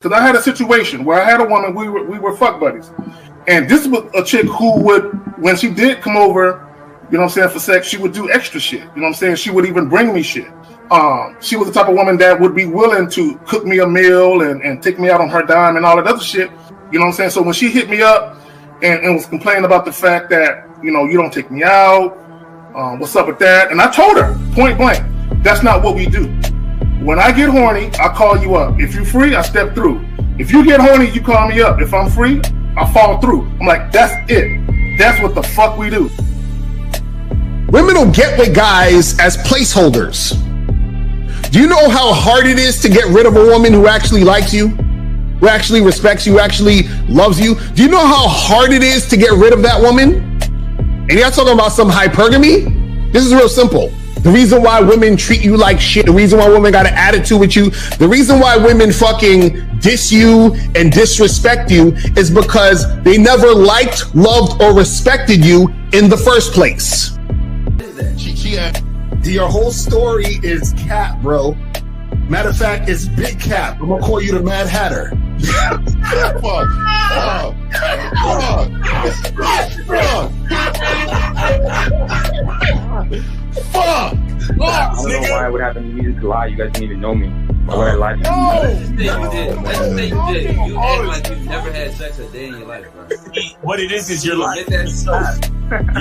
Because I had a situation where I had a woman, we were fuck buddies. And this was a chick who would, when she did come over, you know what I'm saying, for sex, she would do extra shit. You know what I'm saying? She would even bring me shit. She was the type of woman that would be willing to cook me a meal and take me out on her dime and all that other shit. You know what I'm saying? So when she hit me up and was complaining about the fact that, you know, you don't take me out, what's up with that? And I told her, point blank, that's not what we do. When I get horny, I call you up. If you're free, I step through. If you get horny, you call me up. If I'm free, I fall through. I'm like, that's it. That's what the fuck we do. Women don't get with guys as placeholders. Do you know how hard it is to get rid of a woman who actually likes you, who actually respects you, who actually loves you? Do you know how hard it is to get rid of that woman? And you're not talking about some hypergamy? This is real simple. The reason why women treat you like shit, the reason why women got an attitude with you, the reason why women fucking diss you and disrespect you is because they never liked, loved, or respected you in the first place. Your whole story is cap, bro. Matter of fact, it's big cap. I'm gonna call you the Mad Hatter. Fuck! I don't know why it would happen to me to lie. You guys didn't even know me. Why would I lie to you? Let's just say you did. You act like you've never had sex a day in your life, bro. What it is you're lying to yourself.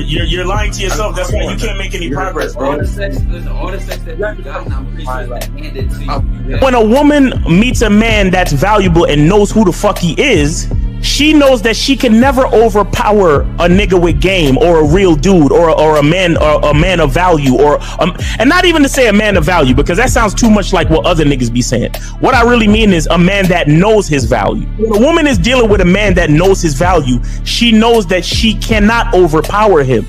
You're lying to yourself. That's why you can't make any progress, bro. All the sex that you've gotten, I'm pretty sure it's handed to you. When a woman meets a man that's valuable and knows who the fuck he is, she knows that she can never overpower a nigga with game or a real dude or a man of value and not even to say a man of value, because that sounds too much like what other niggas be saying. What I really mean is a man that knows his value. When a woman is dealing with a man that knows his value, she knows that she cannot overpower him.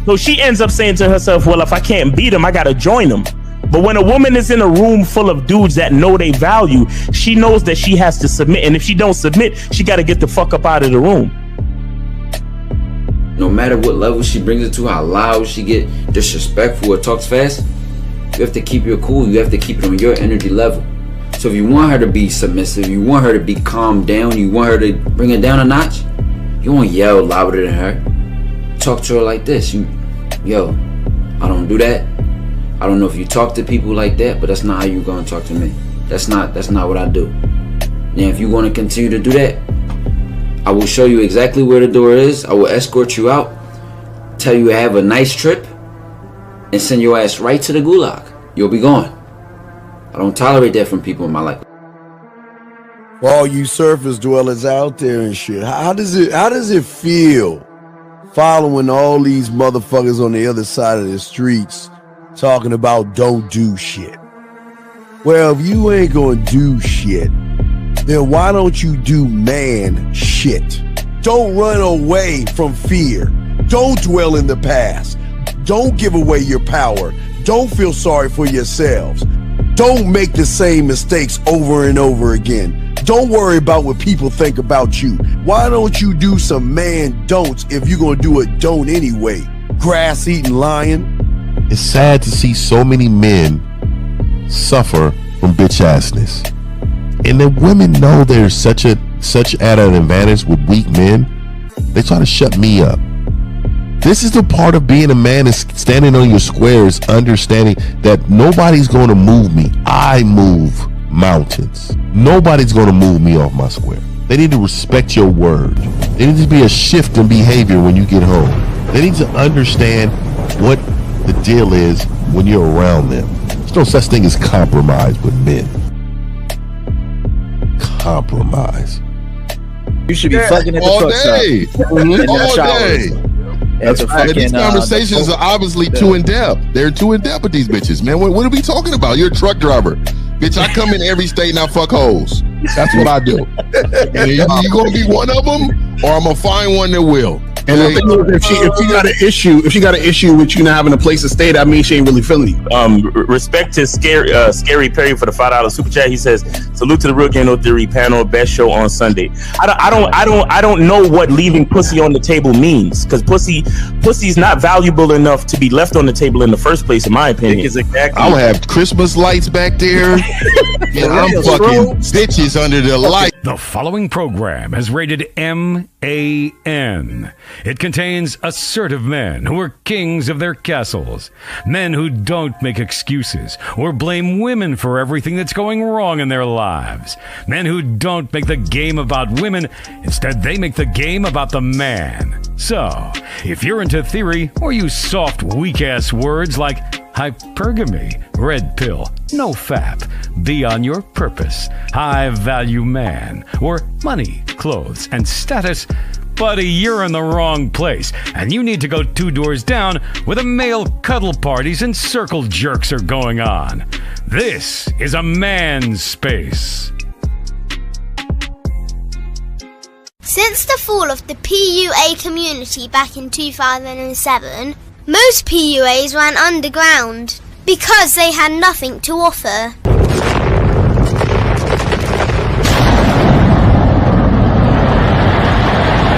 So she ends up saying to herself, well, if I can't beat him, I gotta join him. But when a woman is in a room full of dudes that know they value, she knows that she has to submit. And if she don't submit, she got to get the fuck up out of the room. No matter what level she brings it to, how loud she get disrespectful or talks fast, you have to keep your cool. You have to keep it on your energy level. So if you want her to be submissive, you want her to be calmed down, you want her to bring it down a notch, you won't yell louder than her. Talk to her like this. Yo, I don't do that. I don't know if you talk to people like that, but that's not how you're gonna talk to me. That's not what I do. Now, if you want to continue to do that, I will show you exactly where the door is. I will escort you out, tell you have a nice trip, and send your ass right to the gulag. You'll be gone. I don't tolerate that from people in my life. For all you surface dwellers out there and shit, how does it feel following all these motherfuckers on the other side of the streets talking about don't do shit? Well, if you ain't gonna do shit, then why don't you do man shit? Don't run away from fear. Don't dwell in the past. Don't give away your power. Don't feel sorry for yourselves. Don't make the same mistakes over and over again. Don't worry about what people think about you. Why don't you do some man don'ts if you're gonna do a don't anyway? Grass eating lion. It's sad to see so many men suffer from bitch assness, and the women know there's such at an advantage with weak men. They try to shut me up. This is the part of being a man, is standing on your squares, understanding that nobody's going to move me. I move mountains. Nobody's going to move me off my square. They need to respect your word. There needs to be a shift in behavior when you get home. They need to understand what the deal is when you're around them. There's no such thing as compromise with men. Compromise. You should be fucking at the truck stop. All day. That's right. These conversations are obviously too in depth. They're too in depth with these bitches, man. What are we talking about? You're a truck driver. Bitch, I come in every state and I fuck hoes. That's what I do. And you gonna be one of them, or I'm gonna find one that will. And the thing is, if she got an issue with you not having a place to stay, that means she ain't really feeling you. Respect to Scary Perry for the $5 super chat. He says, "Salute to the Real Game No Theory panel, best show on Sunday." I don't know what leaving pussy on the table means, because pussy's not valuable enough to be left on the table in the first place, in my opinion. Exactly. I'll have Christmas lights back there, and I'm fucking bitches under the light. The following program is rated MAN. It contains assertive men who are kings of their castles, men who don't make excuses or blame women for everything that's going wrong in their lives, men who don't make the game about women, instead they make the game about the man. So, if you're into theory or use soft, weak-ass words like hypergamy, red pill, no fap, be on your purpose, high value man, or money, clothes, and status, buddy, you're in the wrong place, and you need to go 2 doors down where the male cuddle parties and circle jerks are going on. This is a man's space. Since the fall of the PUA community back in 2007, most PUAs ran underground because they had nothing to offer.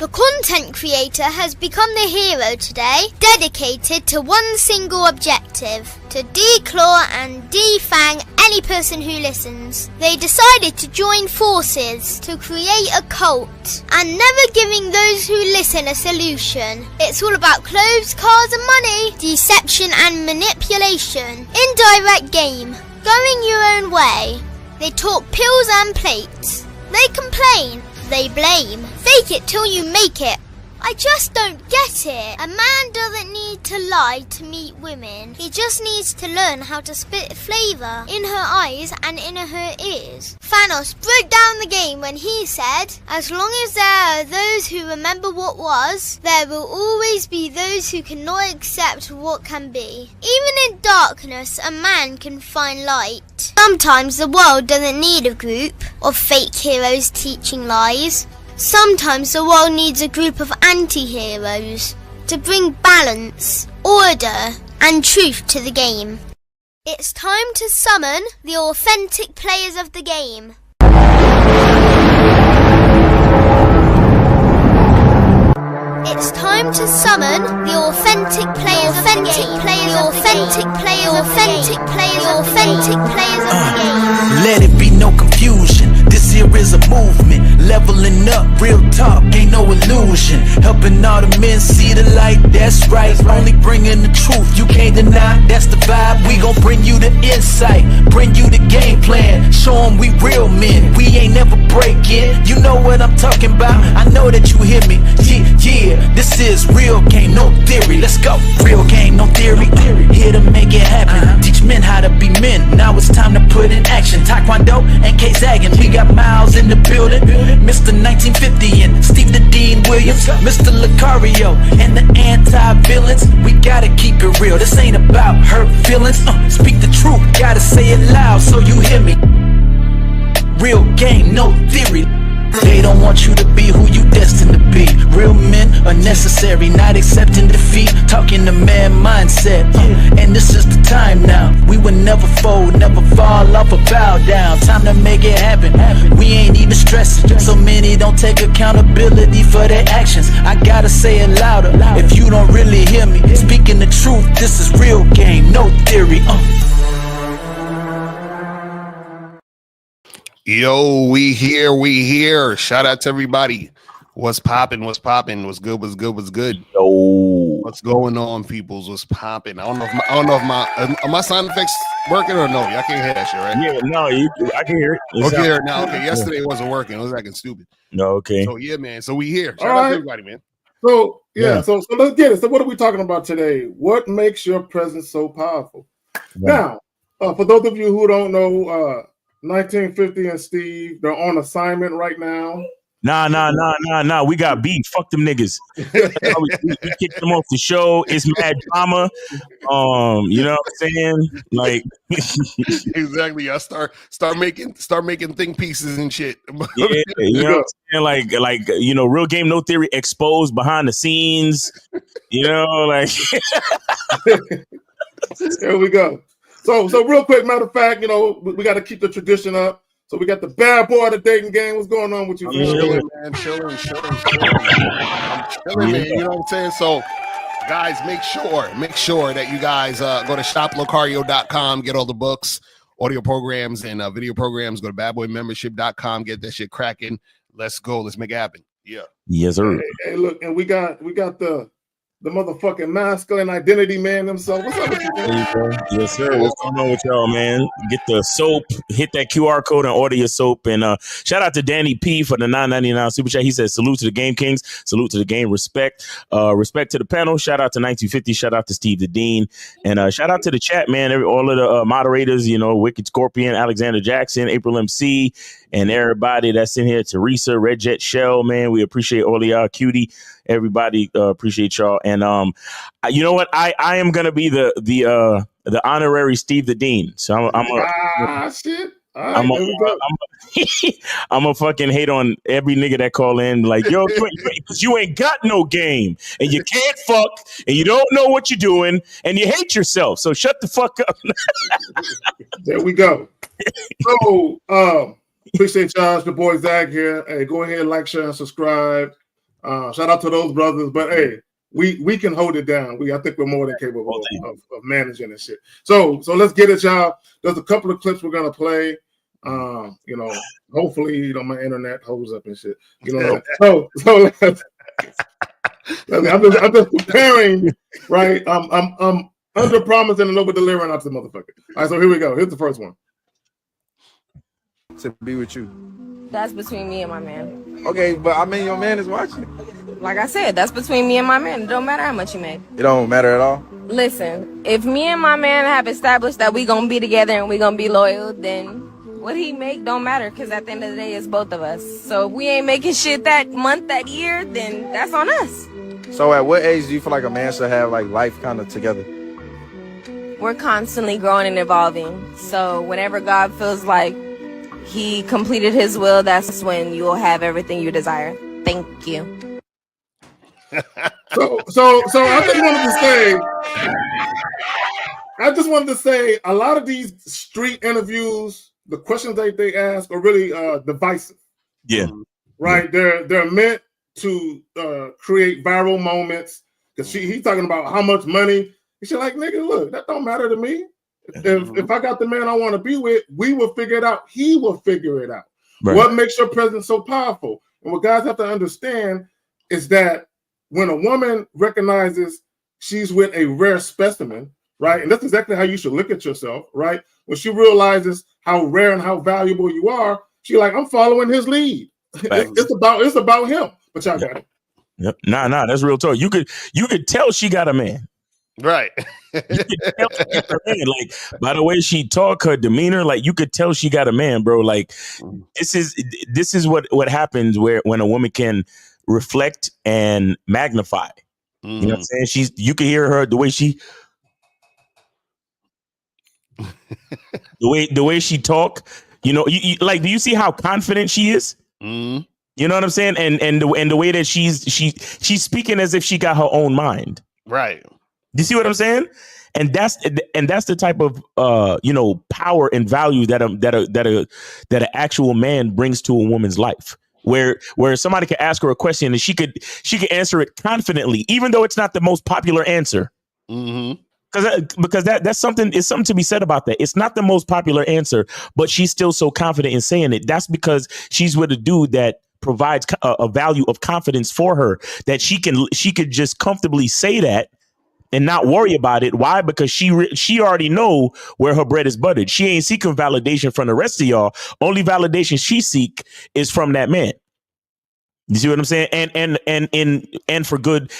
The content creator has become the hero today, dedicated to one single objective: to declaw and defang any person who listens. They decided to join forces to create a cult, and never giving those who listen a solution. It's all about clothes, cars and money, deception and manipulation, indirect game, going your own way. They talk pills and plates. They complain. They blame. Fake it till you make it. I just don't get it. A man doesn't need to lie to meet women. He just needs to learn how to spit flavour in her eyes and in her ears. Thanos broke down the game when he said, "As long as there are those who remember what was, there will always be those who cannot accept what can be." Even in darkness, a man can find light. Sometimes the world doesn't need a group of fake heroes teaching lies. Sometimes the world needs a group of anti-heroes to bring balance, order, and truth to the game. It's time to summon the authentic players of the game. It's time to summon the authentic players of the game. The authentic players of the game. Let it be no confusion. This here is a movement, leveling up, real talk, ain't no illusion. Helping all the men see the light, that's right. Only bringing the truth, you can't deny, that's the vibe. We gon' bring you the insight, bring you the game plan. Show them we real men, we ain't never breaking. You know what I'm talking about, I know that you hear me. Yeah, this is real game, no theory. Let's go, real game, no theory. Here to make it happen, teach men how to be men. Now it's time to put in action. Taekwondo and K-Zagging, we got Miles in the building, Mr. 1950 and Steve the Dean Williams, Mr. Lucario and the anti-villains. We gotta keep it real, this ain't about hurt feelings. Speak the truth, gotta say it loud so you hear me. Real game, no theory. They don't want you to be who you destined to be. Real men are necessary, not accepting defeat. Talking the man mindset, and this is the time now. We will never fold, never fall off or bow down. Time to make it happen. We ain't even stressing. So many don't take accountability for their actions. I gotta say it louder if you don't really hear me. Speaking the truth, this is real game, no theory. Yo, we here. Shout out to everybody. What's poppin'? What's good? Yo, what's going on, peoples? What's poppin'? I don't know if my sound effects working or no. Y'all can't hear that shit, right? Yeah, no, I can hear it. Okay, hear it now. Okay, yesterday it wasn't working. It was acting stupid. No, okay. So yeah, man. So we here. Shout out to everybody, man. So so let's get it. So what are we talking about today? What makes your presence so powerful? Now, for those of you who don't know, 1950 and Steve, they're on assignment right now. Nah. We got beef. Fuck them niggas. we kicked them off the show. It's mad drama. You know what I'm saying? Like exactly. I start making think pieces and shit. Yeah, you know what I'm saying? Like real game, no theory exposed behind the scenes. You know, like there we go. So real quick, matter of fact, we got to keep the tradition up. So we got the bad boy of the dating game. What's going on with you? I'm chilling, man. Chilling. I'm chilling, man. You know what I'm saying? So, guys, make sure that you guys go to shoplocario.com, get all the books, audio programs, and video programs. Go to badboymembership.com, get that shit cracking. Let's go. Let's make it happen. Yeah. Yes, sir. Hey, look, and we got the motherfucking masculine identity man himself. What's up with you, man? Yes, sir. What's going on with y'all, man? Get the soap, hit that QR code and order your soap. And shout out to Danny P for the $9.99 super chat. He says, salute to the Game Kings, salute to the game, respect. Respect to the panel. Shout out to 1950. Shout out to Steve the Dean. And shout out to the chat, man. All of the moderators, Wicked Scorpion, Alexander Jackson, April MC, and everybody that's in here. Teresa, Red Jet Shell, man. We appreciate all of y'all. Cutie. Everybody appreciate y'all. And you know what? I am gonna be the honorary Steve the Dean. So shit. I'm a fucking hate on every nigga that call in like, yo, you ain't got no game and you can't fuck and you don't know what you're doing and you hate yourself. So shut the fuck up. There we go. So appreciate y'all. It's the boy Zach here. Hey, go ahead, like, share, and subscribe. Shout out to those brothers, but hey, we can hold it down. I think we're more than capable of managing this shit. So let's get it, y'all. There's a couple of clips we're gonna play. Hopefully, my internet holds up and shit. So I'm just preparing, right? I'm under promising and over delivering out to the motherfucker. All right, so here we go. Here's the first one. To be with you. That's between me and my man. Okay, but I mean your man is watching. Like I said, that's between me and my man. It don't matter how much you make. It don't matter at all? Listen, if me and my man have established that we gonna be together and we gonna be loyal, then what he make don't matter, because at the end of the day, it's both of us. So if we ain't making shit that month, that year, then that's on us. So at what age do you feel like a man should have like life kind of together? We're constantly growing and evolving. So whenever God feels like he completed his will, that's when you will have everything you desire. Thank you. So I just wanted to say a lot of these street interviews, the questions that they ask are really divisive. Yeah. Right? Yeah. They're meant to create viral moments. Because he's talking about how much money. She's like, nigga, look, that don't matter to me. If I got the man I want to be with, we will figure it out. He will figure it out. Right. What makes your presence so powerful? And what guys have to understand is that when a woman recognizes she's with a rare specimen, right? And that's exactly how you should look at yourself, right? When she realizes how rare and how valuable you are, she's like, I'm following his lead. It's about him. But y'all got it. Yep. Nah, that's real talk. You could tell she got a man. Right. You could tell she got a man. Like, by the way she talk, her demeanor, like you could tell she got a man, bro. Like this is what happens when a woman can reflect and magnify. You know what I'm saying? You can hear her the way she the way she talk, you like, do you see how confident she is? You know what I'm saying? And the way that she's speaking as if she got her own mind. Right. Do you see what I'm saying? And that's the type of power and value that an actual man brings to a woman's life. Where somebody could ask her a question and she could answer it confidently, even though it's not the most popular answer. Because that's something to be said about that. It's not the most popular answer, but she's still so confident in saying it. That's because she's with a dude that provides a value of confidence for her, that she could just comfortably say that and not worry about it. Why? Because she already know where her bread is buttered. She ain't seeking validation from the rest of y'all. Only validation she seek is from that man. You see what I'm saying? And for good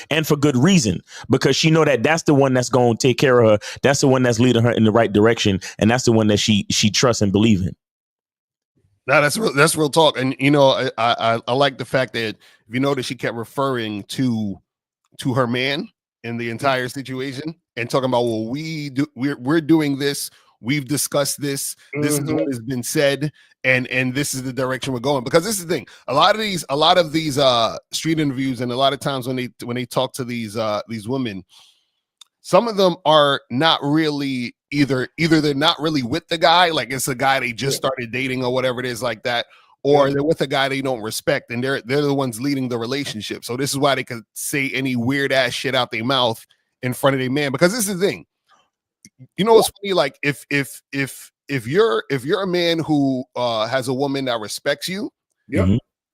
reason, because she know that's the one that's going to take care of her. That's the one that's leading her in the right direction, and that's the one that she trusts and believes in. No, that's real talk. And you know, I like the fact that if you notice, she kept referring to her man in the entire situation and talking about, well, we're doing this, we've discussed this, this is what has been said, and this is the direction we're going. Because this is the thing, a lot of these street interviews, and a lot of times when they talk to these women, some of them are not really either they're not really with the guy, like it's a guy they just started dating or whatever it is like that, or they're with a guy they don't respect, and they're the ones leading the relationship. So this is why they could say any weird ass shit out their mouth in front of their man. Because this is the thing, you know, it's funny. Like if you're a man who has a woman that respects you,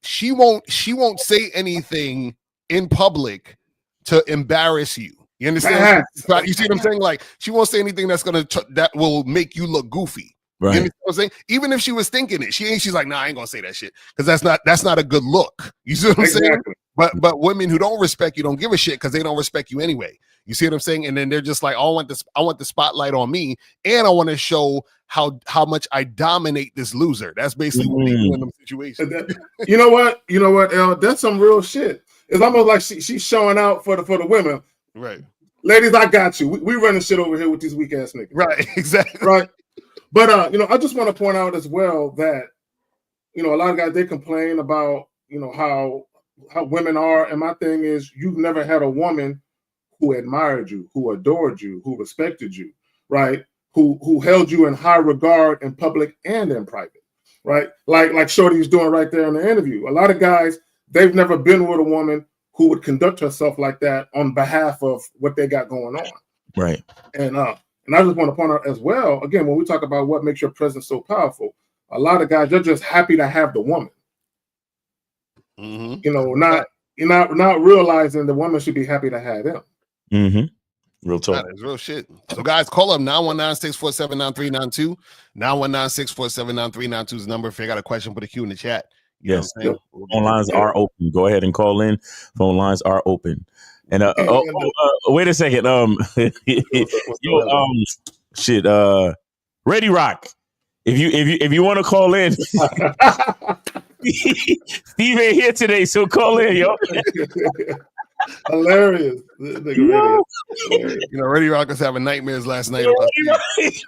she won't say anything in public to embarrass you. You understand? You see what I'm saying? Like she won't say anything that will make you look goofy. Right. You understand what I'm saying? Even if she was thinking it, she's like, nah, I ain't gonna say that shit because that's not a good look. You see what I'm saying? But women who don't respect you don't give a shit because they don't respect you anyway. You see what I'm saying? And then they're just like, oh, I want the spotlight on me, and I want to show how much I dominate this loser. That's basically what they do in them situations. You know what, El? That's some real shit. It's almost like she's showing out for the women. Right. Ladies, I got you. We running shit over here with these weak ass niggas. Right, exactly. Right. But I just want to point out as well that, a lot of guys, they complain about, how women are. And my thing is, you've never had a woman who admired you, who adored you, who respected you, right? Who held you in high regard in public and in private, right? Like Shorty's doing right there in the interview. A lot of guys, they've never been with a woman who would conduct herself like that on behalf of what they got going on. Right. And I just want to point out as well, again, when we talk about what makes your presence so powerful, a lot of guys, they're just happy to have the woman. Not realizing the woman should be happy to have them. Real talk. That is real shit. So guys, call up 919-647-9392. 919-647-9392 is the number. If you got a question, put a Q in the chat. Yes. Phone lines are open. Go ahead and call in. Phone lines are open. And wait a second. Ready Rock. If you want to call in, Steve ain't here today, so call in, yo. Hilarious. Ready Rock was having nightmares last night.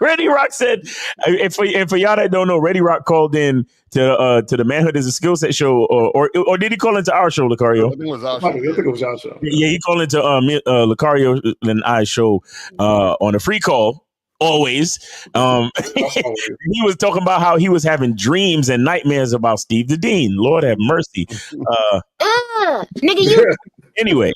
Ready Rock said, and for y'all that don't know, Ready Rock called in to the Manhood is a Skill Set show, or did he call into our show, Lucario? I think it was our show. I think it was our show. Yeah, he called into Lucario and I show on a free call. Always. He was talking about how he was having dreams and nightmares about Steve the Dean. Lord have mercy. Nigga, you. Anyway.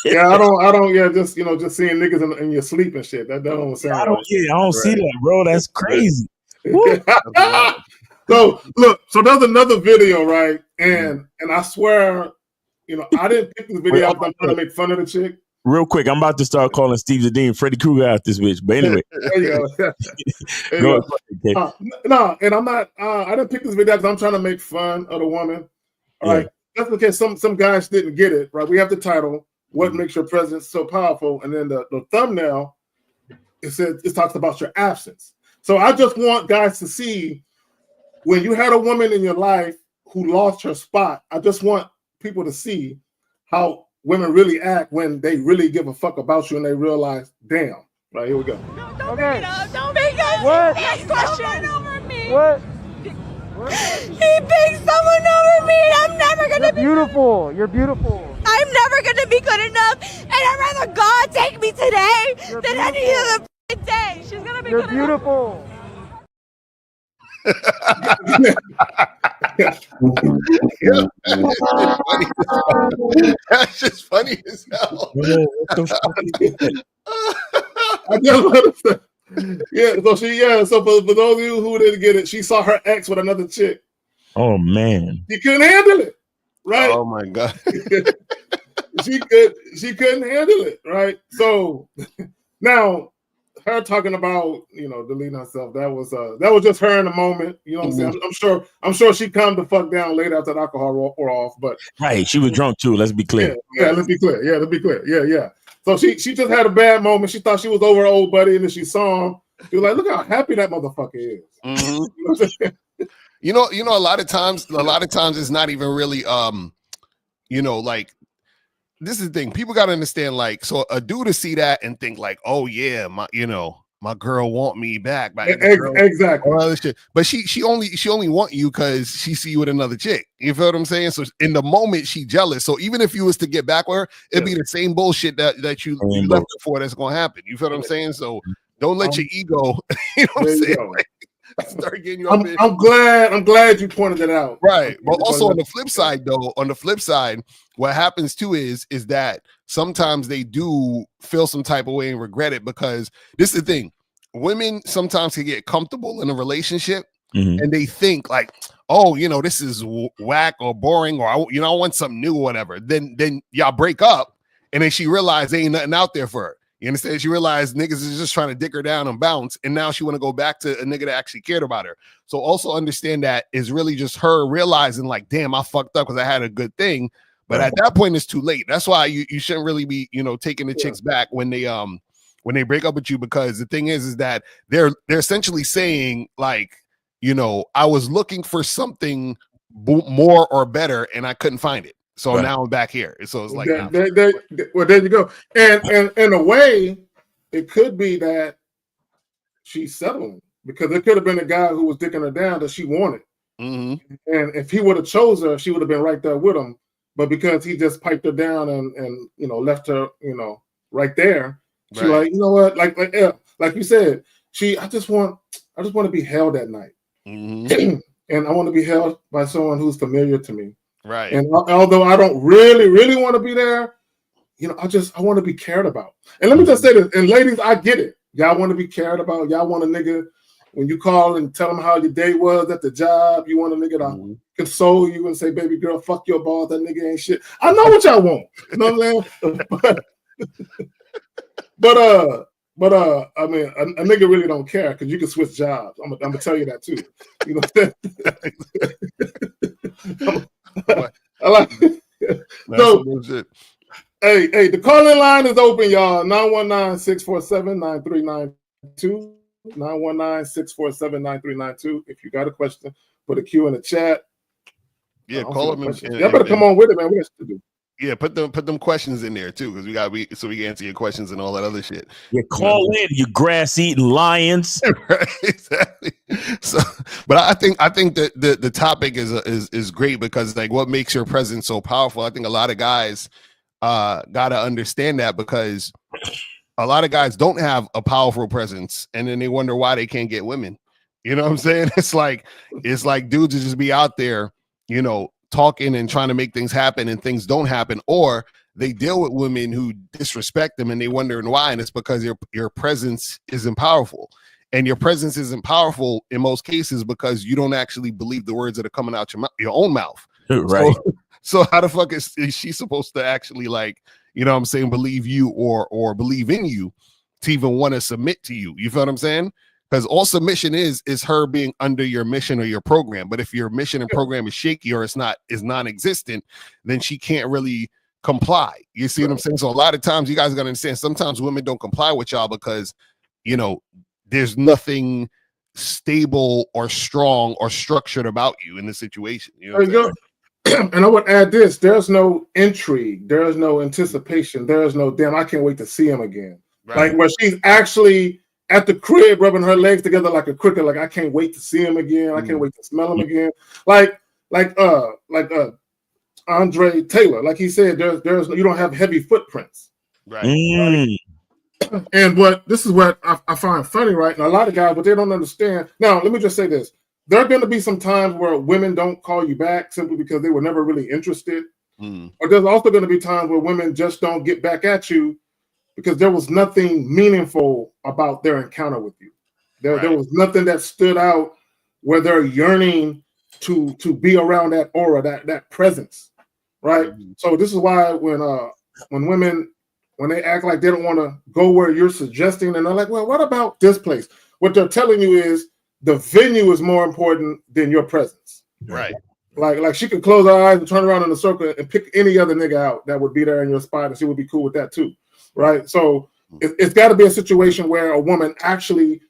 Yeah, I don't. Yeah, just seeing niggas in your sleep and shit. That don't sound. I don't see that, bro. That's crazy. So look, there's another video, right? And I swear, I didn't pick this video up. I'm trying to make fun of the chick. Real quick, I'm about to start calling Steve the Dean Freddy Krueger out this bitch. But anyway. There you go. No, and I'm not, I didn't pick this video because I'm trying to make fun of the woman. All right. That's because some guys didn't get it, right? We have the title, What Makes Your Presence So Powerful? And then the thumbnail, it talks about your absence. So I just want guys to see when you had a woman in your life who lost her spot, I just want people to see how women really act when they really give a fuck about you and they realize, damn. Right, here we go. Don't make it up. Don't make it up. What? Next question. Over me. What? He picked someone over me. I'm never gonna be beautiful. You're beautiful. I'm never gonna be good enough, and I'd rather God take me today than any other day. She's gonna be. You're beautiful. That's just funny as hell. So for those of you who didn't get it, she saw her ex with another chick. Oh man, she couldn't handle it, right? Oh my god, she couldn't handle it, right? So now her talking about deleting herself, that was just her in the moment. You know what I'm saying? I'm sure she calmed the fuck down later after the alcohol wore off, but right, she was drunk too. Let's be clear. Yeah, let's be clear. Yeah. So she just had a bad moment. She thought she was over her old buddy, and then she saw him. She was like, "Look how happy that motherfucker is." Mm-hmm. You know, a lot of times it's not even really like, this is the thing. People got to understand, like, so a dude to see that and think like, oh yeah, my girl want me back. Exactly. All other shit. But she only want you because she see you with another chick. You feel what I'm saying? So in the moment she jealous. So even if you was to get back with her, it'd be the same bullshit that you left her for that's gonna happen. You feel what I'm saying? So don't let your ego, you know what I'm saying? Like, start getting you up. I'm glad you pointed it out. Right. But also on the flip side, though, what happens too is that sometimes they do feel some type of way and regret it, because this is the thing. Women sometimes can get comfortable in a relationship and they think like, oh, this is whack or boring, or I want something new or whatever. Then y'all break up, and then she realized there ain't nothing out there for her. You understand? She realized niggas is just trying to dick her down and bounce, and now she want to go back to a nigga that actually cared about her. So also understand that is really just her realizing like, damn, I fucked up because I had a good thing. But at that point, it's too late. That's why you shouldn't really be, taking the chicks back when they break up with you, because the thing is that they're essentially saying like, I was looking for something more or better and I couldn't find it. So now I'm back here. So it's like, well, there you go. And in a way, it could be that she's settling, because it could have been a guy who was dicking her down that she wanted. And if he would have chose her, she would have been right there with him. But because he just piped her down and left her, right there, she like, you know what, like you said, I just want to be held at night. And I want to be held by someone who's familiar to me. Right. And although I don't really, really want to be there, I want to be cared about. And let me just say this, and ladies, I get it. Y'all want to be cared about. Y'all want a nigga, when you call and tell them how your day was at the job, you want a nigga to console you and say, baby girl, fuck your balls, that nigga ain't shit. I know what y'all want. You know what I'm saying? But I mean, a nigga really don't care, because you can switch jobs. I'm gonna tell you that too. You know what I'm saying? I like so. Hey, the call-in line is open, y'all. 919-647-9392. 919-647-9392. If you got a question, put a Q in the chat. Yeah, call them. Y'all better come on with it, man. We got to do. Yeah, put them questions in there too, because we can answer your questions and all that other shit. Yeah, call in, you grass-eating lions. Right, exactly. So, but I think that the topic is great, because like, what makes your presence so powerful? I think a lot of guys gotta understand that, because a lot of guys don't have a powerful presence, and then they wonder why they can't get women. You know what I'm saying? It's like dudes just be out there, talking and trying to make things happen, and things don't happen, or they deal with women who disrespect them and they wondering why, and it's because your presence isn't powerful. And your presence isn't powerful in most cases because you don't actually believe the words that are coming out your own mouth. Right. So how the fuck is she supposed to actually, like, what I'm saying, believe you or believe in you to even want to submit to you? You feel what I'm saying? Because all submission is her being under your mission or your program. But if your mission and program is shaky or is non-existent, then she can't really comply. You see what I'm saying? So a lot of times, you guys gotta understand, sometimes women don't comply with y'all because there's nothing stable or strong or structured about you in the situation. And I would add this: there's no intrigue, there's no anticipation, there's no damn, I can't wait to see him again. Right. Like where she's actually at the crib rubbing her legs together like a cricket, like I can't wait to see him again. I can't wait to smell him again. Like Andre Taylor, like he said, there's you don't have heavy footprints. Right. And this is what I find funny, right? And a lot of guys, but they don't understand. Now, let me just say this. There are going to be some times where women don't call you back simply because they were never really interested. Or there's also going to be times where women just don't get back at you because there was nothing meaningful about their encounter with you. There was nothing that stood out where they're yearning to be around that aura, that presence, right? So this is why when women, when they act like they don't want to go where you're suggesting, and they're like, well, what about this place? What they're telling you is the venue is more important than your presence. Right. Like she could close her eyes and turn around in a circle and pick any other nigga out that would be there in your spot, and she would be cool with that too. Right. So it's got to be a situation where a woman actually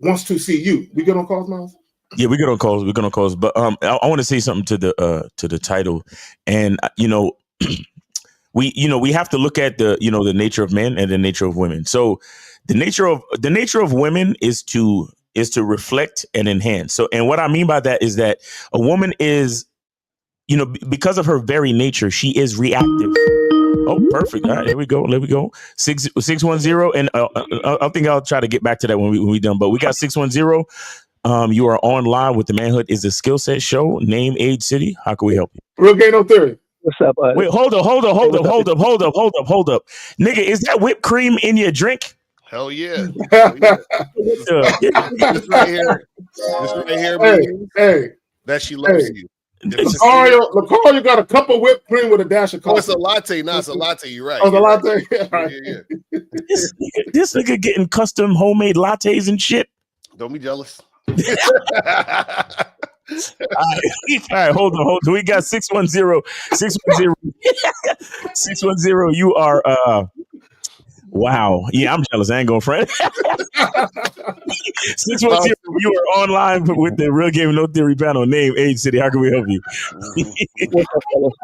wants to see you. We get on calls, Miles? Yeah, we're gonna close. We're gonna close. But I want to say something to the title, and we have to look at the the nature of men and the nature of women. So the nature of women is to reflect and enhance. So, and what I mean by that is that a woman is, because of her very nature, she is reactive. Oh, perfect. All right, here we go. There we go. 610, and I think I'll try to get back to that when we done. But we got 610. You are online with the Manhood is a Skill Set Show. Name, age, city. How can we help you? Real Gay No Theory. What's up? Wait, hold up. Nigga, is that whipped cream in your drink? Hell yeah. This right here means that she loves you. Lacario got a cup of whipped cream with a dash of coffee. Oh, it's a latte. No, it's a latte. You're right. Oh, it's a latte. Yeah, right. This nigga getting custom homemade lattes and shit. Don't be jealous. All right, hold on. We got 610. 610. You are wow. Yeah, I'm jealous. I ain't going front. 610. You are online with the Real Game No Theory panel. Name, age, city. How can we help you? What's up, fellas?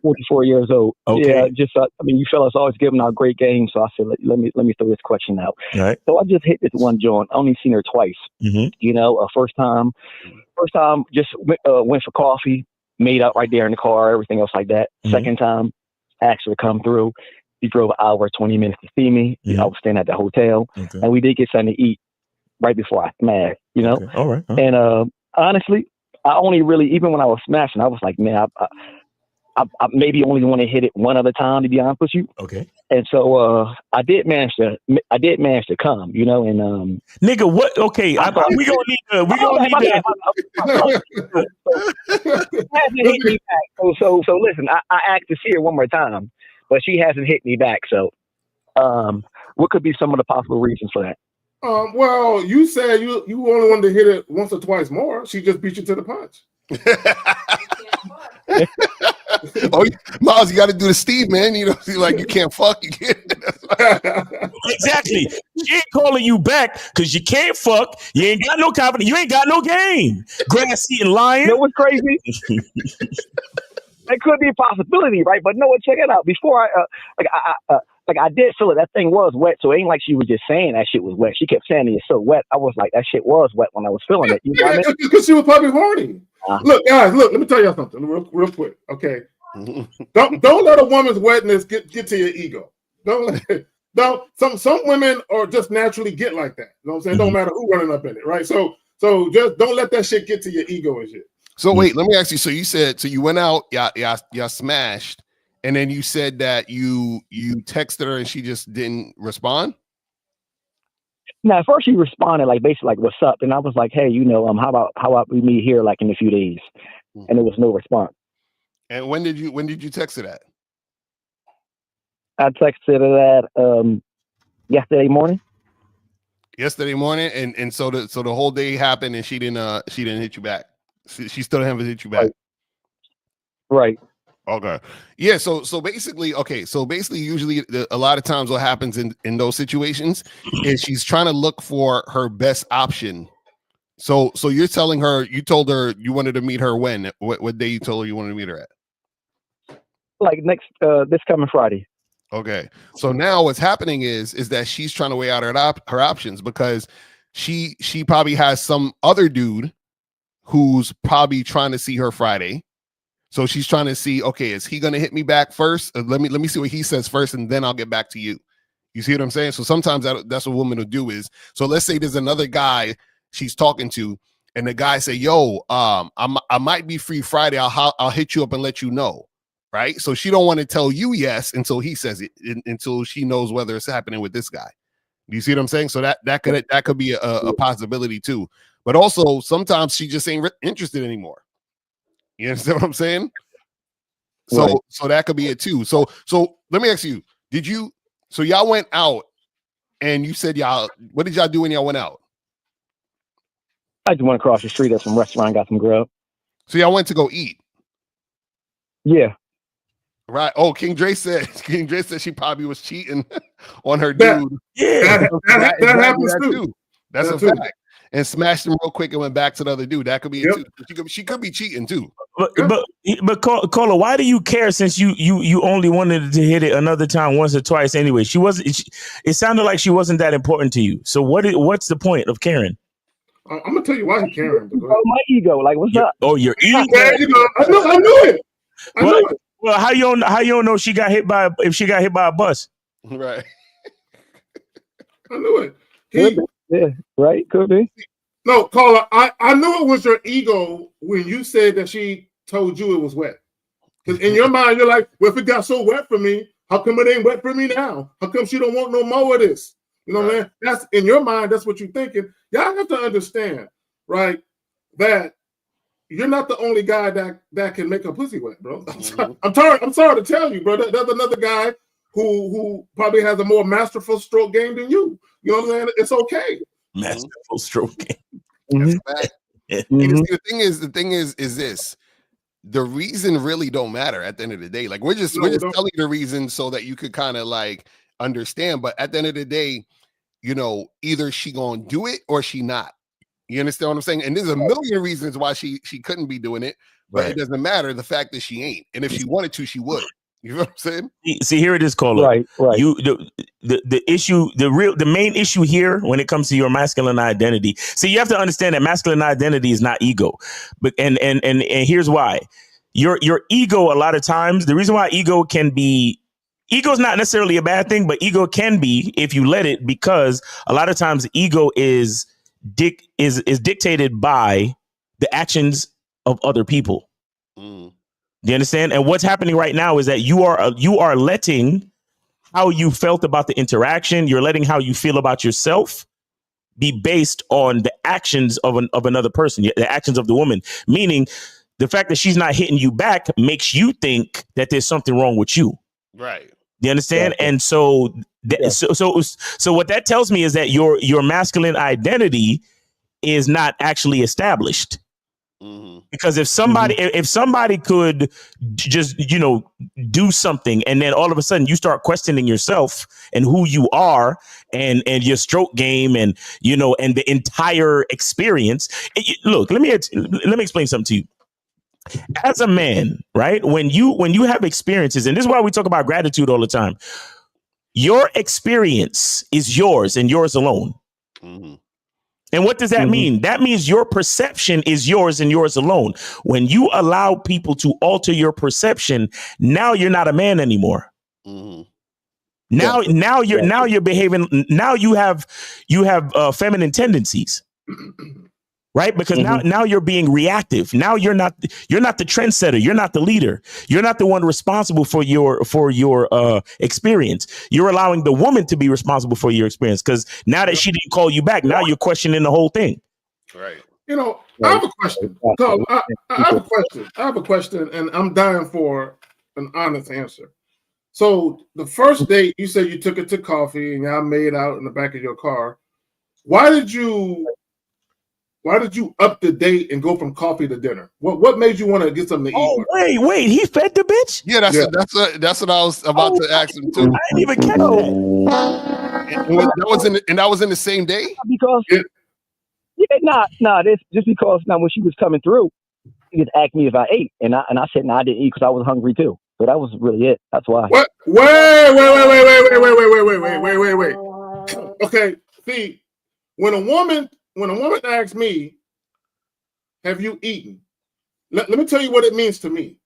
44 years old. Okay. Yeah, just you fellas always giving out great games, so I said let me throw this question out. All right. So I just hit this one joint. I only seen her twice. Mm-hmm. First time, just went for coffee, made out right there in the car, everything else like that. Mm-hmm. Second time, asked her to come through. She drove an hour, 20 minutes to see me. Mm-hmm. I was staying at the hotel, and we did get something to eat right before I smashed. Okay. All right. And honestly, I only really, even when I was smashing, I was like, man, I maybe only want to hit it one other time, to be honest with you. Okay. And so I did manage to come, and nigga, what? Okay, we gonna need to. Hasn't hit me back. So listen, I asked to see her one more time, but she hasn't hit me back. So, what could be some of the possible reasons for that? Well, you said you only wanted to hit it once or twice more. She just beat you to the punch. Oh, Miles, you got to do the Steve, man. You can't fuck. You can't. Exactly. She ain't calling you back because you can't fuck. You ain't got no confidence. You ain't got no game. Grass eating lion. You know what's crazy? That could be a possibility, right? But no, check it out. Before I did feel it. That thing was wet, so it ain't like she was just saying that shit was wet. She kept saying it's so wet. I was like, that shit was wet when I was feeling it. You know what I mean? Because she was probably horny. Look, guys, let me tell y'all something real quick, okay? Don't let a woman's wetness get to your ego. Some women are just naturally get like that. You know what I'm saying? Don't matter who running up in it, right? So just don't let that shit get to your ego and shit. So wait, let me ask you. So you said you went out, y'all smashed, and then you said that you texted her and she just didn't respond. Now, at first she responded basically what's up, and I was like, hey, how about we meet here in a few days, and there was no response. And when did you text her that? I texted her that yesterday morning. Yesterday morning, and so the whole day happened, and she didn't hit you back. She still haven't hit you back. Right. Okay. Yeah. So basically, usually a lot of times what happens in those situations is she's trying to look for her best option. So you're telling her, you told her you wanted to meet her when? What day you told her you wanted to meet her at? Next this coming Friday. Okay. So now what's happening is that she's trying to weigh out her options because she probably has some other dude who's probably trying to see her Friday. So she's trying to see, okay, is he going to hit me back first? Let me see what he says first, and then I'll get back to you. You see what I'm saying? So sometimes that's what women will do is, so let's say there's another guy she's talking to, and the guy say, yo, I might be free Friday. I'll hit you up and let you know. Right. So she don't want to tell you yes until he says it, until she knows whether it's happening with this guy. Do you see what I'm saying? So that could be a possibility too. But also sometimes she just ain't interested anymore. You understand what I'm saying? So right. So that could be it too. So let me ask you, so y'all went out and you said what did y'all do when y'all went out? I just went across the street at some restaurant, got some grub. So y'all went to go eat? Yeah. Right. Oh, King Dre said she probably was cheating on her dude. Yeah, that happens too. That's a fact. and smashed him real quick and went back to the other dude. That could be it too. She could be cheating too. But Cola, why do you care? Since you only wanted to hit it another time once or twice anyway. She wasn't. It sounded like she wasn't that important to you. So what's the point of caring? I'm gonna tell you why he caring. My ego, like what's up? Oh, your ego. Yeah, I knew it. I knew it. Well, how you don't know she got hit by a bus? Right. I knew it. Yeah, right. Could be. No, caller. I knew it was your ego when you said that she told you it was wet. Because in your mind, you're like, well, if it got so wet for me, how come it ain't wet for me now? How come she don't want no more of this? You know what I mean? That's in your mind. That's what you're thinking. Y'all have to understand, right? That you're not the only guy that can make a pussy wet, bro. I'm sorry to tell you, bro. There's another guy who probably has a more masterful stroke game than you. You know what I'm saying? It's okay. Masterful stroke game. That's fact. The thing is this. The reason really don't matter at the end of the day. Like we're just telling you the reason so that you could kind of like understand. But at the end of the day, you know, either she gonna do it or she not. You understand what I'm saying? And there's a million reasons why she couldn't be doing it, but it doesn't matter the fact that she ain't. And if she wanted to, she would. You know what I'm saying? See, here it is, Cola. Right. You the issue, the main issue here when it comes to your masculine identity. See, you have to understand that masculine identity is not ego. But and here's why. Your ego, a lot of times, the reason why ego is not necessarily a bad thing, but ego can be if you let it, because a lot of times ego is dictated by the actions of other people. Do you understand? And what's happening right now is that you are letting how you felt about the interaction, you're letting how you feel about yourself be based on the actions of another person, the actions of the woman. Meaning, the fact that she's not hitting you back makes you think that there's something wrong with you. Right. Do you understand? Yeah. And so what that tells me is that your masculine identity is not actually established. Because if somebody could just, do something and then all of a sudden you start questioning yourself and who you are and your stroke game and the entire experience. Look, let me explain something to you. As a man, right? When you have experiences, and this is why we talk about gratitude all the time. Your experience is yours and yours alone. And what does that mean? That means your perception is yours and yours alone. When you allow people to alter your perception, now you're not a man anymore. Now you're behaving. Now you have feminine tendencies, right? Because now you're being reactive. Now you're not the trendsetter. You're not the leader. You're not the one responsible for your experience. You're allowing the woman to be responsible for your experience, because now that she didn't call you back, now you're questioning the whole thing. Right. I have a question. I have a question, and I'm dying for an honest answer. So the first date, you said you took it to coffee and y'all made out in the back of your car. Why did you up the date and go from coffee to dinner? What made you want to get something to eat? Oh, wait, he fed the bitch? Yeah, that's what I was about to ask him too. I didn't even catch that. And that was in the same day? Because this just because now when she was coming through, she just asked me if I ate, and I said no, I didn't eat because I was hungry too. So that was really it. That's why. What? Wait. Okay, see, when a woman asks me, have you eaten? Let me tell you what it means to me.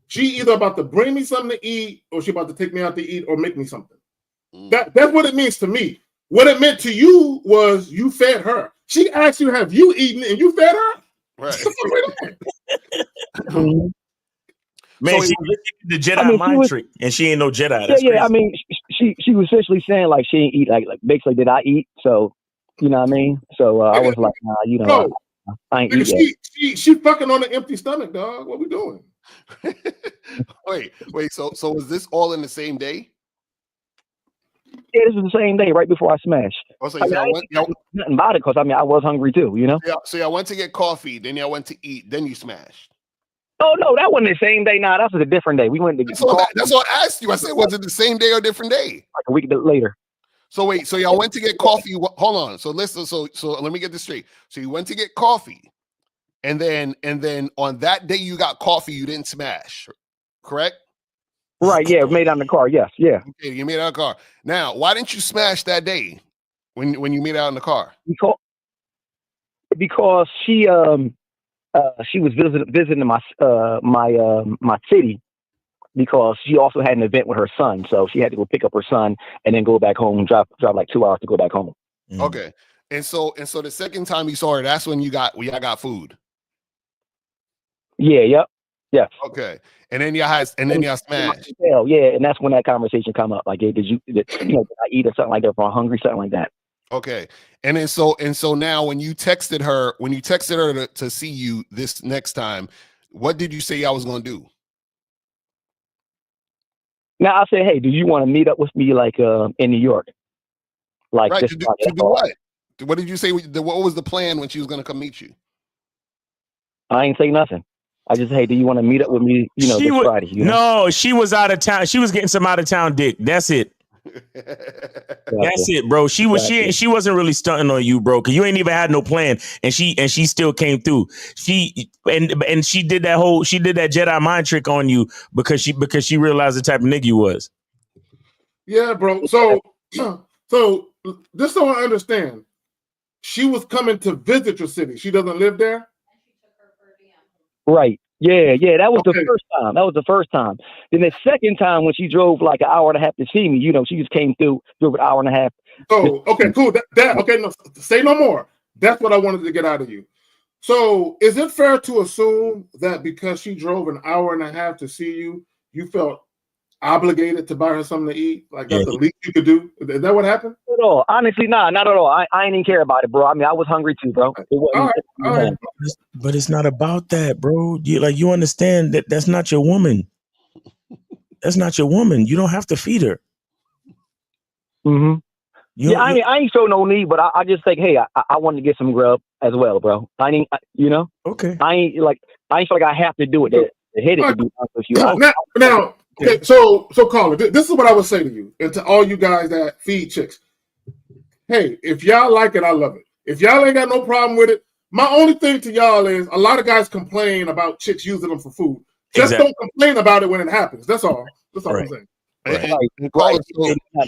She either about to bring me something to eat, or she about to take me out to eat, or make me something. That's what it means to me. What it meant to you was you fed her. She asked you, have you eaten, and you fed her? Right. Man, she the Jedi mind trick, and she ain't no Jedi. That's yeah. crazy. I mean, she was essentially saying like she ain't eat, like basically did I eat? So you know what I mean. So I was like, nah, I ain't eat yet. She fucking on an empty stomach, dog. What we doing? wait. So was this all in the same day? Yeah, this was the same day, right before I smashed. Oh, so nothing about it because I was hungry too, Yeah. So y'all went to get coffee, then y'all went to eat, then you smashed. Oh no, that wasn't the same day. Nah, that was a different day. We went to get that's what I asked you. I said, was it the same day or different day? Like a week later. So wait, so y'all went to get coffee. Hold on. So listen. So let me get this straight. So you went to get coffee, and then on that day you got coffee. You didn't smash, correct? Right. Yeah. Made out in the car. Yes. Yeah. Okay, you made it out in the car. Now, why didn't you smash that day when you made it out in the car? Because she was visiting my city, because she also had an event with her son, so she had to go pick up her son and then go back home, drive like 2 hours to go back home. Okay, and so the second time you saw her, that's when y'all got food. Yeah. Yep. Yeah. Okay, and then y'all smashed. Yeah, and that's when that conversation come up. Like, hey, did I eat or something like that? If I'm hungry, something like that. Okay, and then so now when you texted her to see you this next time, what did you say I was gonna do? Now I say, hey, do you want to meet up with me like in New York? Like, right, this to do what? What did you say? What was the plan when she was gonna come meet you? I ain't say nothing. I just, hey, do you want to meet up with me? This Friday. No, she was out of town. She was getting some out of town dick. That's it. That's it, bro. She wasn't really stunting on you, bro, because you ain't even had no plan, and she still came through. She did that Jedi mind trick on you because she realized the type of nigga you was. Yeah, bro. So this so I understand. She was coming to visit your city. She doesn't live there. Right. Yeah. That was the first time. Then the second time when she drove like an hour and a half to see me, she just came through, drove an hour and a half. Oh, okay, cool. Okay, no, say no more. That's what I wanted to get out of you. So is it fair to assume that because she drove an hour and a half to see you, you felt obligated to buy her something to eat? Like that's the least you could do? Is that what happened? Not at all. Honestly, not at all. I ain't even care about it, bro. I mean, I was hungry too, bro. All right. But it's not about that, bro. You understand that that's not your woman. That's not your woman. You don't have to feed her. Mm-hmm. I mean, I ain't show no need, but I just think, hey, I wanted to get some grub as well, bro. Okay. I ain't feel like I have to do it to hit it, to be honest with you. Now, okay, so caller, this is what I would say to you and to all you guys that feed chicks. Hey, if y'all like it, I love it. If y'all ain't got no problem with it, my only thing to y'all is a lot of guys complain about chicks using them for food. Just don't complain about it when it happens. That's all. That's all I'm saying. Right.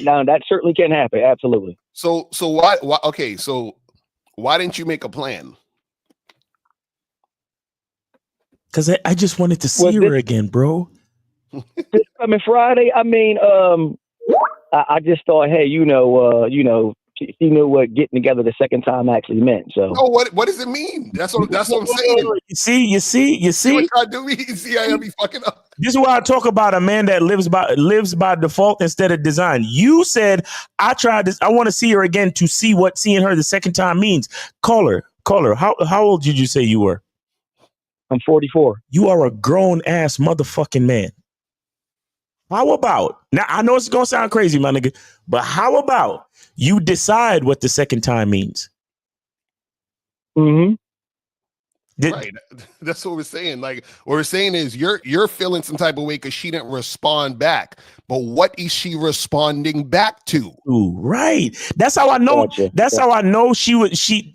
Now that certainly can happen. Absolutely. So why? Okay, so why didn't you make a plan? Because I just wanted to see her again, bro. This coming Friday, I mean, I just thought, hey, she knew what getting together the second time actually meant. So, what does it mean? That's what I'm saying. You see. You try to do me. See, I be fucking up. This is why I talk about a man that lives by default instead of design. You said I tried this. I want to see her again to see what seeing her the second time means. Call her. How old did you say you were? I'm 44. You are a grown ass motherfucking man. How about, now I know it's gonna sound crazy, my nigga, but how about you decide what the second time means? Mm-hmm. Right. That's what we're saying. Like what we're saying is you're feeling some type of way because she didn't respond back. But what is she responding back to? Ooh, right. That's how I know. That's how I know she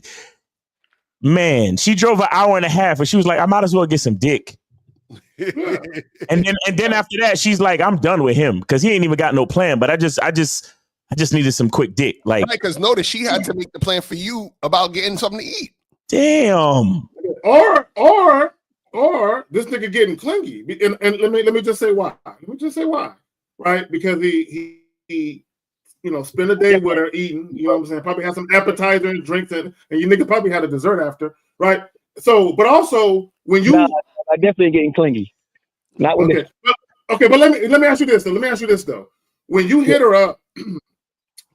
drove an hour and a half and she was like, I might as well get some dick. and then after that, she's like, I'm done with him because he ain't even got no plan. But I just needed some quick dick. Like, because notice she had to make the plan for you about getting something to eat. Damn. Or this nigga getting clingy. And let me just say why. Right? Because he spend a day with her eating, you know what I'm saying? Probably had some appetizer and drinks and you nigga probably had a dessert after, right? So, but also when you I definitely getting clingy. Not with okay. Okay, but let me ask you this though. When you hit her up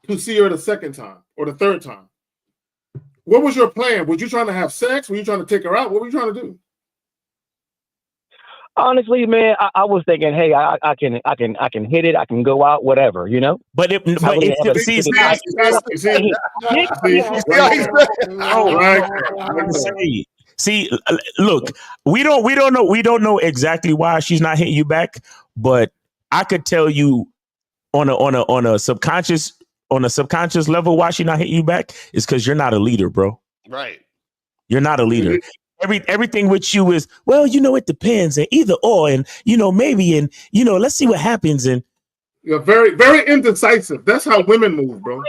to see her the second time or the third time, what was your plan? Were you trying to have sex? Were you trying to take her out? What were you trying to do? Honestly, man, I was thinking, hey, I can hit it. I can go out, whatever, But see, look, we don't know exactly why she's not hitting you back, but I could tell you on a subconscious on a subconscious level why she not hitting you back is because you're not a leader, bro. Right. You're not a leader. Everything with you is, well, it depends, and either or, and maybe, and let's see what happens. And you're very, very indecisive. That's how women move, bro.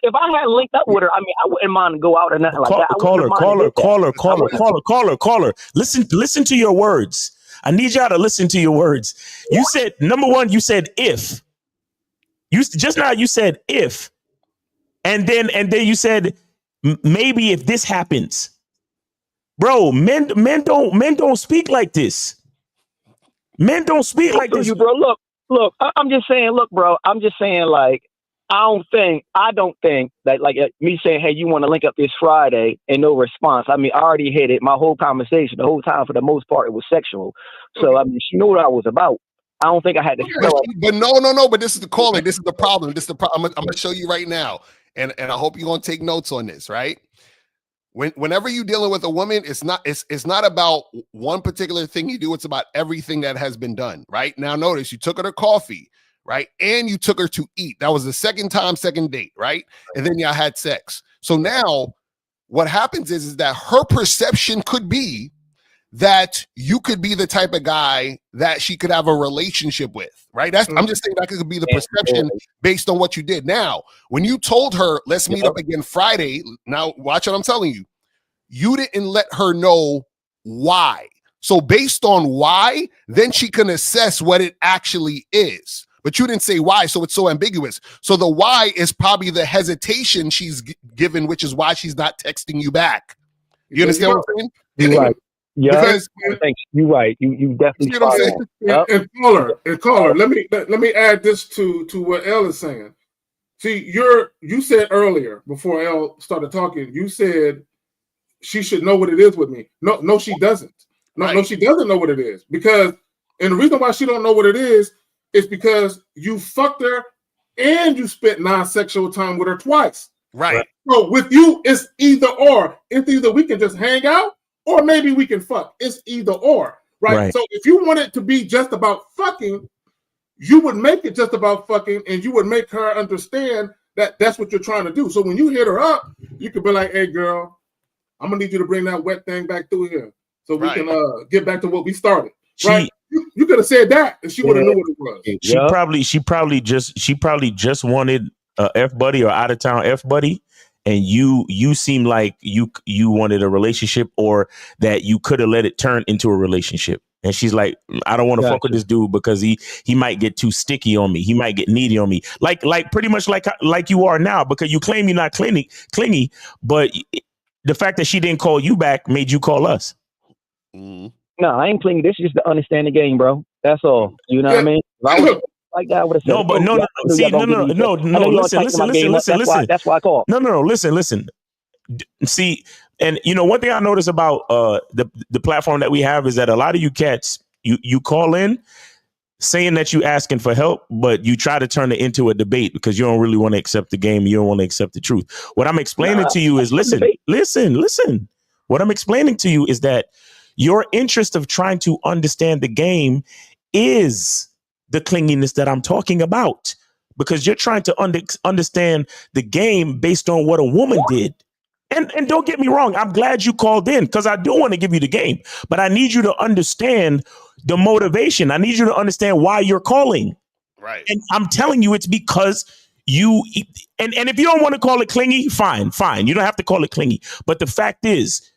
If I had linked up with her, I mean, I wouldn't mind to go out or nothing like that. Call her. Listen to your words. I need y'all to listen to your words. You said, number one, you said if. You said if, and then you said maybe if this happens. Bro, men don't speak like this. Men don't speak like this. You, bro. Look. I'm just saying. Look, bro. I'm just saying. Like, I don't think that like me saying, hey, you want to link up this Friday and no response. I mean, I already hit it. My whole conversation, the whole time, for the most part, it was sexual. So I mean, she knew what I was about. I don't think I had to. But no. But this is the calling. This is the problem. I'm gonna show you right now, and I hope you're gonna take notes on this, right? Whenever you're dealing with a woman, it's not about one particular thing you do. It's about everything that has been done. Right now, notice you took her to coffee, right, and you took her to eat. That was the second date, right? And then y'all had sex. So now, what happens is that her perception could be that you could be the type of guy that she could have a relationship with, right? I'm just saying that could be the perception based on what you did. Now, when you told her, let's meet up again Friday, now watch what I'm telling you. You didn't let her know why. So based on why, then she can assess what it actually is. But you didn't say why, so it's so ambiguous. So the why is probably the hesitation she's given, which is why she's not texting you back. You understand what I'm saying? You're right. Yeah, Because you're right. You definitely. You know what I'm saying? And caller. Let me add this to what Elle is saying. See, you said earlier before Elle started talking, you said she should know what it is with me. No, she doesn't. No, she doesn't know what it is, and the reason why she don't know what it is because you fucked her and you spent non-sexual time with her twice. Right. So with you, it's either or. It's either we can just hang out, or maybe we can fuck. It's either or, right? So if you want it to be just about fucking, you would make it just about fucking, and you would make her understand that that's what you're trying to do. So when you hit her up, you could be like, hey, girl, I'm going to need you to bring that wet thing back through here so we can get back to what we started, right? You could have said that, and she would have knew what it was. She probably just wanted a F buddy or out of town F buddy. And you seem like you wanted a relationship, or that you could have let it turn into a relationship. And she's like, I don't want to fuck with this dude because he might get too sticky on me. He might get needy on me. Like pretty much like you are now, because you claim you're not clingy, but the fact that she didn't call you back made you call us. No, I ain't clingy. This is just to understand the game, bro. That's all. You know what I mean? Like that, I would have said, listen. That's why I called. No, listen. See, and one thing I notice about the platform that we have is that a lot of you cats, you call in saying that you asking for help, but you try to turn it into a debate because you don't really want to accept the game. You don't want to accept the truth. What I'm explaining to you is listen. What I'm explaining to you is that your interest of trying to understand the game is the clinginess that I'm talking about, because you're trying to understand the game based on what a woman did. And don't get me wrong, I'm glad you called in because I do want to give you the game, but I need you to understand the motivation. I need you to understand why you're calling. Right. And I'm telling you, it's because you, and if you don't want to call it clingy, fine. You don't have to call it clingy. But the fact is,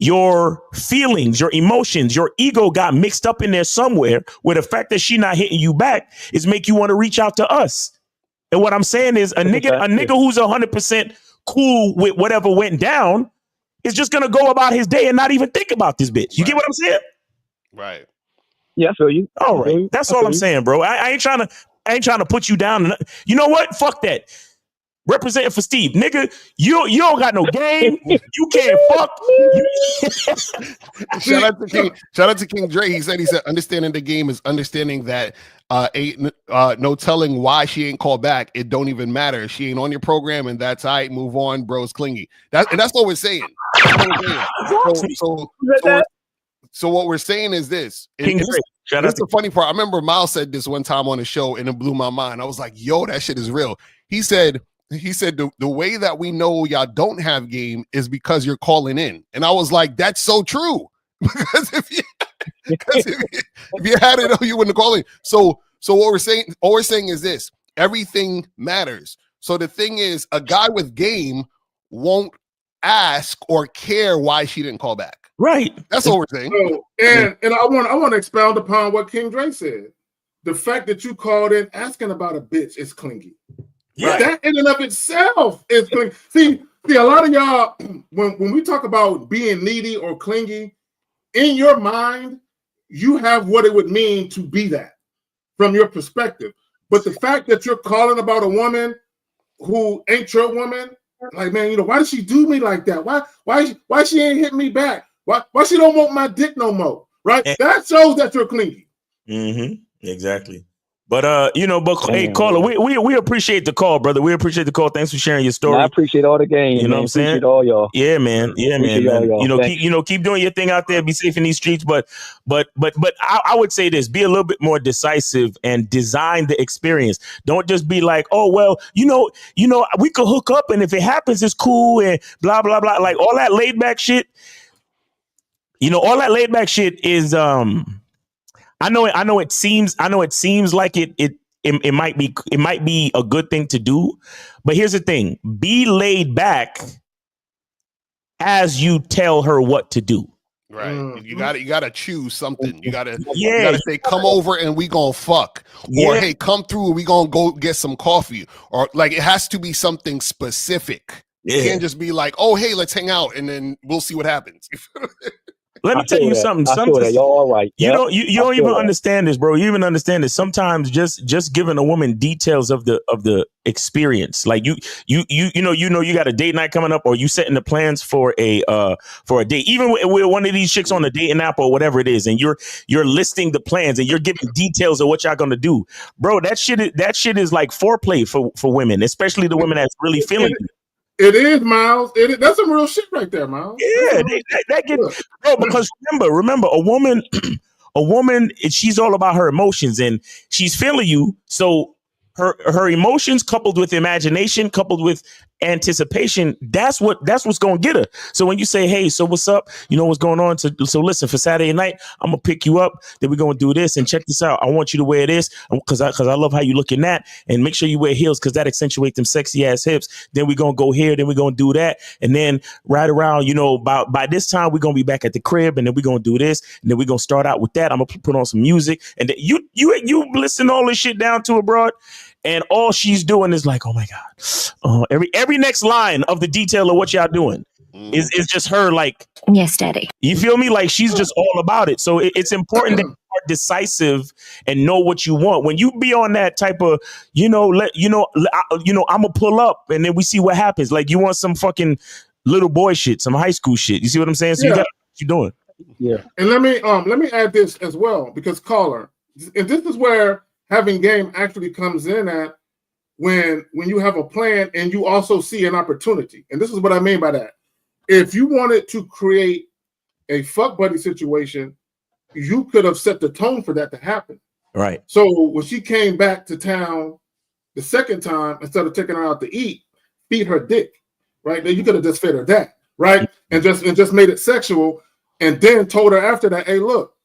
your feelings, your emotions, your ego got mixed up in there somewhere, where the fact that she not hitting you back is make you want to reach out to us. And what I'm saying is a nigga who's 100% cool with whatever went down is just going to go about his day and not even think about this bitch. You get what I'm saying? Right. Yeah, I feel you. All right. That's all I'm saying, bro. I ain't trying to put you down. You know what? Fuck that. Representing for Steve, nigga, you don't got no game. You can't fuck. Shout out to King Dre. He said understanding the game is understanding that ain't no telling why she ain't called back. It don't even matter. She ain't on your program, and that's all right. Move on, bro's clingy. That's what we're saying. So what we're saying is this. This is the funny part. I remember Miles said this one time on the show, and it blew my mind. I was like, yo, that shit is real. He said the way that we know y'all don't have game is because you're calling in. And I was like, that's so true. Because if you had it, you wouldn't call in. So what we're saying is this: everything matters. So the thing is, a guy with game won't ask or care why she didn't call back. Right. That's what we're saying. So, and I want to expound upon what King Dre said. The fact that you called in asking about a bitch is clingy. Yeah. That in and of itself is clingy. See, a lot of y'all, when we talk about being needy or clingy, in your mind, you have what it would mean to be that from your perspective. But the fact that you're calling about a woman who ain't your woman, like, man, why does she do me like that? Why she ain't hit me back? Why she don't want my dick no more? Right? That shows that you're clingy. Mm-hmm. Exactly. But hey, caller, we appreciate the call, brother. We appreciate the call. Thanks for sharing your story. I appreciate all the game. You know what I'm saying? Appreciate all y'all. Yeah, man. Yeah, man. Y'all. Keep doing your thing out there. Be safe in these streets. But I would say this: be a little bit more decisive and design the experience. Don't just be like, oh well, we could hook up, and if it happens, it's cool, and blah blah blah. Like all that laid back shit. All that laid back shit is I know it seems like it might be a good thing to do, but here's the thing: be laid back as you tell her what to do. Right. You gotta choose something. You gotta say, come over and we gonna fuck. Or hey, come through and we gonna go get some coffee. Or like it has to be something specific. You can't just be like, oh hey, let's hang out and then we'll see what happens. Let me tell you something. Sometimes y'all all right. You don't even understand this, bro. You even understand this. Sometimes just giving a woman details of the experience, like you got a date night coming up, or you setting the plans for a date, even with one of these chicks on the dating app or whatever it is, and you're listing the plans and you're giving details of what y'all gonna do, bro. That shit is like foreplay for women, especially the women that's really feeling you. It is, Miles. That's some real shit right there, Miles. Yeah, that gets, bro. Because remember, a woman, she's all about her emotions, and she's feeling you. So her emotions, coupled with imagination, coupled with anticipation, that's what's gonna get her. So when you say, hey, so what's up? What's going on? So listen, for Saturday night, I'm gonna pick you up. Then we're gonna do this, and check this out. I want you to wear this because I love how you look in that, and make sure you wear heels because that accentuate them sexy ass hips. Then we're gonna go here, then we're gonna do that, and then right around, by this time we're gonna be back at the crib, and then we're gonna do this, and then we're gonna start out with that. I'm gonna put on some music, and then you listen all this shit down to her, broad. And all she's doing is like, oh my God. Every next line of the detail of what y'all doing is just her like, yes, daddy. You feel me? Like she's just all about it. So it's important that you are decisive and know what you want. When you be on that type of, I'm gonna pull up and then we see what happens. Like you want some fucking little boy shit, some high school shit. You see what I'm saying? So you got what you doing. Yeah. And let me add this as well, because caller, and this is where having game actually comes in at when you have a plan and you also see an opportunity. And this is what I mean by that. If you wanted to create a fuck buddy situation, you could have set the tone for that to happen. Right. So when she came back to town the second time, instead of taking her out to eat, feed her dick. Right. Then you could have just fed her that. Right. And just made it sexual, and then told her after that, hey, look,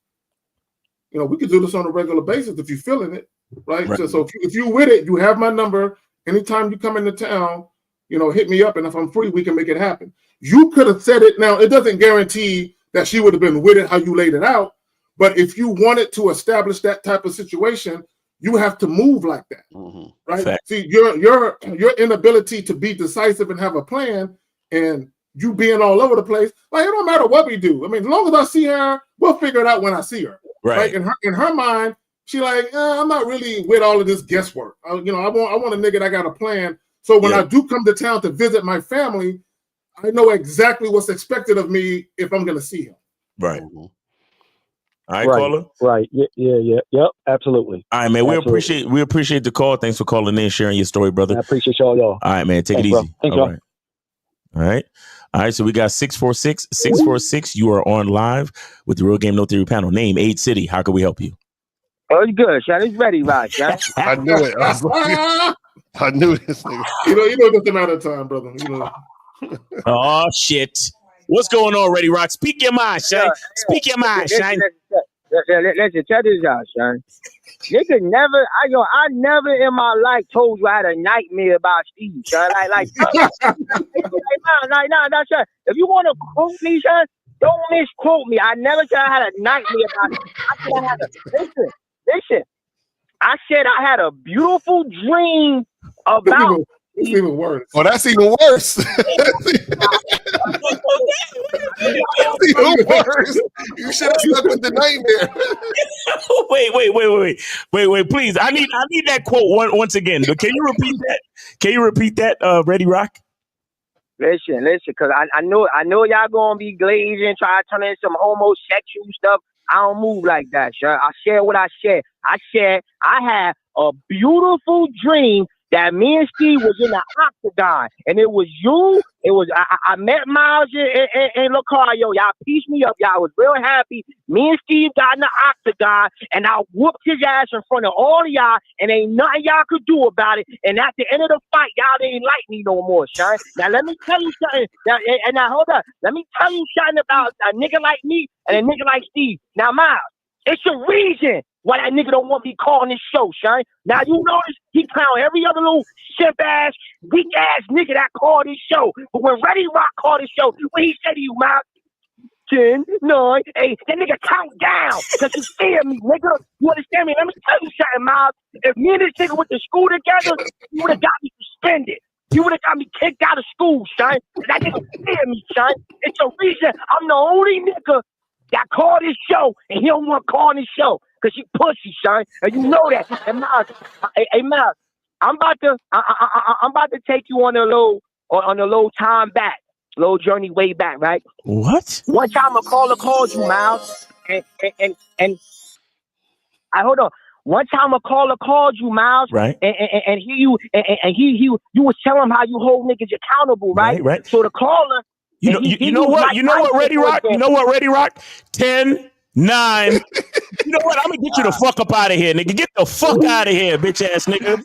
we could do this on a regular basis if you're feeling it. Right. So if you with it, you have my number. Anytime you come into town, hit me up. And if I'm free, we can make it happen. You could have said it. Now, it doesn't guarantee that she would have been with it how you laid it out. But if you wanted to establish that type of situation, you have to move like that. Mm-hmm. Right. Fact. See, your inability to be decisive and have a plan, and you being all over the place, like it don't matter what we do. I mean, as long as I see her, we'll figure it out when I see her. Right. In her mind, she like, I'm not really with all of this guesswork. I want a nigga that got a plan. So when I do come to town to visit my family, I know exactly what's expected of me if I'm going to see him. Right. All right, caller. Right. Yeah. Yep. Absolutely. All right, man. We appreciate the call. Thanks for calling in, sharing your story, brother. I appreciate y'all. All right, man. Take it easy. Thanks, all right. All right. So we got 646. You are on live with the Real Game No Theory panel. Name, age, city. How can we help you? Oh, you good, Sean. It's ready, right, Sean? I knew it. I knew this nigga. You know, just a matter of time, brother. You know. Oh shit. What's going on, Ready Rock? Speak your mind, Shine. Speak your mind, Shine. Listen, check this out, Shine. Nigga never, I never in my life told you I had a nightmare about Steve, son. Like, nah, son. If you want to quote me, son, don't misquote me. I never said I had a nightmare about it. I said I had listen. I said I had a beautiful dream about. It's even worse. Oh, that's even worse. That's even worse. You should have stuck with the nightmare. Wait, please. I need that quote once again. Can you repeat that? Can you repeat that, Ready Rock? Listen, because I know y'all gonna be glazing, try to turn in some homosexual stuff. I don't move like that, sir. I share what I share. I said I had a beautiful dream that me and Steve was in the octagon, and it was you. It was I met Miles and Lucario. Y'all pieced me up. Y'all was real happy. Me and Steve got in the octagon, and I whooped his ass in front of all of y'all, and ain't nothing y'all could do about it. And at the end of the fight, y'all didn't like me no more, son. Now let me tell you something. Now hold up. Let me tell you something about a nigga like me and a nigga like Steve. Now, Miles, it's a reason why that nigga don't want me calling this show, son. Now you notice he clown every other little simp ass, weak ass nigga that called this show. But when Ready Rock called this show, what he said to you, Miles? 10, 9, 8. That nigga count down because you scared me, nigga. You understand me? Let me tell you something, Miles. If me and this nigga went to school together, you would have got me suspended. You would have got me kicked out of school, son. That nigga scared me, son. It's a reason I'm the only nigga that called this show, and he don't want to call this show because he pussy, son. And you know that. And Miles, hey, Miles, I'm about to take you on a little time back, little journey way back, right? What? One time a caller called you, Miles, and hold on. One time a caller called you, Miles, right? And you was telling him how you hold niggas accountable, right? Right. So the caller. You know what, Ready Rock? You know what, Ready Rock? 10, 9. You know what? I'm gonna get you the fuck up out of here, nigga. Get the fuck out of here, bitch ass nigga.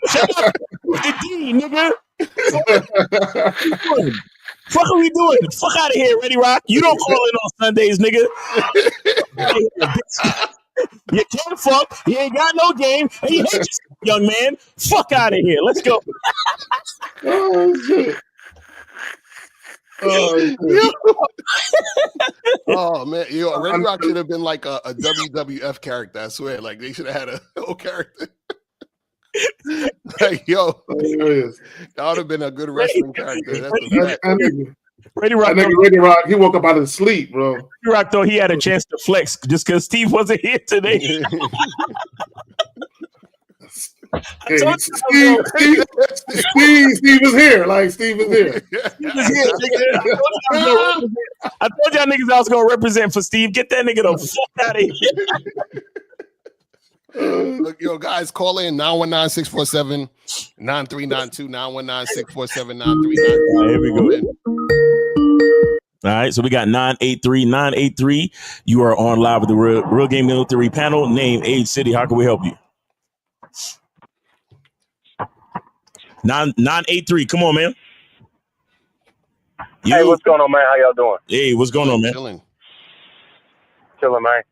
Shut up, the D, nigga. Fuck are we doing? Fuck out of here, Ready Rock. You don't call in on Sundays, nigga. You can't fuck. You ain't got no game. And you hate yourself, young man. Fuck out of here. Let's go. Oh shit. Oh man, Ready Rock should have been like a WWF character. I swear, like they should have had a whole character. Like, yo, that would have been a good wrestling character. That's a fact. Ready Rock, Ready Rock, he woke up out of sleep, bro. Ready Rock thought he had a chance to flex just because Steve wasn't here today. Hey, Steve was here. Like Steve was here. Steve was here, nigga. I told y'all niggas I was gonna represent for Steve. Get that nigga the fuck out of here. Look, yo, guys, call in 919-647-9392, 919-647-9392. Here we go. All right, so we got 983. You are on live with the Real Game Military panel. Name, age, city. How can we help you? 983. Come on, man. Hey, what's going on, man? How y'all doing? Hey, what's going on, man? Chilling, man.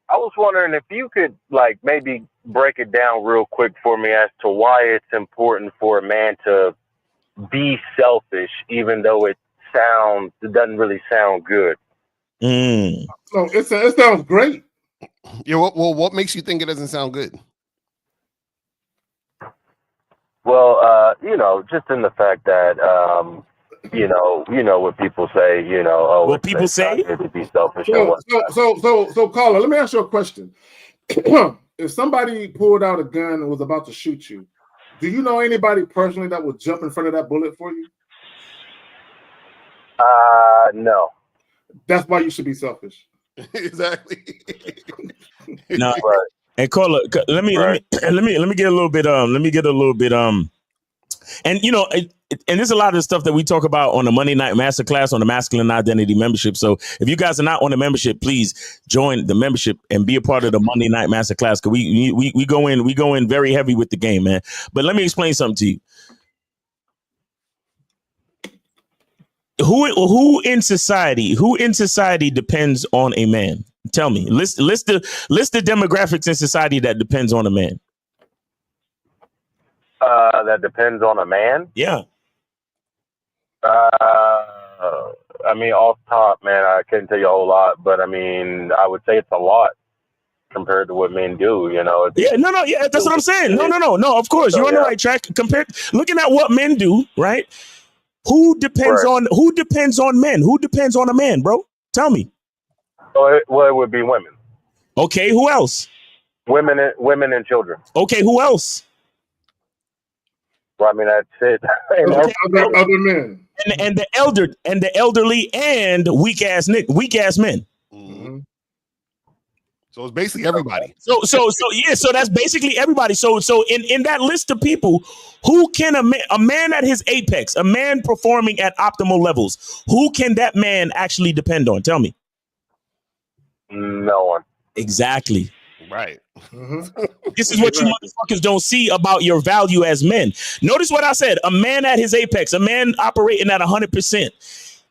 I was wondering if you could, like, maybe break it down real quick for me as to why it's important for a man to be selfish, even though it doesn't really sound good. So it sounds great. Yeah. What makes you think it doesn't sound good? Well, just in the fact that, you know what people say, what people say to be selfish. So, caller, let me ask you a question. If somebody pulled out a gun and was about to shoot you, do you know anybody personally that would jump in front of that bullet for you? No. That's why you should be selfish. Exactly. No. Right. And caller, let me get a little bit And you know, and there's a lot of stuff that we talk about on the Monday Night Masterclass on the Masculine Identity membership. So if you guys are not on the membership, please join the membership and be a part of the Monday Night Masterclass. Because we go in very heavy with the game, man. But let me explain something to you. Who in society depends on a man? Tell me. List the demographics in society that depends on a man. That depends on a man. Yeah. I mean, off top, man, I couldn't tell you a whole lot, but I mean, I would say it's a lot compared to what men do. You know. Yeah, that's what I'm saying. No. Of course, you're on the right track. Looking at what men do, right? Who depends on men? Who depends on a man, bro? Tell me. Well, it would be women. Okay, who else? Women and children. Okay, who else? Well, I mean, that's it. Other men. And the elderly and weak ass men. Mm-hmm. So it's basically everybody. So that's basically everybody. So in that list of people, who can a man at his apex, a man performing at optimal levels, who can that man actually depend on? Tell me. No one. Exactly. Right. This is what you motherfuckers don't see about your value as men. Notice what I said. A man at his apex, a man operating at 100%.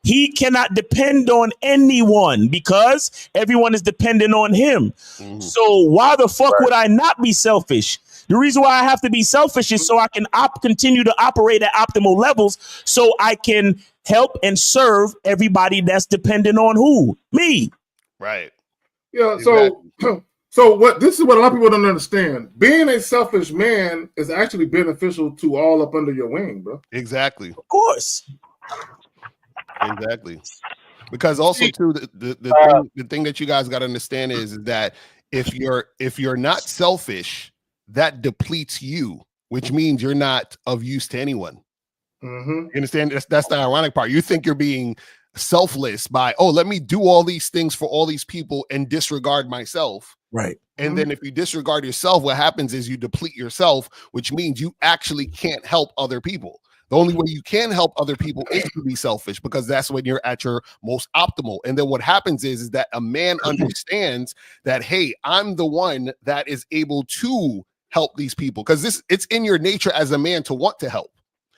He cannot depend on anyone because everyone is dependent on him. Mm-hmm. So why the fuck would I not be selfish? The reason why I have to be selfish is so I can continue to operate at optimal levels so I can help and serve everybody that's dependent on who? Me. Right. Yeah, so this is what a lot of people don't understand. Being a selfish man is actually beneficial to all up under your wing, bro. Exactly. Of course. Exactly. Because also too, the thing that you guys got to understand is that if you're not selfish, that depletes you, which means you're not of use to anyone. Mm-hmm. You understand? That's the ironic part. You think you're being selfless by, let me do all these things for all these people and disregard myself. Right. And then if you disregard yourself, what happens is you deplete yourself, which means you actually can't help other people. The only way you can help other people is to be selfish, because that's when you're at your most optimal. And then what happens is that a man understands that, hey, I'm the one that is able to help these people, because it's in your nature as a man to want to help.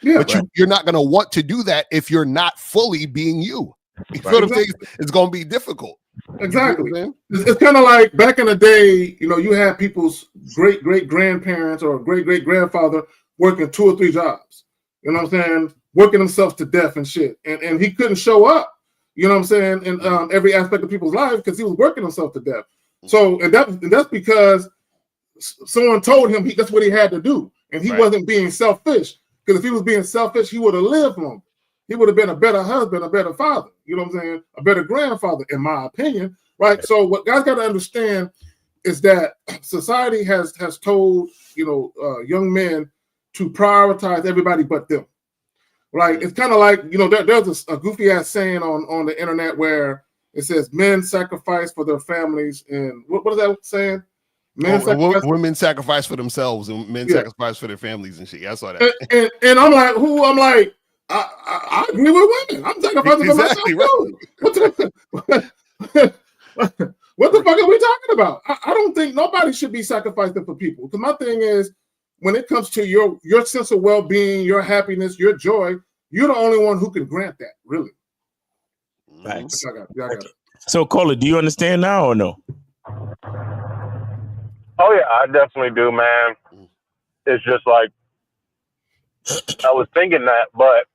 Yeah, but you're not going to want to do that if you're not fully being you. You feel what I'm saying? It's going to be difficult. Exactly. It's kind of like back in the day, you had people's great grandparents or great grandfather working 2 or 3 jobs. You know what I'm saying? Working themselves to death and shit. And he couldn't show up, you know what I'm saying, in every aspect of people's lives because he was working himself to death. So, and that's because someone told him that's what he had to do. And he wasn't being selfish. Because if he was being selfish, he would have lived longer. He would have been a better husband, a better father, you know what I'm saying? A better grandfather, in my opinion, right? So what guys got to understand is that society has told, young men to prioritize everybody but them, right? It's kind of like, there's a goofy ass saying on the internet where it says men sacrifice for their families. And what is that saying? Women sacrifice for themselves and men sacrifice for their families and shit. Yeah, I saw that. And I'm like, I agree with women. I'm sacrificing for myself too. What the fuck are we talking about? I don't think nobody should be sacrificing for people. Because my thing is, when it comes to your sense of well-being, your happiness, your joy, you're the only one who can grant that, really. Thanks. I got it. So, Cola, do you understand now or no? Oh yeah, I definitely do, man. It's just like I was thinking that, but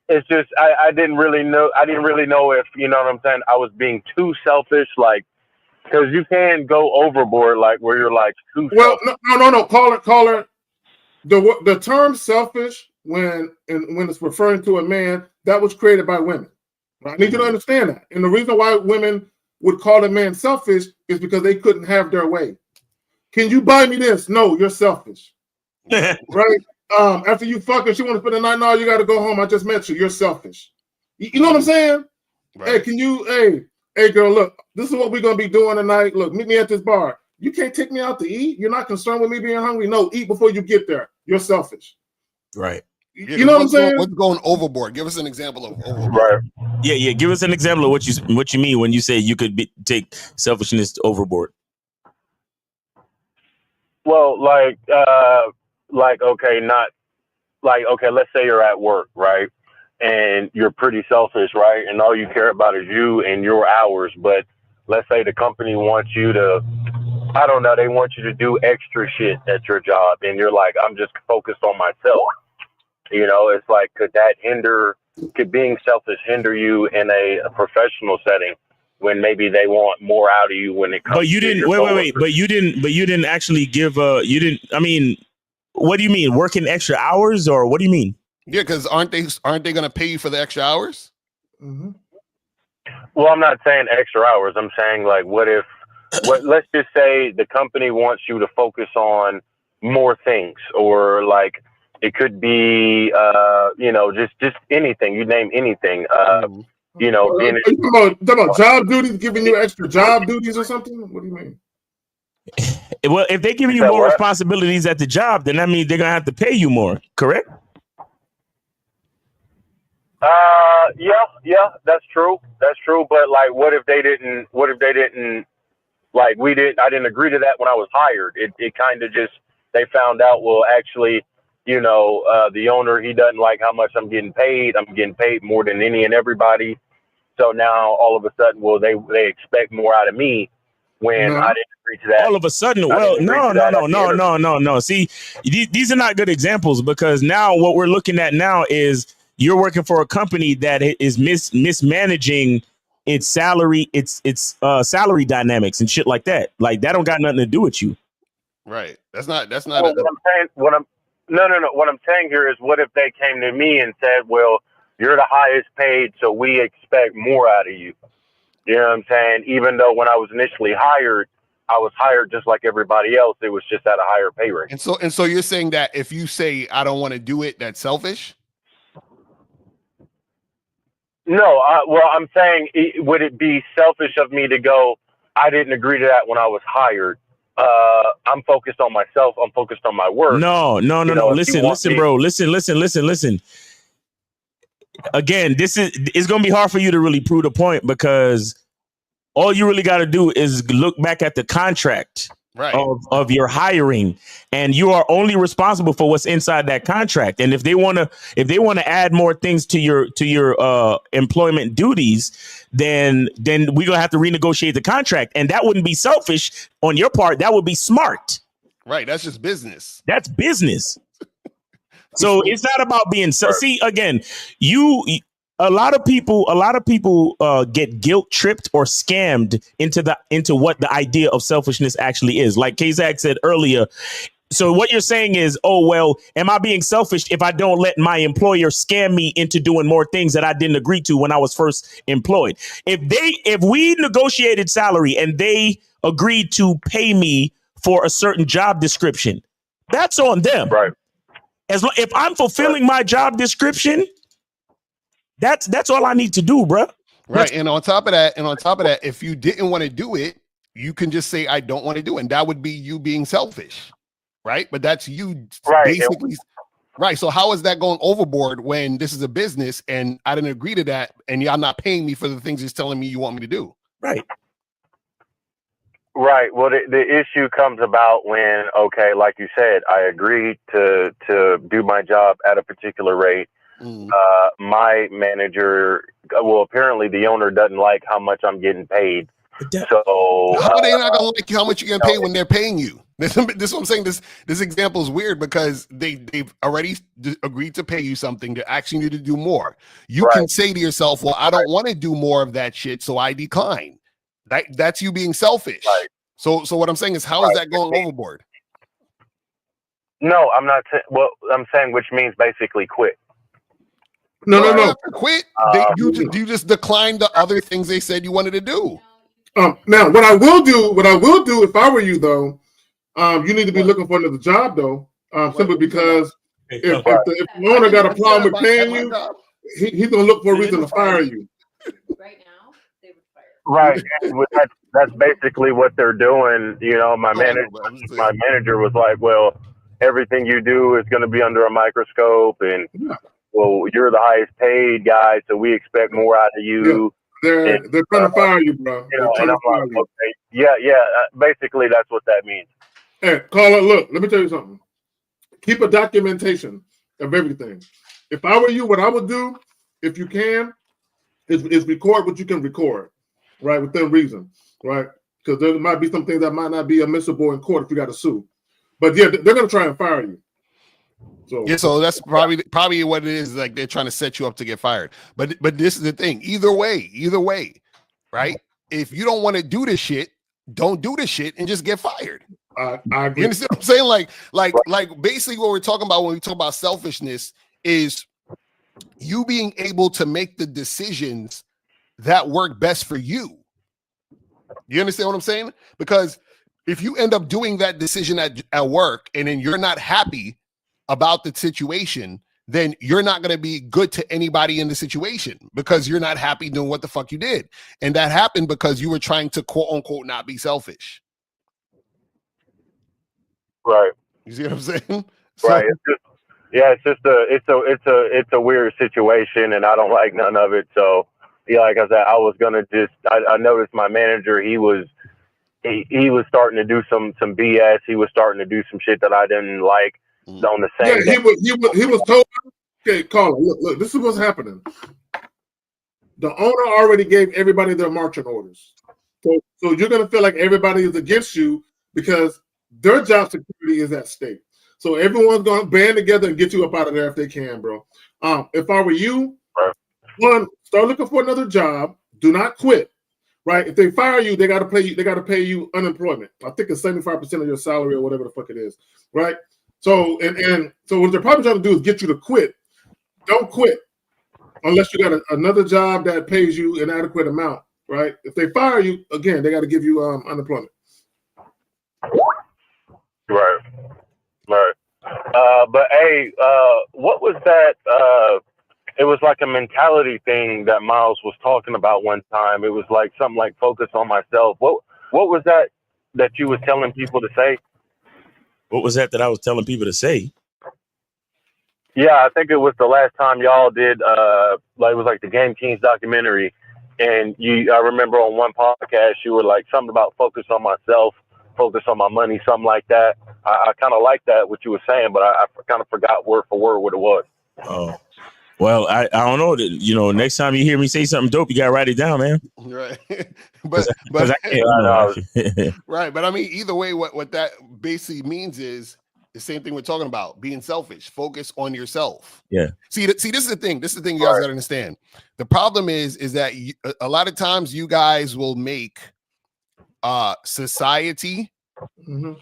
it's just I didn't really know if, you know what I'm saying, I was being too selfish, like, because you can go overboard, like where you're like too selfish. No. Caller. The term selfish when it's referring to a man, that was created by women. I need you to understand that. And the reason why women would call a man selfish is because they couldn't have their way. Can you buy me this? No, you're selfish. Right? After you fuck her, she want to spend the night. No, you got to go home. I just met you. You're selfish. You know what I'm saying? Right. Hey, hey, girl, look, this is what we're going to be doing tonight. Look, meet me at this bar. You can't take me out to eat. You're not concerned with me being hungry. No, eat before you get there. You're selfish. Right. You know what I'm saying? What's going overboard? Give us an example of overboard. Right. Yeah. Give us an example of what you mean when you say you could take selfishness overboard. Well, like okay, not like okay. Let's say you're at work, right, and you're pretty selfish, right, and all you care about is you and your hours. But let's say the company wants you to, I don't know, they want you to do extra shit at your job, and you're like, I'm just focused on myself. You know, it's like, could being selfish hinder you in a professional setting when maybe they want more out of you when it comes? But you didn't wait. But you didn't actually give you didn't. I mean, what do you mean working extra hours or what do you mean? Yeah, because aren't they going to pay you for the extra hours? Mm-hmm. Well, I'm not saying extra hours. I'm saying like, let's just say the company wants you to focus on more things, or like it could be, you know, just anything. You name anything. You know, are you talking about job duties, giving you extra job duties or something? What do you mean? Well, if they're giving you more responsibilities at the job, then that means they're gonna have to pay you more. Correct? Yeah, that's true. But like, what if they didn't? Like, I didn't agree to that when I was hired. It kind of just, they found out, well, actually, you know, the owner, he doesn't like how much I'm getting paid. I'm getting paid more than any and everybody. So now all of a sudden, well, they expect more out of me when I didn't agree to that. All of a sudden, well, no. See, these are not good examples, because now what we're looking at now is you're working for a company that is mismanaging its salary, its salary dynamics and shit like that. Like, that don't got nothing to do with you. Right. That's not. Well, what I'm saying here is, what if they came to me and said, well, you're the highest paid, so we expect more out of you. You know what I'm saying? Even though when I was initially hired, I was hired just like everybody else. It was just at a higher pay rate. And so you're saying that if you say, I don't want to do it, that's selfish? No, well, I'm saying, would it be selfish of me to go, I didn't agree to that when I was hired. I'm focused on myself. I'm focused on my work. No. Listen, bro. Listen. Again, it's going to be hard for you to really prove the point, because all you really got to do is look back at the contract of your hiring, and you are only responsible for what's inside that contract. And if they want to add more things to your employment duties, then we're gonna have to renegotiate the contract, and that wouldn't be selfish on your part. That would be smart. Right. That's just business. That's business. So it's not about being see, again, a lot of people get guilt tripped or scammed into what the idea of selfishness actually is. Like Kazak said earlier. So what you're saying is, oh, well, am I being selfish if I don't let my employer scam me into doing more things that I didn't agree to when I was first employed? If we negotiated salary and they agreed to pay me for a certain job description, that's on them. Right. If I'm fulfilling my job description, that's all I need to do, bro. Right. And on top of that, if you didn't want to do it, you can just say, I don't want to do it. And that would be you being selfish. Right. But that's you basically. Right. So how is that going overboard when this is a business and I didn't agree to that and y'all not paying me for the things you're telling me you want me to do? Right. Right. Well, the issue comes about when, okay, like you said, I agreed to do my job at a particular rate. My manager, well, apparently the owner doesn't like how much I'm getting paid. So how are they not gonna like how much you get paid when they're paying you? This is what I'm saying. This example is weird because they've already agreed to pay you something. They're asking you to do more. You can say to yourself, well, I don't want to do more of that shit, so I decline. That's you being selfish. Right. So what I'm saying is, how is that going overboard? No, I'm not. Well, I'm saying, which means basically quit. No. Quit. You just declined the other things they said you wanted to do. Now, what I will do if I were you, though, you need to be looking for another job, though, simply because if the owner got a problem with paying you, he's gonna look for a reason to fire you. Right. That's basically what they're doing. You know, my manager was like, well, everything you do is going to be under a microscope, and well, you're the highest paid guy, so we expect more out of you. They're trying to fire you, bro. You know, and I'm like, okay, yeah. Basically, that's what that means. Hey, caller, look, let me tell you something. Keep a documentation of everything. If I were you, what I would do, if you can, is record what you can record, right, within reason, right? Because there might be some things that might not be admissible in court if you got to sue. But yeah, they're going to try and fire you. So that's probably what it is. Like they're trying to set you up to get fired. But this is the thing. Either way, right? If you don't want to do this shit, don't do this shit and just get fired. I agree. You understand what I'm saying? Like basically what we're talking about when we talk about selfishness is you being able to make the decisions that work best for you. You understand what I'm saying? Because if you end up doing that decision at work and then you're not happy about the situation, then you're not going to be good to anybody in the situation because you're not happy doing what the fuck you did. And that happened because you were trying to quote unquote not be selfish. Right. You see what I'm saying? Right. It's a weird situation, and I don't like none of it. So yeah, like I said, I noticed my manager, he was starting to do some BS. He was starting to do some shit that I didn't like. On the same he was told, okay, caller, look, this is what's happening. The owner already gave everybody their marching orders. So you're gonna feel like everybody is against you because their job security is at stake. So everyone's gonna band together and get you up out of there if they can, bro. If I were you, one, start looking for another job. Do not quit. Right? If they fire you, they gotta pay you unemployment. I think it's 75% of your salary or whatever the fuck it is. Right? So so what they're probably trying to do is get you to quit. Don't quit unless you got another job that pays you an adequate amount, right? If they fire you, again, they got to give you unemployment. Right. But hey, what was that? It was like a mentality thing that Miles was talking about one time. It was like something like focus on myself. What was that you was telling people to say? What was that I was telling people to say? Yeah, I think it was the last time y'all did, it was like the Game Kings documentary. And I remember on one podcast, you were like something about focus on myself, focus on my money, something like that. I kind of like that, what you were saying, but I kind of forgot word for word what it was. Oh, well, I don't know. You know, next time you hear me say something dope, you got to write it down, man. Right. but I can't. Right. But I mean, either way, what that basically means is the same thing we're talking about, being selfish, focus on yourself. Yeah. See, this is the thing. This is the thing you guys got to understand. The problem is that a lot of times you guys will make society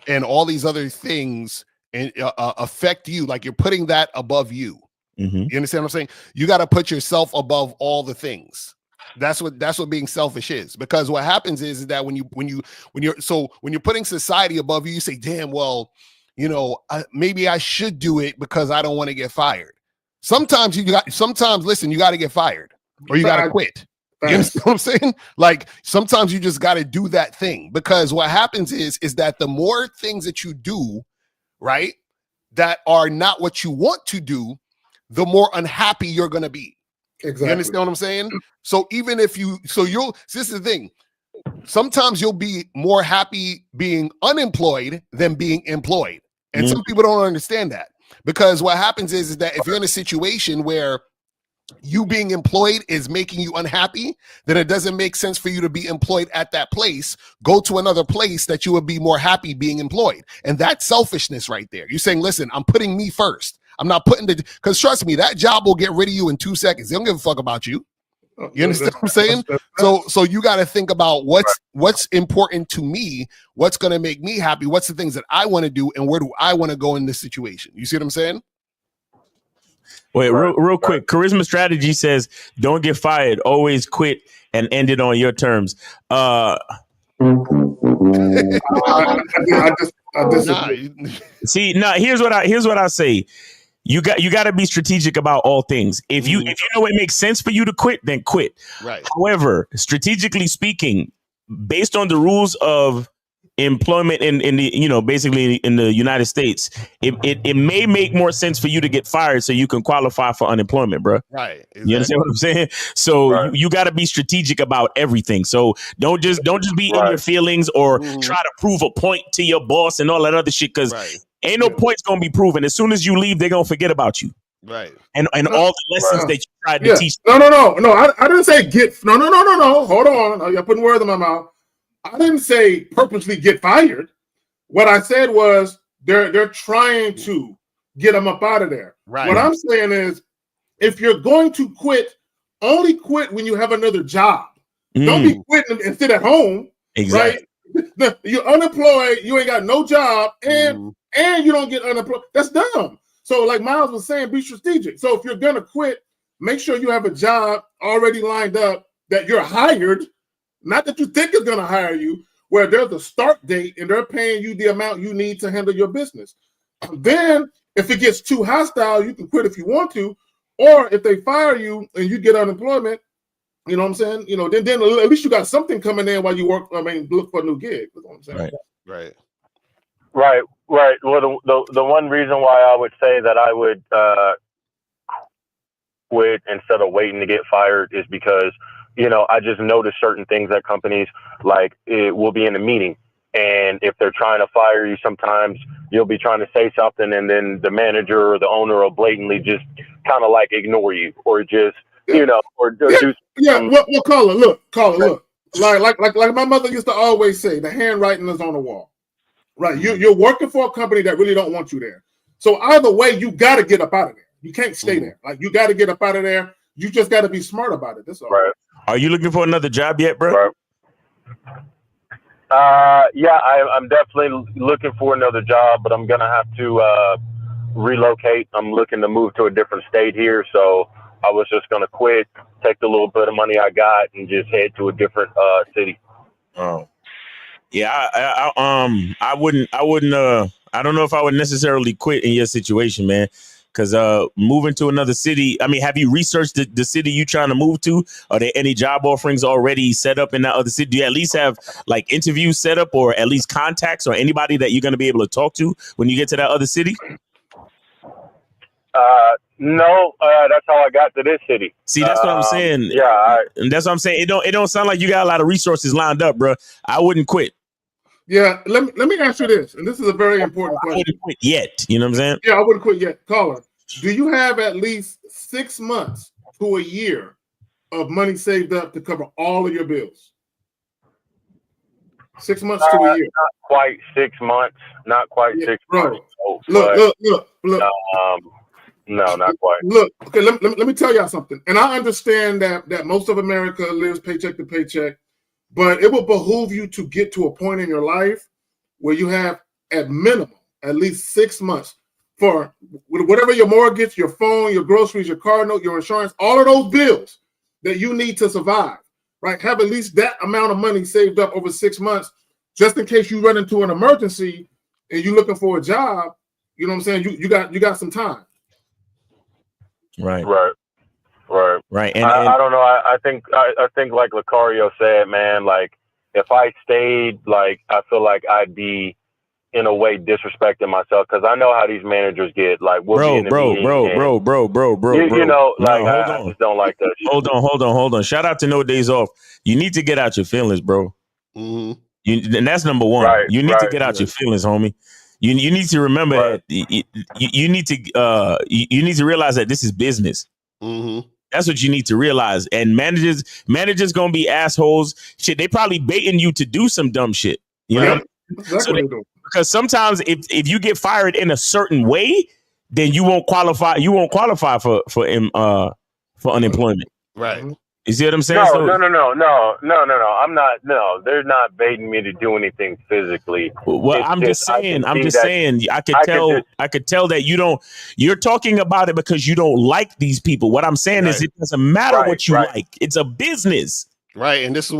and all these other things and affect you. Like you're putting that above you. You understand what I'm saying? You got to put yourself above all the things. That's what being selfish is. Because what happens is that when you're putting society above you, you say, "Damn, well, you know, maybe I should do it because I don't want to get fired." Sometimes you got to get fired or you got to quit. You understand what I'm saying? Like sometimes you just got to do that thing because what happens is that the more things that you do, right, that are not what you want to do, the more unhappy you're going to be. Exactly. You understand what I'm saying? So even if this is the thing. Sometimes you'll be more happy being unemployed than being employed. And some people don't understand that because what happens is that if you're in a situation where you being employed is making you unhappy, then it doesn't make sense for you to be employed at that place. Go to another place that you would be more happy being employed. And that's selfishness right there. You're saying, listen, I'm putting me first. I'm not putting because trust me, that job will get rid of you in 2 seconds. They don't give a fuck about you. You understand what I'm saying? So you got to think about what's important to me, what's going to make me happy, what's the things that I want to do, and where do I want to go in this situation? You see what I'm saying? Wait, real quick. Charisma Strategy says, "Don't get fired. Always quit and end it on your terms." See, here's what I say. You got to be strategic about all things. If you know it makes sense for you to quit, then quit. Right. However, strategically speaking, based on the rules of employment in the basically in the United States, it may make more sense for you to get fired so you can qualify for unemployment, bro. Right. Exactly. You understand what I'm saying? So you got to be strategic about everything. So don't just be in your feelings or try to prove a point to your boss and all that other shit, because ain't no points gonna be proven. As soon as you leave, they're gonna forget about you. Right. And all the lessons that you tried to teach. No. I didn't say get. No. Hold on. You're putting words in my mouth. I didn't say purposely get fired. What I said was they're trying to get them up out of there. Right. What I'm saying is, if you're going to quit, only quit when you have another job. Don't be quitting and sit at home. Exactly. Right? You're unemployed. You ain't got no job, and you don't get unemployed. That's dumb. So, like Miles was saying, be strategic. So, if you're gonna quit, make sure you have a job already lined up that you're hired. Not that you think is going to hire you, where there's a start date and they're paying you the amount you need to handle your business. Then, if it gets too hostile, you can quit if you want to. Or if they fire you and you get unemployment, you know what I'm saying? Then at least you got something coming in while you work. Look for a new gig. That's what I'm saying. Right. Well, the one reason why I would say that I would quit instead of waiting to get fired is because I just noticed certain things at companies, like it will be in a meeting, and if they're trying to fire you, sometimes you'll be trying to say something, and then the manager or the owner will blatantly just kind of like ignore you, or just or do Well, caller, look. Like my mother used to always say, the handwriting is on the wall. Right? You're working for a company that really don't want you there. So either way, you got to get up out of there. You can't stay there. Like, you got to get up out of there. You just got to be smart about it. That's all. Right. Are you looking for another job yet, bro? Yeah, I'm definitely looking for another job, but I'm gonna have to relocate. I'm looking to move to a different state here, so I was just gonna quit, take the little bit of money I got, and just head to a different city. Oh, yeah. I wouldn't. I don't know if I would necessarily quit in your situation, man. Because moving to another city, I mean, have you researched the city you trying to move to? Are there any job offerings already set up in that other city? Do you at least have like interviews set up, or at least contacts, or anybody that you're going to be able to talk to when you get to that other city? No, that's how I got to this city. See, that's what I'm saying. And that's what I'm saying. It don't sound like you got a lot of resources lined up, bro. I wouldn't quit. Yeah, let me ask you this, and this is a very important question. I wouldn't quit yet. You know what I'm saying? Yeah, I wouldn't quit yet. Caller, do you have at least 6 months to a year of money saved up to cover all of your bills? 6 months to a year. Not quite 6 months. Not quite 6 months. Look. No, not quite. Look, okay, let me tell y'all something. And I understand that most of America lives paycheck to paycheck. But it will behoove you to get to a point in your life where you have, at minimum, at least 6 months for whatever your mortgage, your phone, your groceries, your car note, your insurance, all of those bills that you need to survive, right? Have at least that amount of money saved up over 6 months, just in case you run into an emergency and you're looking for a job. You know what I'm saying? You got some time. Right. And I don't know. I think like Lucario said, man, like if I stayed, like I feel like I'd be in a way disrespecting myself, because I know how these managers get. Like, we'll be in the meeting. You know, like I just don't like that shit. Hold on. Shout out to No Days Off. You need to get out your feelings, bro. And that's number one. You need to get out your feelings, homie. You need to remember that you need to realize that this is business. That's what you need to realize. And managers gonna be assholes. Shit, they probably baiting you to do some dumb shit. You know? Exactly. Because sometimes if you get fired in a certain way, then you won't qualify. You won't qualify for unemployment. Right. You see what I'm saying? No. I'm not. No, they're not baiting me to do anything physically. Well, I'm just saying. I could tell that you don't. You're talking about it because you don't like these people. What I'm saying is, it doesn't matter what you like. It's a business. Right, and this is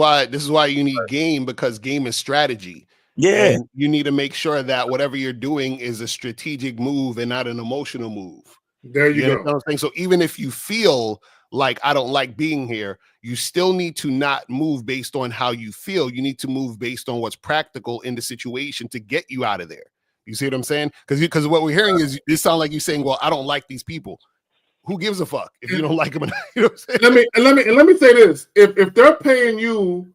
why you need game, because game is strategy. Yeah, and you need to make sure that whatever you're doing is a strategic move and not an emotional move. There you go. Know what I'm saying? So even if you feel like, I don't like being here, you still need to not move based on how you feel. You need to move based on what's practical in the situation to get you out of there. You see what I'm saying? Because what we're hearing is it sounds like you saying, well, I don't like these people. Who gives a fuck if you don't like them? You know what I'm saying? Let me say this: if they're paying you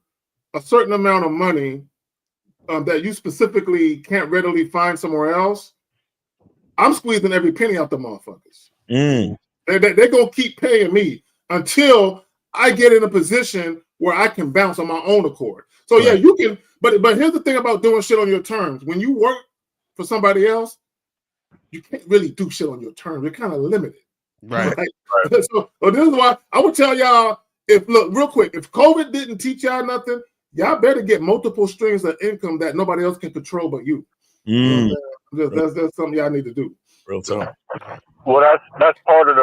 a certain amount of money that you specifically can't readily find somewhere else, I'm squeezing every penny out the motherfuckers. They're gonna keep paying me until I get in a position where I can bounce on my own accord. So yeah, you can. But here's the thing about doing shit on your terms. When you work for somebody else, you can't really do shit on your terms. You're kind of limited. Right. So this is why I would tell y'all, look real quick, if COVID didn't teach y'all nothing, y'all better get multiple streams of income that nobody else can control but you. That's something y'all need to do. Real talk. Well, that's part of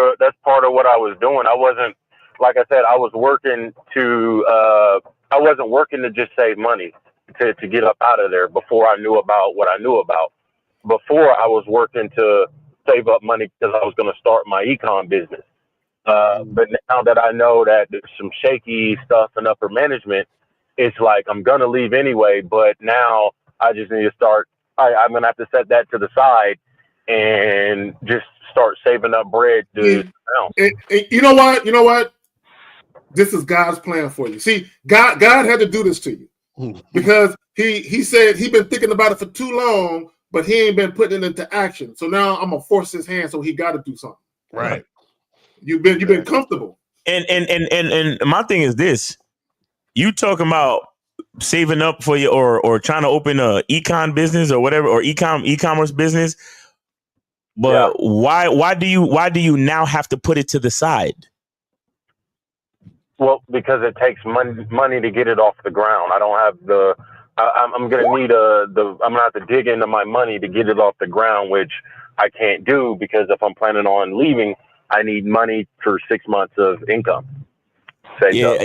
what I was doing. I wasn't, like I said, I was working to I wasn't working to just save money to get up out of there before I knew about what I knew about. Before I was working to save up money because I was going to start my econ business. But now that I know that there's some shaky stuff in upper management, it's like I'm going to leave anyway. But now I just need to start. I'm going to have to set that to the side and just start saving up bread. You know what? You know what? This is God's plan for you. See, God had to do this to you because he said he'd been thinking about it for too long, but he ain't been putting it into action. So now I'm gonna force his hand, so he got to do something. Right. You've been comfortable. And my thing is this: you talking about saving up for you or trying to open a econ business or whatever, or e-commerce business. But why do you now have to put it to the side? Well, because it takes money to get it off the ground. I don't have the. I'm gonna need I'm gonna have to dig into my money to get it off the ground, which I can't do because if I'm planning on leaving, I need money for 6 months of income. You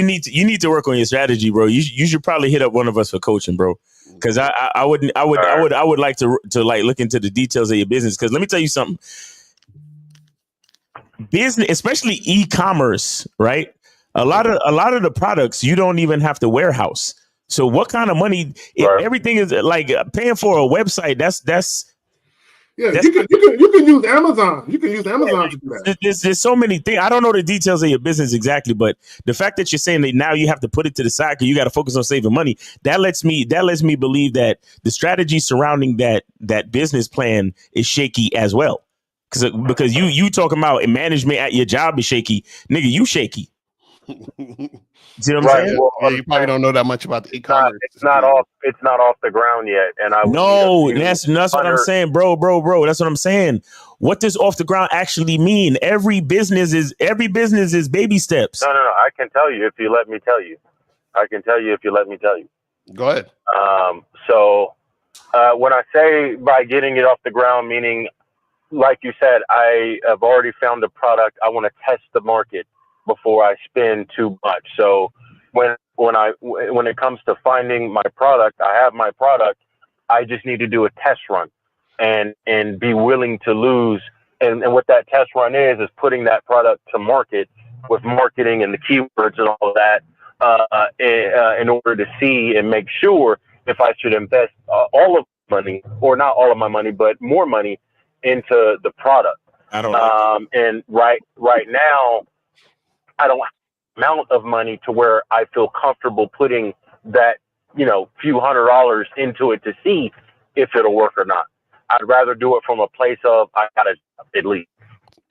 need to work on your strategy, bro. You should probably hit up one of us for coaching, bro. Because I would like to like look into the details of your business. Because let me tell you something. Business, especially e-commerce, right? A lot of the products you don't even have to warehouse. So what kind of money? Everything is like paying for a website. That's you can use Amazon. You can use Amazon to do that. There's so many things. I don't know the details of your business exactly, but the fact that you're saying that now you have to put it to the side because you got to focus on saving money, that lets me believe that the strategy surrounding that business plan is shaky as well. Because you talking about management at your job is shaky, nigga. You shaky. See what I'm saying? Well, you probably don't know that much about the e-commerce. It's not off the ground yet, and that's what I'm saying, bro. That's what I'm saying. What does off the ground actually mean? Every business is baby steps. No. I can tell you if you let me tell you. Go ahead. So when I say by getting it off the ground, meaning, like you said, I have already found a product. I want to test the market before I spend too much. So when it comes to finding my product, I have my product. I just need to do a test run and be willing to lose. And what that test run is putting that product to market with marketing and the keywords and all of that in order to see and make sure if I should invest all of my money, or not all of my money, but more money into the product. I don't and right now, I don't have an amount of money to where I feel comfortable putting that, few $100s into it to see if it'll work or not. I'd rather do it from a place of I gotta at least.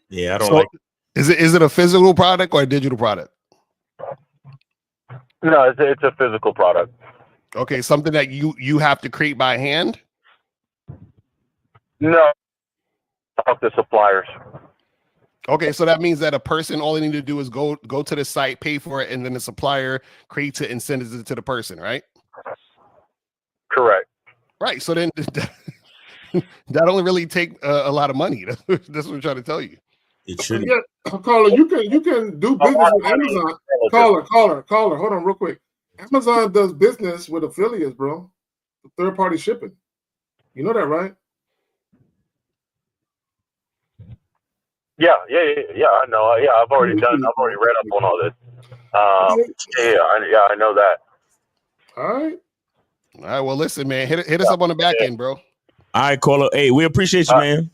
Yeah, I don't like. Is it a physical product or a digital product? No, it's a physical product. Okay, something that you have to create by hand? No, talk to suppliers. Okay, so that means that a person, all they need to do is go to the site, pay for it, and then the supplier creates it and sends it to the person, right? Correct. Right. So then that only really take a lot of money. That's what I'm trying to tell you. It should. Yeah, caller, you can do business with Amazon. Caller, hold on real quick. Amazon does business with affiliates, bro. Third party shipping. You know that, right? Yeah. I know. Yeah, I've already read up on all this. I know that. All right. All right. Well, listen, man. Hit us up on the back end, bro. All right, caller. Hey, we appreciate you, man.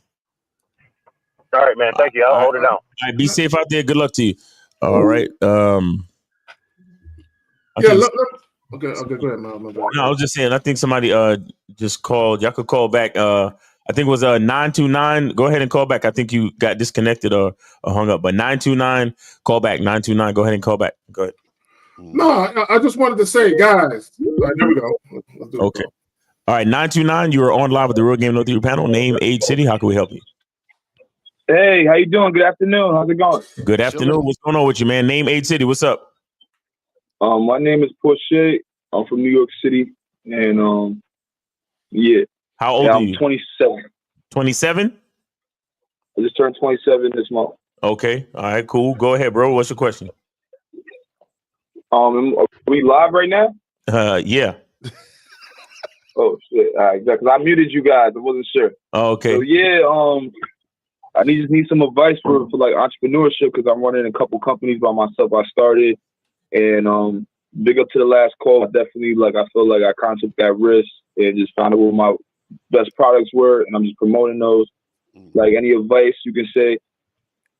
All right, man. Thank you. I'll hold it down. All right, be safe out there. Good luck to you. All right. Okay, go ahead, man. No, I was just saying. I think somebody just called. Y'all could call back. I think it was 929. Go ahead and call back. I think you got disconnected or hung up. But 929, call back. 929. Go ahead and call back. Go ahead. No, I just wanted to say, guys. All right, there we go. Let's do it. Okay. All right, 929. You are on live with the Real Game No Theory panel. Name, age, city. How can we help you? Hey, how you doing? Good afternoon. How's it going? Good afternoon. What's going on with you, man? Name, age, city. What's up? My name is Porsche. I'm from New York City, and yeah. How old are you? I'm 27. 27? I just turned 27 this month. Okay. All right. Cool. Go ahead, bro. What's your question? Are we live right now? Yeah. Oh shit! All right, because I muted you guys. I wasn't sure. Oh, okay. So yeah, I just need some advice for like entrepreneurship because I'm running a couple companies by myself. I started, and big up to the last call. I definitely I feel like I kind of took that risk and just found out what my best products were, and I'm just promoting those. Like any advice you can say.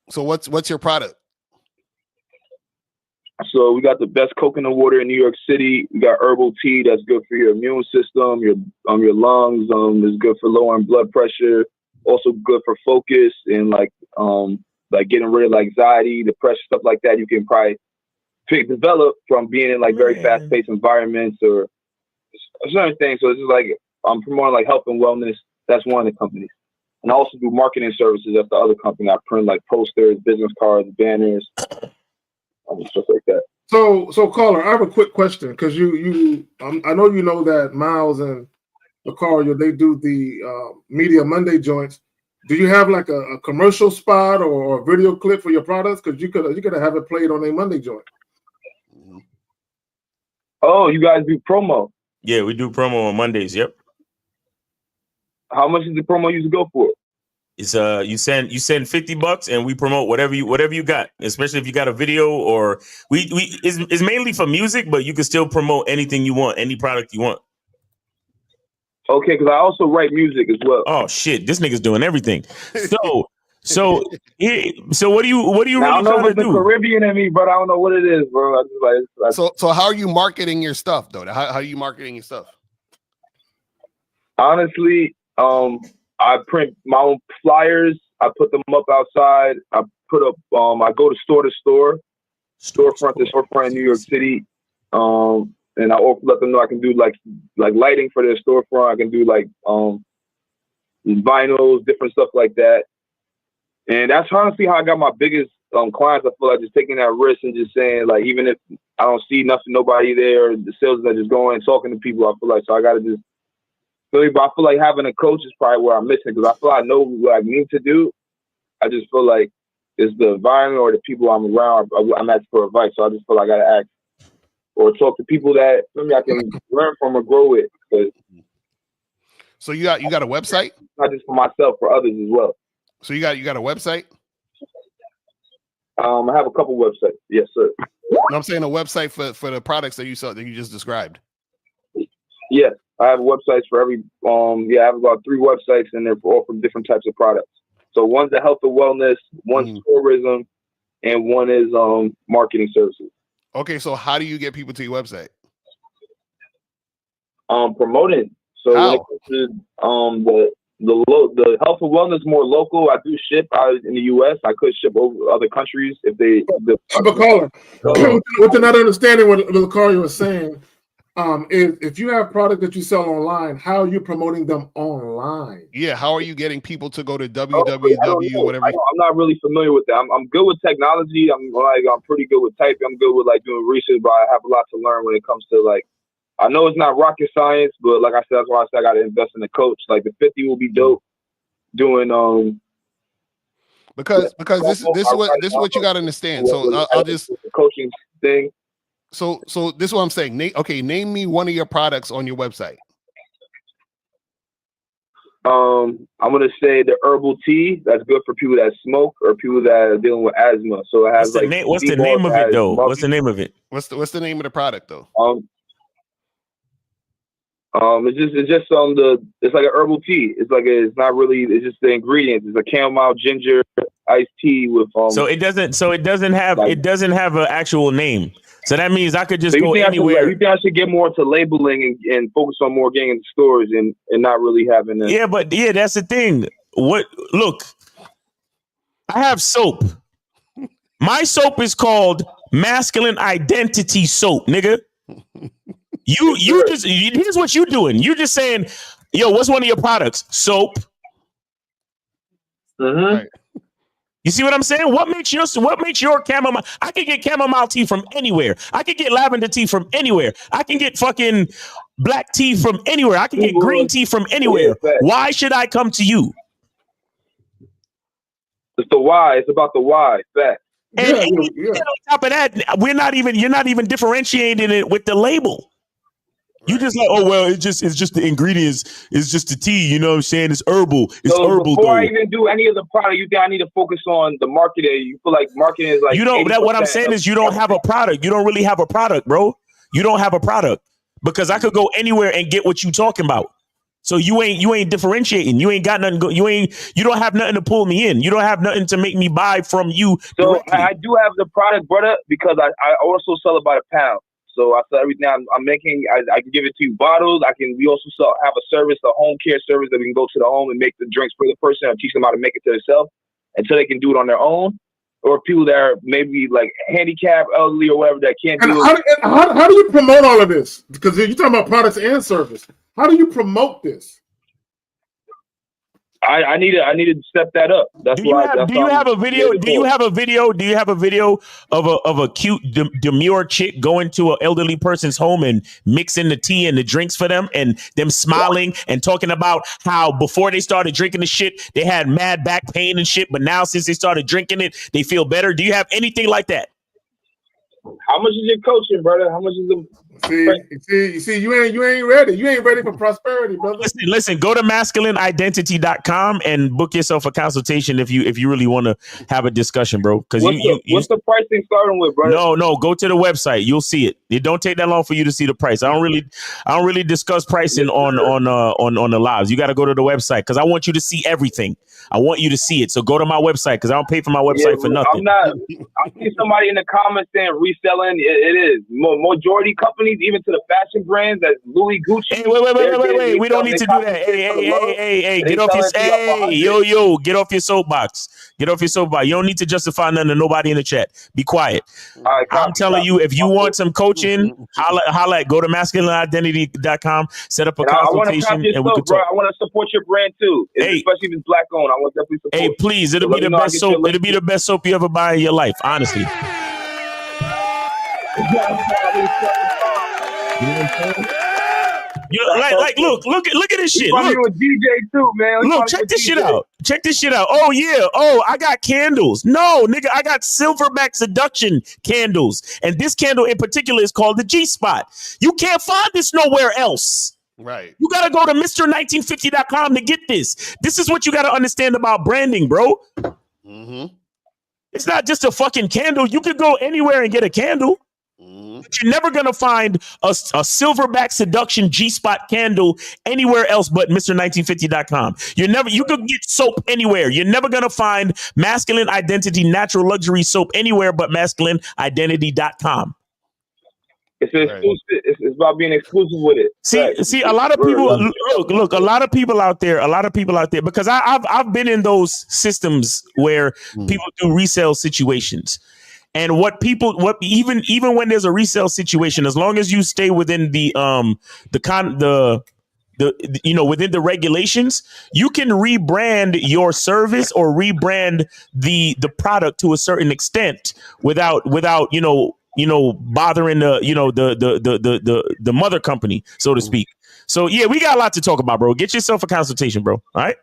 So what's your product? So we got the best coconut water in New York City. We got herbal tea that's good for your immune system, your lungs. It's good for lowering blood pressure. Also good for focus and like getting rid of anxiety, depression, stuff like that. You can probably develop from being in very fast paced environments or certain things. So it's just I'm promoting health and wellness. That's one of the companies. And I also do marketing services at the other company. I print posters, business cards, banners, stuff like that. So caller, I have a quick question because I know you know that Miles and Lucario, they do the Media Monday joints. Do you have a commercial spot or a video clip for your products? Because you could have it played on a Monday joint. Oh, you guys do promo? Yeah, we do promo on Mondays. Yep. How much is the promo usually go for? It's you send $50 and we promote whatever you got, especially if you got a video or it's mainly for music, but you can still promote anything you want, any product you want. Okay, because I also write music as well. Oh shit, this nigga's doing everything. So what do you really I don't know trying if it's to do? the Caribbean in me, but I don't know what it is, bro. I just So how are you marketing your stuff though? How are you marketing your stuff? Honestly, I print my own flyers. I put them up outside. I put up. I go to store to store, storefront to storefront in New York City. And I let them know I can do like lighting for their storefront. I can do vinyls, different stuff like that. And that's honestly how I got my biggest clients. I feel like just taking that risk and just saying even if I don't see nobody there, the sales are just going and talking to people. I feel like so I got to just. But I feel like having a coach is probably where I'm missing because I feel I know what I need to do. I just feel like it's the environment or the people I'm around. I'm asking for advice, so I just feel like I gotta ask or talk to people that maybe I can learn from or grow with. So you got a website? Not just for myself, for others as well. So you got a website? I have a couple websites. Yes, sir. No, I'm saying a website for the products that you saw that you just described. Yes. I have websites for every, I have about 3 websites and they're all for different types of products. So one's the health and wellness, one's tourism, and one is marketing services. Okay, so how do you get people to your website? Promoting. So when it comes to the health and wellness more local, I do ship out in the US. I could ship over other countries if they. But caller, what you're not understanding what Lucario was saying. If you have product that you sell online, how are you promoting them online? Yeah, how are you getting people to go to www whatever? I'm not really familiar with that. I'm good with technology. I'm pretty good with typing. I'm good with doing research, but I have a lot to learn when it comes to I know it's not rocket science, but like I said, that's why I said I got to invest in a coach. The 50 will be dope. Doing because this is what you got to understand. So I'll just the coaching thing. So this is what I'm saying. Name me one of your products on your website. I'm gonna say the herbal tea. That's good for people that smoke or people that are dealing with asthma. So it has What's the name of it though? What's the name of it? What's the name of the product though? It's just it's like an herbal tea. It's not really. It's just the ingredients. It's a chamomile ginger iced tea with So it doesn't have an actual name. So that means I could just go anywhere. You think I should get more into labeling and focus on more getting into stores and not really having that? Yeah, but that's the thing. Look, I have soap. My soap is called Masculine Identity Soap, nigga. Here's what you're doing. You're just saying, yo, what's one of your products? Soap. Right. You see what I'm saying? What makes your chamomile? I can get chamomile tea from anywhere. I can get lavender tea from anywhere. I can get fucking black tea from anywhere. I can get green tea from anywhere. Why should I come to you? It's the why. It's about the why. Fact. And on top of that, you're not even differentiating it with the label. You just like, oh well, it's just the ingredients. It's just the tea. You know what I'm saying? It's herbal. It's herbal. Before I even do any of the product, you think I need to focus on the marketing? You feel like marketing is like you don't. What I'm saying is you don't have a product. You don't really have a product, bro. You don't have a product because I could go anywhere and get what you talking about. So you ain't differentiating. You ain't got nothing. You don't have nothing to pull me in. You don't have nothing to make me buy from you. So directly. I do have the product, brother, because I also sell it by the pound. So I sell everything I'm making. I can give it to you bottles. We also have a service, a home care service that we can go to the home and make the drinks for the person and teach them how to make it to themselves until they can do it on their own. Or people that are maybe like handicapped, elderly, or whatever that can't do it. How do you promote all of this? Because you're talking about products and service. How do you promote this? I need to step that up. Do you have a video? Do you have a video of a cute demure chick going to an elderly person's home and mixing the tea and the drinks for them and them smiling and talking about how before they started drinking the shit they had mad back pain and shit, but now since they started drinking it they feel better? Do you have anything like that? How much is your coaching, brother? How much is the? You see, you ain't ready. You ain't ready for prosperity, brother. Listen. Go to masculineidentity.com and book yourself a consultation if you really want to have a discussion, bro. Because what's the pricing starting with, brother? No. Go to the website. You'll see it. It don't take that long for you to see the price. I don't really discuss pricing on the lives. You got to go to the website because I want you to see everything. I want you to see it. So go to my website because I don't pay for my website for nothing. I see somebody in the comments saying reselling. It is majority companies, even to the fashion brands, that Louis Gucci. Hey, wait. We don't need to do that. Hey, get off your get off your soapbox. Get off your soapbox. You don't need to justify nothing to nobody in the chat. Be quiet. Right, I'm telling you, if you want some coaching, holla at go to masculineidentity.com, set up a consultation, and we can talk. I want to support your brand too, especially if it's black owned. I want to definitely support. Hey, please, it'll be the best soap. It'll be the best soap you ever buy in your life, honestly. Look at this shit. Look, you a DJ too, man. Look, check this shit out. Check this shit out. Oh yeah. Oh, I got candles. No, nigga, I got silverback seduction candles, and this candle in particular is called the G-Spot. You can't find this nowhere else. Right. You gotta go to Mr1950.com to get this. This is what you gotta understand about branding, bro. Mm-hmm. It's not just a fucking candle. You could go anywhere and get a candle. But you're never going to find a silverback seduction G-Spot candle anywhere else but Mr1950.com. You could get soap anywhere. You're never going to find masculine identity natural luxury soap anywhere but masculineidentity.com. It's exclusive. It's about being exclusive with it. See, a lot of people look. A lot of people out there. Because I've been in those systems where people do resale situations. And even when there's a resale situation, as long as you stay within within the regulations, you can rebrand your service or rebrand the product to a certain extent without bothering the mother company, so to speak. So yeah, we got a lot to talk about, bro. Get yourself a consultation, bro. All right.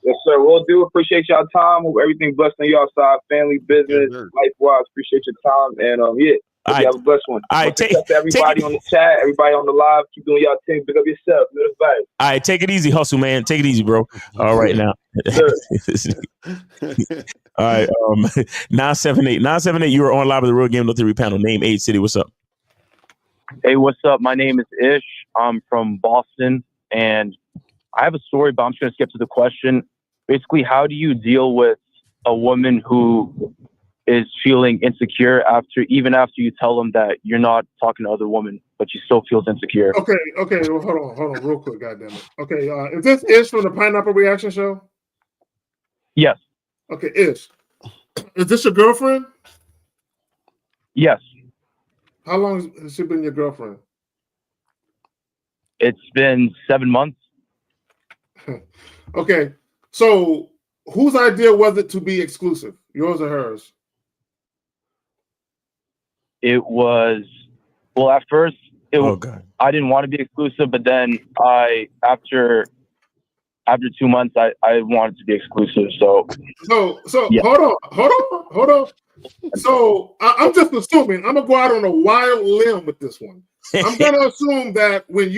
Yes, sir. We'll do. Appreciate y'all time. Hope everything blessed on y'all side, family, business, life-wise. Appreciate your time. And yeah, Hope you have a blessed one. All right, take to everybody on the chat, everybody on the live. Keep doing y'all thing. Pick up yourself. Good advice. All right, take it easy, hustle, man. Take it easy, bro. All right now. All right, 978. You are on live with the Real Game No Theory panel. Name, age, city. What's up? Hey, what's up? My name is Ish. I'm from Boston, and I have a story, but I'm just going to skip to the question. Basically, how do you deal with a woman who is feeling insecure even after you tell them that you're not talking to other women, but she still feels insecure? Okay. Well, hold on, real quick, goddammit. Okay, is this Ish from the Pineapple Reaction Show? Yes. Okay, Ish. Is this your girlfriend? Yes. How long has she been your girlfriend? It's been 7 months. Okay, so whose idea was it to be exclusive? Yours or hers? It was, well, at first, I didn't want to be exclusive, but then after 2 months, I wanted to be exclusive. So yeah. Hold on. So I'm just assuming, I'm gonna go out on a wild limb with this one. I'm gonna assume that when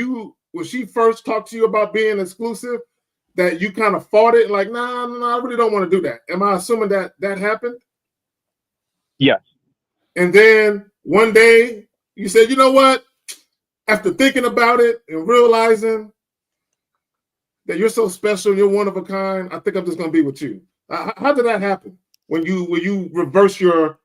she first talked to you about being exclusive, that you kind of fought it, like, nah, I really don't want to do that. Am I assuming that happened? Yes. And then one day you said, you know what? After thinking about it and realizing that you're so special, you're one of a kind, I think I'm just gonna be with you. How did that happen? When you reverse your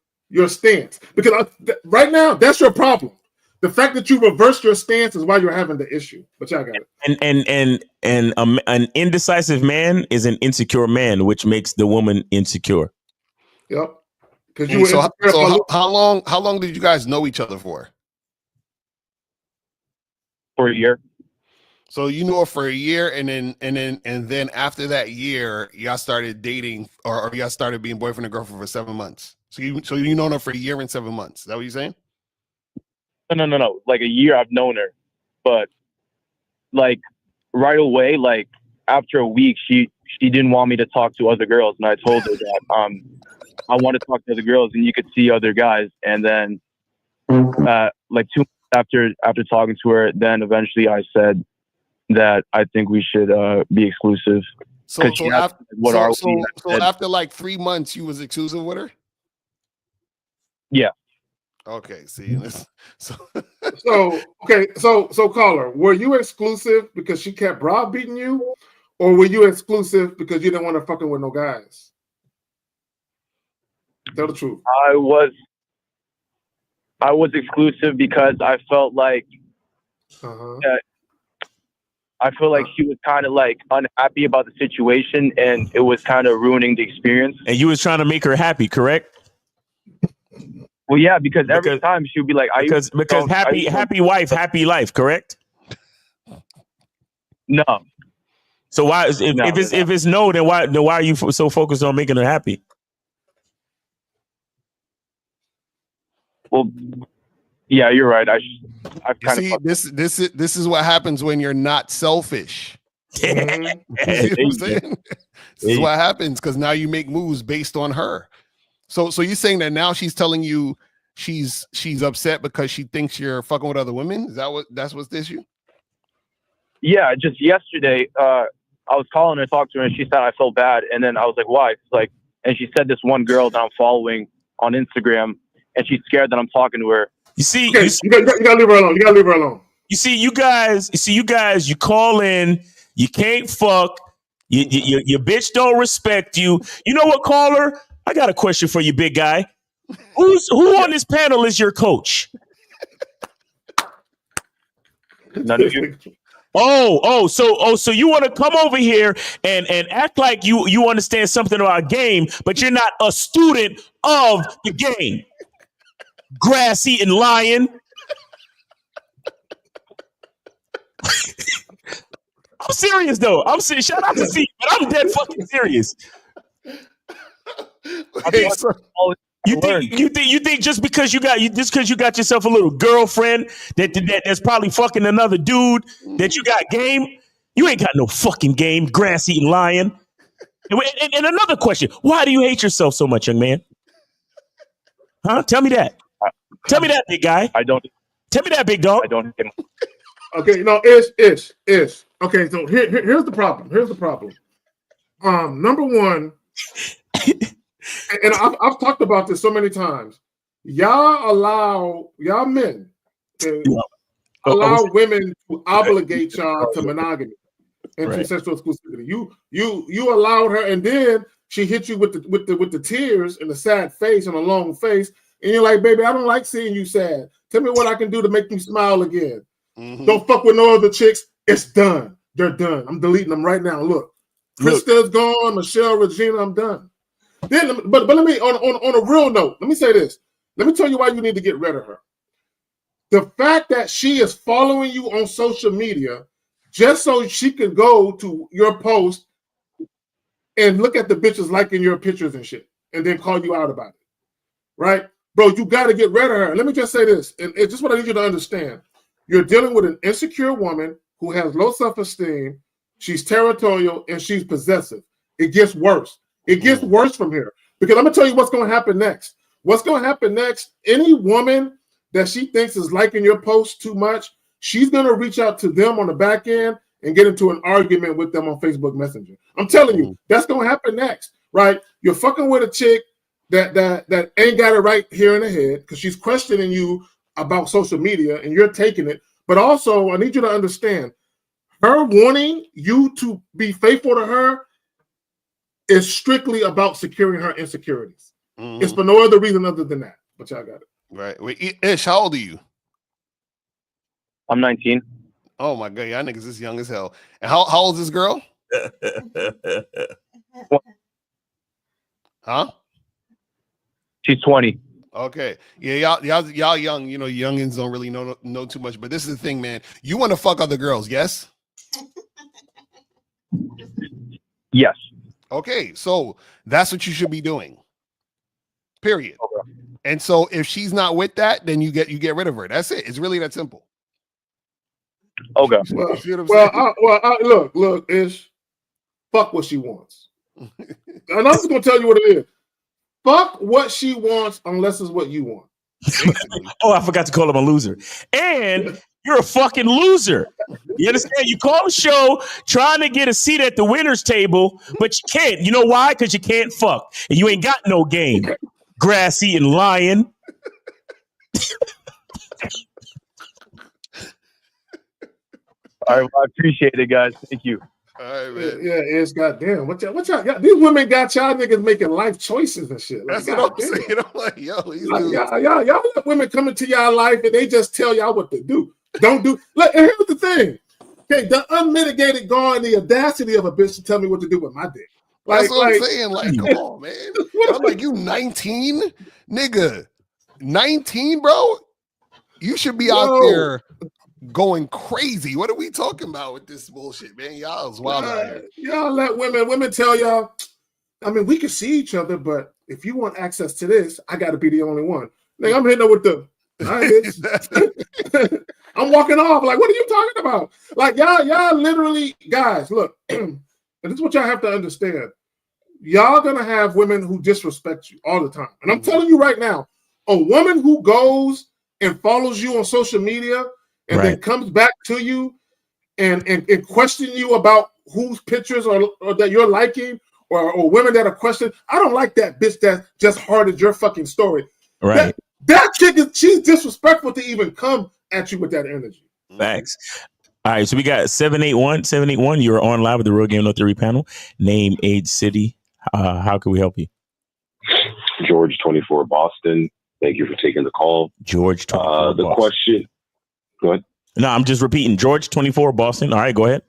stance? Because right now that's your problem. The fact that you reversed your stance is why you're having the issue. But y'all got it. And an indecisive man is an insecure man, which makes the woman insecure. Yep. How long did you guys know each other for? For a year. So you knew her for a year, and then after that year, y'all started dating, or y'all started being boyfriend and girlfriend for 7 months. So you known her for a year and 7 months. Is that what you're saying? No. Like a year I've known her, but like right away, like after a week, she didn't want me to talk to other girls, and I told her that I want to talk to other girls, and you could see other guys. And then like 2 months after talking to her, then eventually I said that I think we should be exclusive. So after like 3 months, you was exclusive with her? Yeah. Okay. See. So caller, were you exclusive because she kept browbeating you, or were you exclusive because you didn't want to fucking with no guys? Tell the truth. I was exclusive because I felt like she was kind of like unhappy about the situation, and it was kind of ruining the experience. And you was trying to make her happy, correct? Well, yeah, because every time she would be like, because happy wife, happy life, correct? No. So why if it's no, then why are you so focused on making her happy? Well, yeah, you're right. This is what happens when you're not selfish. You know what I'm saying? This is what happens because now you make moves based on her. So you're saying that now she's telling you she's upset because she thinks you're fucking with other women? Is that what's the issue? Yeah, just yesterday, I was calling her, talking to her, and she said I felt bad, and then I was like, why? And she said this one girl that I'm following on Instagram, and she's scared that I'm talking to her. You see, you gotta leave her alone. You gotta leave her alone. You see, you guys, you call in, you can't fuck, your bitch don't respect you. You know what, caller? I got a question for you, big guy. Who on this panel is your coach? None of you. So you want to come over here and act like you understand something about game, but you're not a student of the game. Grass eating lion. I'm serious though. I'm serious. Shout out to C, but I'm dead fucking serious. You think just because you got yourself a little girlfriend that's probably fucking another dude that you got game? You ain't got no fucking game, grass eating lion. And another question: why do you hate yourself so much, young man? Huh? Tell me that. Tell me that, big guy. I don't. Tell me that, big dog. I don't. Okay, no, ish. Okay, so here's the problem. Number one, and I've talked about this so many times. Y'all men allow women to obligate y'all to monogamy and to sexual exclusivity. You allowed her, and then she hit you with the tears and the sad face and a long face, and you're like, baby, I don't like seeing you sad. Tell me what I can do to make you smile again. Don't fuck with no other chicks. It's done. They're done. I'm deleting them right now. Look, Krista's gone. Michelle, Regina, I'm done. Then, but let me on a real note. Let me say this. Let me tell you why you need to get rid of her. The fact that she is following you on social media just so she can go to your post and look at the bitches liking your pictures and shit, and then call you out about it, right, bro? You got to get rid of her. Let me just say this, and it's just what I need you to understand. You're dealing with an insecure woman who has low self-esteem. She's territorial and she's possessive. It gets worse. It gets worse from here, because I'm gonna tell you what's going to happen next. What's going to happen next? Any woman that she thinks is liking your post too much, she's going to reach out to them on the back end and get into an argument with them on Facebook Messenger. I'm telling you, that's going to happen next, right? You're fucking with a chick that ain't got it right here in the head because she's questioning you about social media and you're taking it. But also, I need you to understand, her wanting you to be faithful to her is strictly about securing her insecurities. It's for no other reason other than that. But y'all got it. Right. Wait, Ish, how old are you? I'm 19. Oh my god, y'all niggas is young as hell. And how old is this girl? Huh? She's 20. Okay. Yeah, y'all young, you know, youngins don't really know too much. But this is the thing, man. You want to fuck other girls, yes? Yes. Okay, so that's what you should be doing. Period. Okay. And so if she's not with that, then you get rid of her. That's it. It's really that simple. Okay. Look, Ish, fuck what she wants. And I'm just gonna tell you what it is. Fuck what she wants unless it's what you want. Oh, I forgot to call him a loser. And you're a fucking loser. You understand? You call the show trying to get a seat at the winner's table, but you can't. You know why? Because you can't fuck. And you ain't got no game. Grass eating lion. All right, well, I appreciate it, guys. Thank you. All right, man. Yeah, it's goddamn. What y'all? These women got y'all niggas making life choices and shit. Like, that's what I'm saying. I'm like, yo, y'all let women come into y'all life and they just tell y'all what to do. Don't do. Like, and here's the thing. Okay, the unmitigated gall and the audacity of a bitch to tell me what to do with my dick. That's what I'm saying. Like, come on, man. I'm like, you 19, nigga, 19, bro. You should be out there going crazy. What are we talking about with this bullshit, man? Y'all is wild out here. Y'all let women tell y'all. I mean, we can see each other, but if you want access to this, I got to be the only one. Like, I'm hitting her with the. I'm walking off. Like, what are you talking about? Like, y'all literally, guys. Look, and this is what y'all have to understand. Y'all gonna have women who disrespect you all the time, and I'm telling you right now, a woman who goes and follows you on social media and then comes back to you and question you about whose pictures or that you're liking, or women that are questioning. I don't like that bitch that just hearted your fucking story. Right. That chick she's disrespectful to even come at you with that energy. Thanks. All right, so we got 781. You're on live with the Real Game No Theory panel. Name, age, city. How can we help you? George, 24, Boston. Thank you for taking the call. George, 24, the Boston. question. Go ahead. No, I'm just repeating. George, 24, Boston. All right, go ahead.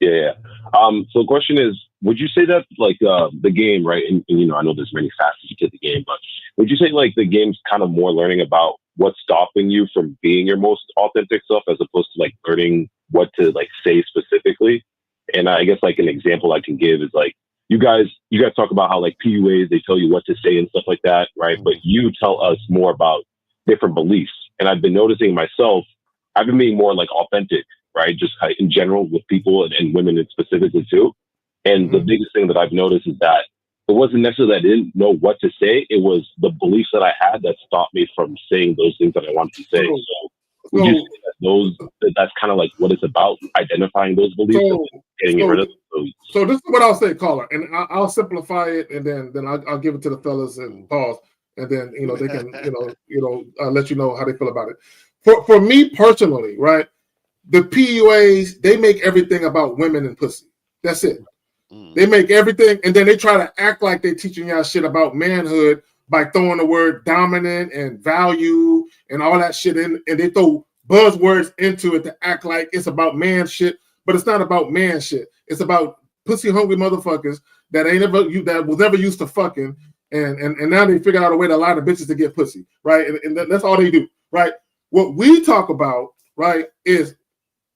Yeah. So the question is, would you say that like the game, right? And you know, I know there's many facets to the game, but would you say like the game's kind of more learning about what's stopping you from being your most authentic self as opposed to like learning what to like say specifically? And I guess like an example I can give is like you guys talk about how like PUAs, they tell you what to say and stuff like that, right? But you tell us more about different beliefs. And I've been noticing myself, I've been being more like authentic, right? Just in general with people and women specifically too. And the biggest thing that I've noticed is that it wasn't necessarily that I didn't know what to say. It was the beliefs that I had that stopped me from saying those things that I wanted to say. So would you say that that's kind of like what it's about, identifying those beliefs and getting rid of them? So this is what I'll say, caller, and I'll simplify it, and then I'll give it to the fellas and pause, and then they can let you know how they feel about it. For me personally, right, the PUAs, they make everything about women and pussy. That's it. They make everything, and then they try to act like they're teaching y'all shit about manhood by throwing the word dominant and value and all that shit in, and they throw buzzwords into it to act like it's about man shit, but it's not about man shit. It's about pussy hungry motherfuckers that was never used to fucking, and now they figured out a way to lie to bitches to get pussy, right? And that's all they do, right? What we talk about, right, is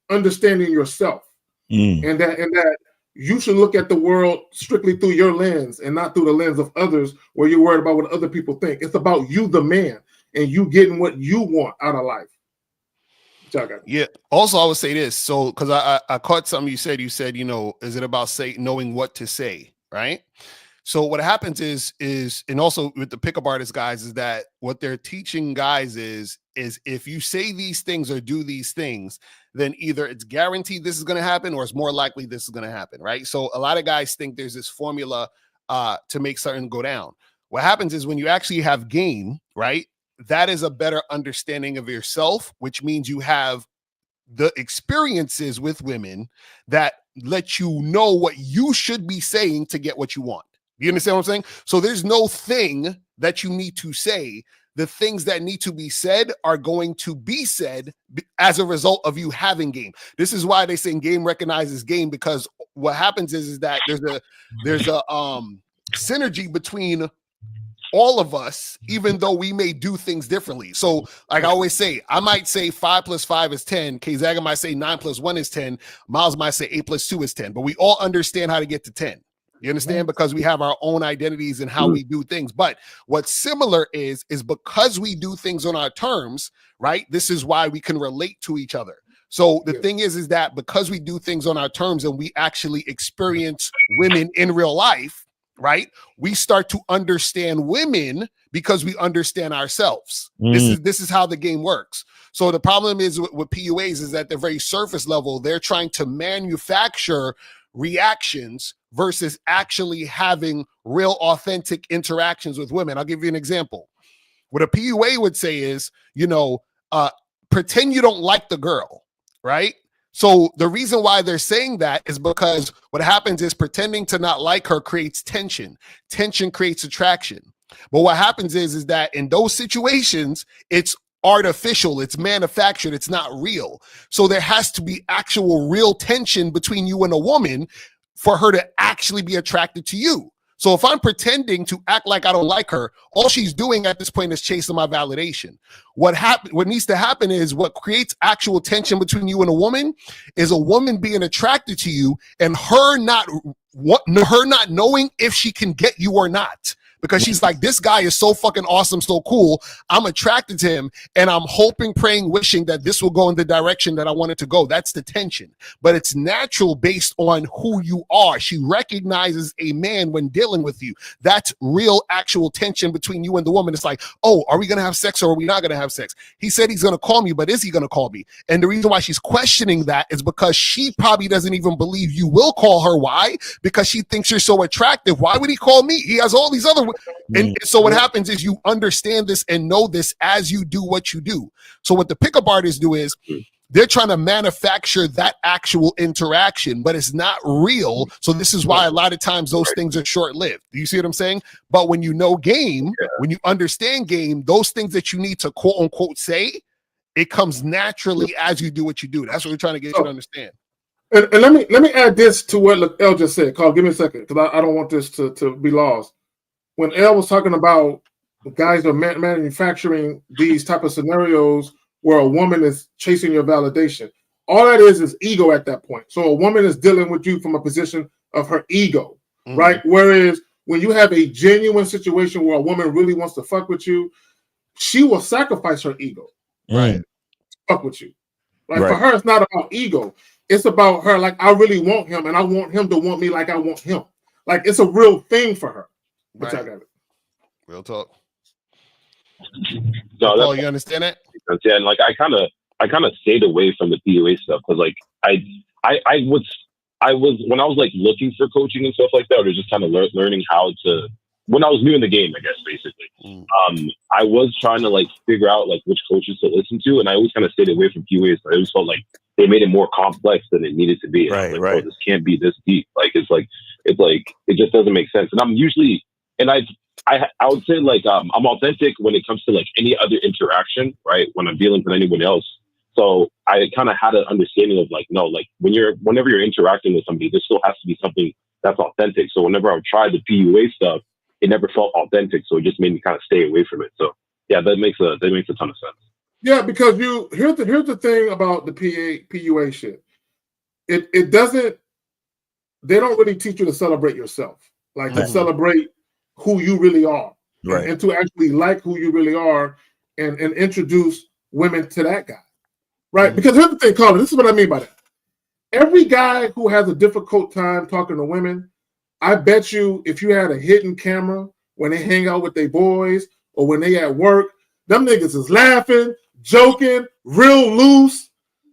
understanding yourself, and that you should look at the world strictly through your lens and not through the lens of others where you're worried about what other people think. It's about you, the man, and you getting what you want out of life. Yeah. Also, I would say this. So, because I caught something you said. You said, is it about knowing what to say, right? So what happens is, and also with the pickup artist guys, is that what they're teaching guys is if you say these things or do these things, then either it's guaranteed this is going to happen or it's more likely this is going to happen, right? So a lot of guys think there's this formula to make something go down. What happens is when you actually have game, right? That is a better understanding of yourself, which means you have the experiences with women that let you know what you should be saying to get what you want. You understand what I'm saying? So there's no thing that you need to say. The things that need to be said are going to be said as a result of you having game. This is why they say game recognizes game, because what happens is that there's a synergy between all of us, even though we may do things differently. So like I always say, I might say 5 + 5 is 10. K-Zaga might say 9 + 1 is 10. Miles might say 8 + 2 is 10, but we all understand how to get to 10. You understand? Because we have our own identities and how we do things. But what's similar is because we do things on our terms, right? This is why we can relate to each other. So the thing is that because we do things on our terms and we actually experience women in real life, right? We start to understand women because we understand ourselves. This is how the game works. So the problem is with PUAs is that they're very surface level. They're trying to manufacture reactions versus actually having real authentic interactions with women. I'll give you an example. What a PUA would say is, pretend you don't like the girl, right? So the reason why they're saying that is because what happens is pretending to not like her creates tension. Tension creates attraction. But what happens is that in those situations, it's artificial, it's manufactured, it's not real. So there has to be actual real tension between you and a woman for her to actually be attracted to you. So if I'm pretending to act like I don't like her, all she's doing at this point is chasing my validation. What needs to happen is what creates actual tension between you and a woman is a woman being attracted to you and her not knowing if she can get you or not. Because she's like, this guy is so fucking awesome, so cool. I'm attracted to him, and I'm hoping, praying, wishing that this will go in the direction that I want it to go. That's the tension. But it's natural based on who you are. She recognizes a man when dealing with you. That's real, actual tension between you and the woman. It's like, oh, are we going to have sex or are we not going to have sex? He said he's going to call me, but is he going to call me? And the reason why she's questioning that is because she probably doesn't even believe you will call her. Why? Because she thinks you're so attractive. Why would he call me? He has all these other. And so what happens is you understand this and know this as you do what you do. So what the pickup artists do is they're trying to manufacture that actual interaction, but it's not real. So this is why a lot of times those things are short-lived. Do you see what I'm saying? But when you know game, when you understand game, those things that you need to quote unquote say, it comes naturally as you do what you do. That's what we're trying to get you to understand. And let me add this to what El just said. Carl, give me a second, because I don't want this to be lost. When El was talking about the guys are manufacturing these type of scenarios where a woman is chasing your validation, all that is ego at that point. So a woman is dealing with you from a position of her ego, right? Whereas when you have a genuine situation where a woman really wants to fuck with you, she will sacrifice her ego, right? Fuck with you. Like for her, it's not about ego. It's about her, like, I really want him and I want him to want me like I want him. Like, it's a real thing for her. But I got it. Real talk. No, Paul, you understand that? Yeah, and like I kind of stayed away from the PUA stuff because like I was when I was like looking for coaching and stuff like that, or just kind of learning how to, when I was new in the game, I guess basically, I was trying to like figure out like which coaches to listen to, and I always kind of stayed away from PUAs. I always felt like they made it more complex than it needed to be. And I was like, oh, this can't be this deep. Like it just doesn't make sense. And I'm usually, and I would say like I'm authentic when it comes to like any other interaction, right? When I'm dealing with anyone else. So I kind of had an understanding of like, no, like whenever you're interacting with somebody, there still has to be something that's authentic. So whenever I tried the PUA stuff, it never felt authentic. So it just made me kind of stay away from it. So yeah, that makes a ton of sense. Yeah, because here's the thing about the PUA shit. It doesn't, they don't really teach you to celebrate yourself, like to celebrate who you really are, right? And to actually like who you really are, and introduce women to that guy, right? Because here's the thing, Colin. This is what I mean by that. Every guy who has a difficult time talking to women, I bet you, if you had a hidden camera when they hang out with their boys or when they at work, them niggas is laughing, joking, real loose,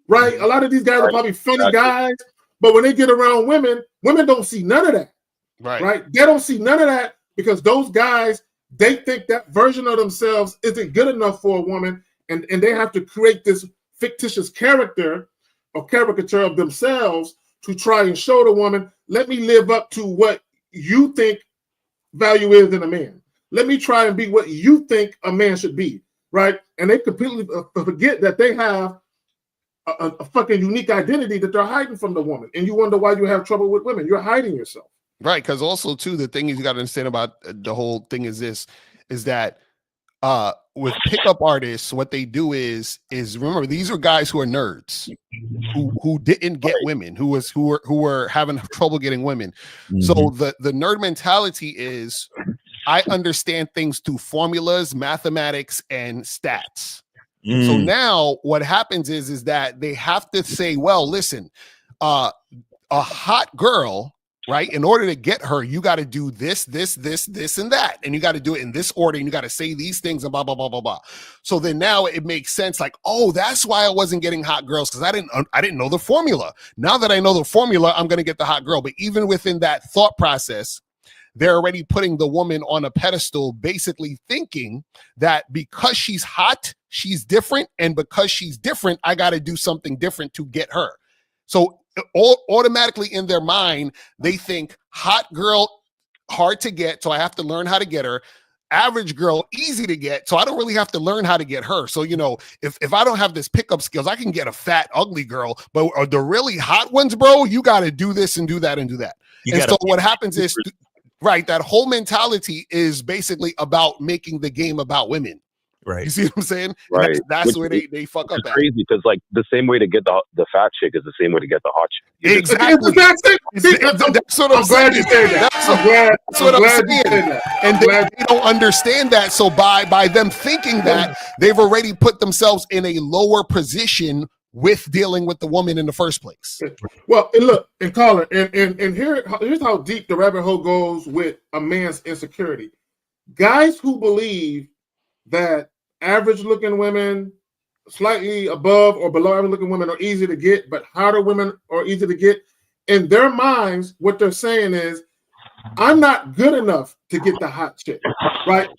right? A lot of these guys are probably funny guys, but when they get around women, women don't see none of that, right? They don't see none of that because those guys, they think that version of themselves isn't good enough for a woman, and they have to create this fictitious character or caricature of themselves to try and show the woman, let me live up to what you think value is in a man. Let me try and be what you think a man should be, right? And they completely forget that they have a fucking unique identity that they're hiding from the woman. And you wonder why you have trouble with women. You're hiding yourself. Right, because also, too, the thing is you got to understand about the whole thing is that with pickup artists, what they do is remember, these are guys who are nerds who didn't get women, who were having trouble getting women. So the nerd mentality is, I understand things through formulas, mathematics, and stats. So now what happens is that they have to say, well, listen, a hot girl, right? In order to get her, you got to do this, and that. And you got to do it in this order. And you got to say these things and blah, blah, blah, blah, blah. So then now it makes sense. Like, oh, that's why I wasn't getting hot girls, because I didn't know the formula. Now that I know the formula, I'm going to get the hot girl. But even within that thought process, they're already putting the woman on a pedestal, basically thinking that because she's hot, she's different. And because she's different, I got to do something different to get her. So automatically in their mind, they think hot girl, hard to get, so I have to learn how to get her. Average girl, easy to get, so I don't really have to learn how to get her. So, you know, if I don't have this pickup skills, I can get a fat, ugly girl. But the really hot ones, bro, you got to do this and do that and do that. And so what happens is, right, that whole mentality is basically about making the game about women. Right. You see what I'm saying? Right. That's where they fuck up at. Crazy, because like the same way to get the fat chick is the same way to get the hot chick. Exactly. That's what I'm glad you said that. That's what I'm saying. And they don't understand that. So by them thinking that, they've already put themselves in a lower position with dealing with the woman in the first place. Well, and look, and Colin, and here's how deep the rabbit hole goes with a man's insecurity. Guys who believe that average looking women, slightly above or below average looking women are easy to get, but hotter women are easy to get. In their minds, what they're saying is, I'm not good enough to get the hot chick, right?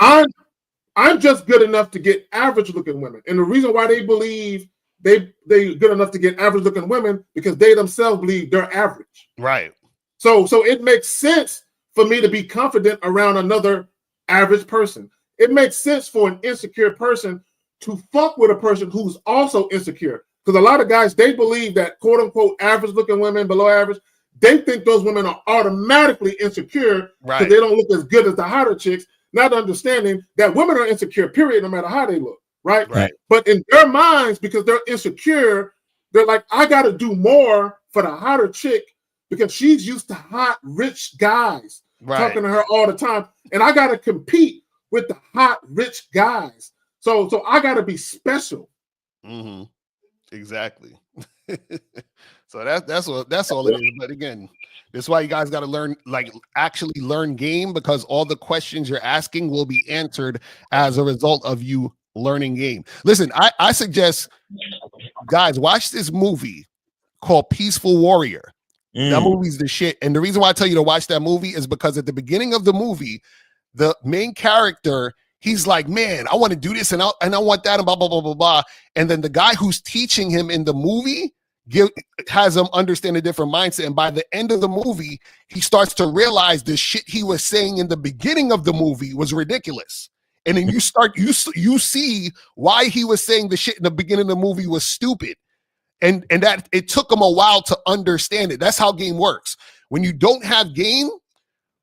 I'm just good enough to get average looking women. And the reason why they believe they're good enough to get average looking women, because they themselves believe they're average. Right. So it makes sense for me to be confident around another average person. It makes sense for an insecure person to fuck with a person who's also insecure. Because a lot of guys, they believe that quote unquote average looking women, below average, they think those women are automatically insecure because they don't look as good as the hotter chicks, not understanding that women are insecure, period, no matter how they look. Right. But in their minds, because they're insecure, they're like, I got to do more for the hotter chick because she's used to hot, rich guys talking to her all the time. And I got to compete with the hot, rich guys. So I got to be special. Exactly. So that's all it is. But again, that's why you guys got to learn, like actually learn game, because all the questions you're asking will be answered as a result of you learning game. Listen, I suggest guys watch this movie called Peaceful Warrior. That movie's the shit. And the reason why I tell you to watch that movie is because at the beginning of the movie, the main character, he's like, man, I want to do this and I want that and blah, blah, blah, blah, blah. And then the guy who's teaching him in the movie has him understand a different mindset. And by the end of the movie, he starts to realize the shit he was saying in the beginning of the movie was ridiculous. And then you see why he was saying the shit in the beginning of the movie was stupid. And that it took him a while to understand it. That's how game works. When you don't have game,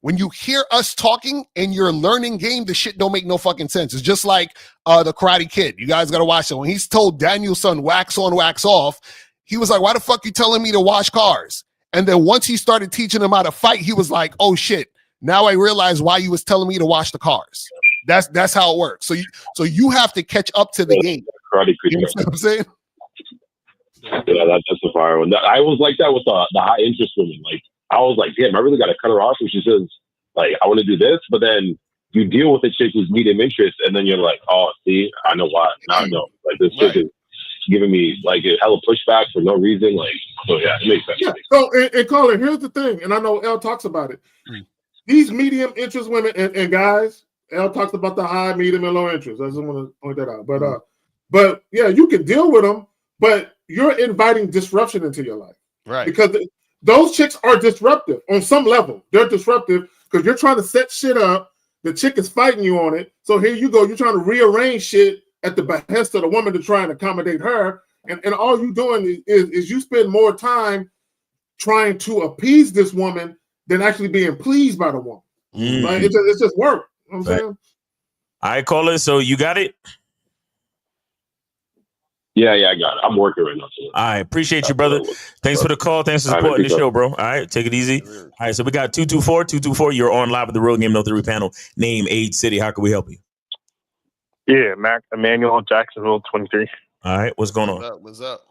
when you hear us talking and you're learning game, the shit don't make no fucking sense. It's just like the Karate Kid. You guys got to watch it. When he's told Daniel's son, wax on, wax off, he was like, why the fuck you telling me to wash cars? And then once he started teaching him how to fight, he was like, oh shit, now I realize why you was telling me to wash the cars. That's how it works. So you have to catch up to the game. Karate Kid. You know what I'm saying? Yeah, that's a fire one. I was like that with the high interest women. Like, I was like, damn, I really got to cut her off when she says, like, I want to do this. But then you deal with a chick who's medium interest, and then you're like, oh, see, I know why. Now I know. Like, this chick is giving me, like, a hella pushback for no reason. Like, so yeah, it makes sense. Yeah. So, and Colin, here's the thing, and I know Elle talks about it. These medium interest women and guys, Elle talks about the high, medium, and low interest. I just want to point that out. But yeah, you can deal with them, but you're inviting disruption into your life. Right. Because those chicks are disruptive on some level. They're disruptive because you're trying to set shit up. The chick is fighting you on it. So here you go. You're trying to rearrange shit at the behest of the woman to try and accommodate her. And all you're doing is you spend more time trying to appease this woman than actually being pleased by the woman. Right? It's just work. You know what I'm saying? All right, caller. So you got it? Yeah, I got it. I'm working right now. So. All right, appreciate you, brother. Thanks for the call. Thanks for supporting the show, bro. All right, take it easy. All right, so we got 224. You're on live with the Real Game No 3 panel. Name, age, city. How can we help you? Yeah, Emmanuel, Jacksonville, 23. All right, what's going on? What's up?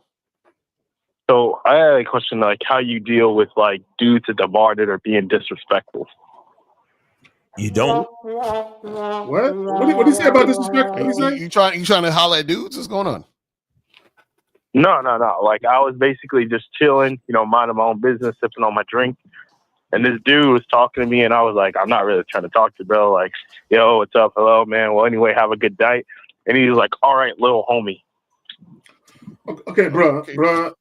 So I had a question, like how you deal with like dudes at the bar that are being disrespectful. You don't? What? What do you say about disrespect? You trying to holler at dudes? What's going on? No. Like I was basically just chilling, minding my own business, sipping on my drink. And this dude was talking to me and I was like, I'm not really trying to talk to you, bro. Like, yo, what's up? Hello, man. Well, anyway, have a good night. And he was like, all right, little homie. Okay, bro,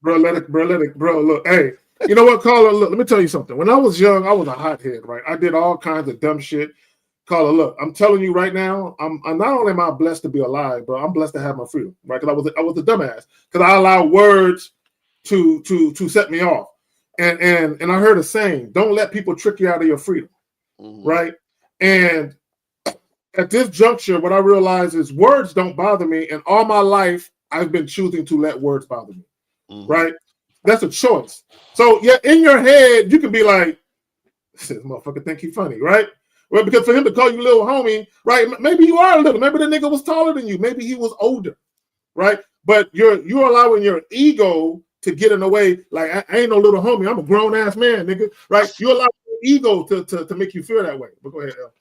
let it, look, hey, you know what, caller, look, let me tell you something. When I was young, I was a hothead, right? I did all kinds of dumb shit. Caller, look, I'm telling you right now, I'm not only am I blessed to be alive, bro, I'm blessed to have my freedom, right? Because I was a dumbass, because I allow words to set me off, and I heard a saying, don't let people trick you out of your freedom, right? And at this juncture, what I realize is words don't bother me, and all my life I've been choosing to let words bother me, right? That's a choice. So yeah, in your head, you can be like, this motherfucker think he funny, right? Well, because for him to call you little homie, right? Maybe you are a little. Maybe the nigga was taller than you. Maybe he was older, right? But you're allowing your ego to get in the way. Like I ain't no little homie. I'm a grown ass man, nigga, right? You allow your ego to make you feel that way. But go ahead, El.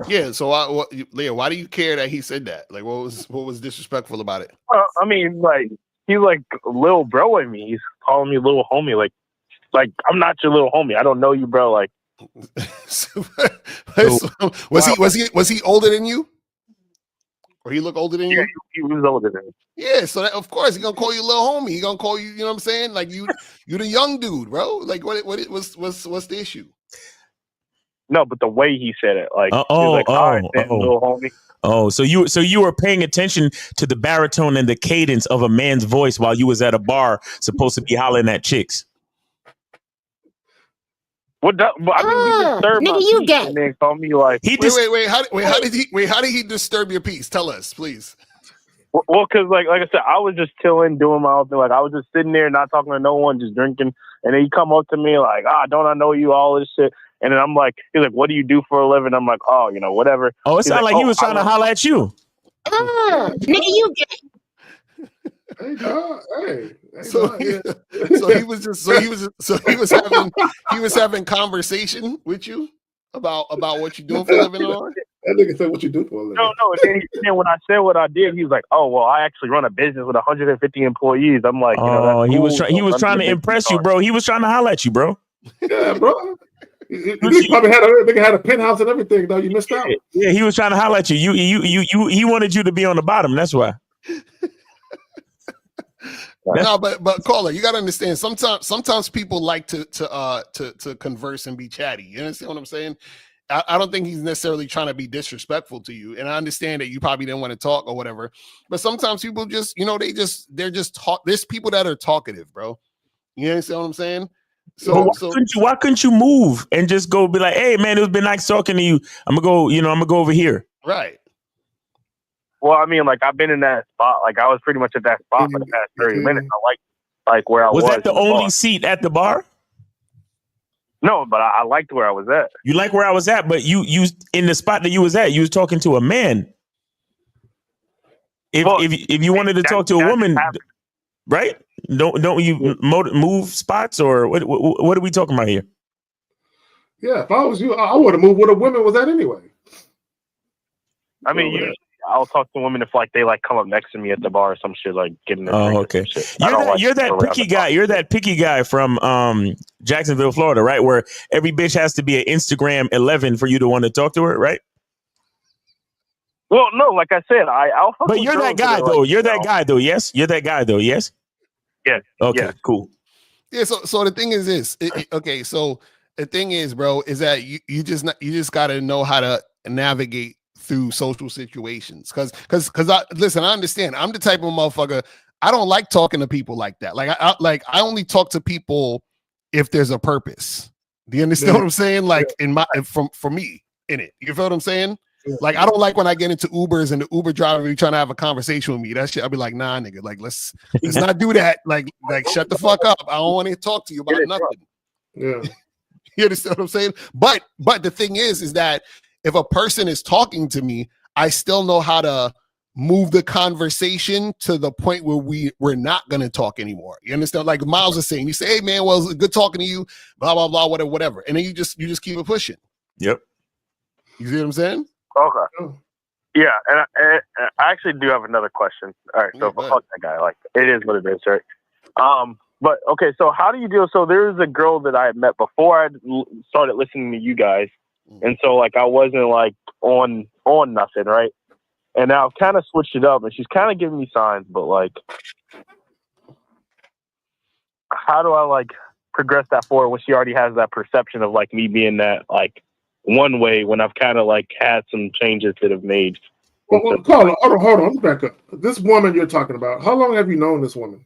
Yeah. So, Leah, why do you care that he said that? Like, what was disrespectful about it? I mean, like he's like a little bro in me. He's calling me little homie. Like I'm not your little homie. I don't know you, bro. Like, was he older than you? Or he look older than you? He was older than me. Yeah, so of course he's gonna call you little homie. He's gonna call you, you know what I'm saying? Like you the young dude, bro. Like what's the issue? No, but the way he said it, like, little homie. Oh, so you were paying attention to the baritone and the cadence of a man's voice while you was at a bar, supposed to be hollering at chicks. What? I mean, nigga, you gay. And then call me like, How did he disturb your peace? Tell us, please. Well, because like I said, I was just chilling, doing my own thing. Like I was just sitting there, not talking to no one, just drinking. And then he come up to me like, don't I know you? All this shit. And then I'm like, he's like, what do you do for a living? I'm like, whatever. Oh, it sounded like he was trying to holler at you. Nigga, you gay. Hey, dog. Hey, So, dog, yeah. so he was having conversation with you about what you're doing for a living, or that nigga said what you do for a living. No. Then when I said what I did, he was like, "Oh, well, I actually run a business with 150 employees." I'm like, you know, that's he cool. was trying to impress you, bro. He was trying to holler at you, bro. Yeah, bro. He probably had a penthouse and everything, though. You missed out. Yeah, he was trying to holler at you. He wanted you to be on the bottom. That's why. No, but caller, you gotta understand. Sometimes people like to converse and be chatty. You understand what I'm saying? I don't think he's necessarily trying to be disrespectful to you, and I understand that you probably didn't want to talk or whatever. But sometimes people just, they're just talk. There's people that are talkative, bro. You understand what I'm saying? So why couldn't you move and just go be like, hey man, it's been nice talking to you. I'm gonna go over here. Right. Well, I mean, like I've been in that spot. Like I was pretty much at that spot for the past 30 minutes. I like where I was. Was that the only seat at the bar? No, but I liked where I was at. You like where I was at, but you in the spot that you was at, you was talking to a man. If you wanted to talk to a woman, right? Don't you move spots, or what are we talking about here? Yeah, if I was you, I would have moved where the women was at anyway. I mean, usually I'll talk to women if they come up next to me at the bar or some shit, like getting. Oh, okay. You're that picky guy. You're that picky guy from Jacksonville, Florida, right? Where every bitch has to be an Instagram 11 for you to want to talk to her, right? Well, no, like I said, I'll. But you're that guy though. You're that guy though. Yes, you're that guy though. Yes. Yeah. Okay. Cool. Yeah. So the thing is this. Okay. So the thing is, bro, is that you just got to know how to navigate through social situations. Cause I understand. I'm the type of motherfucker. I don't like talking to people like that. I only talk to people if there's a purpose. Do you understand what I'm saying? Like for me in it. You feel what I'm saying? Like I don't like when I get into Ubers and the Uber driver be trying to have a conversation with me. That shit, I'll be like, nah, nigga. Like let's not do that. Like shut the fuck up. I don't want to talk to you about nothing. Yeah. You understand what I'm saying? But the thing is that if a person is talking to me, I still know how to move the conversation to the point where we're not going to talk anymore. You understand? Like Miles is saying, you say, hey man, well, it's good talking to you, blah, blah, blah, whatever. And then you just keep it pushing. Yep. You see what I'm saying? Okay. Yeah. And I actually do have another question. All right. So fuck that guy. Like it is what it is, right? But okay. So how do you deal? So there's a girl that I had met before I started listening to you guys. And so I wasn't on nothing, right? And now I've kind of switched it up and she's kind of giving me signs, but how do I progress that forward when she already has that perception of me being that one way when I've kind of had some changes that have made. Well, hold on, let's back up. This woman you're talking about, how long have you known this woman?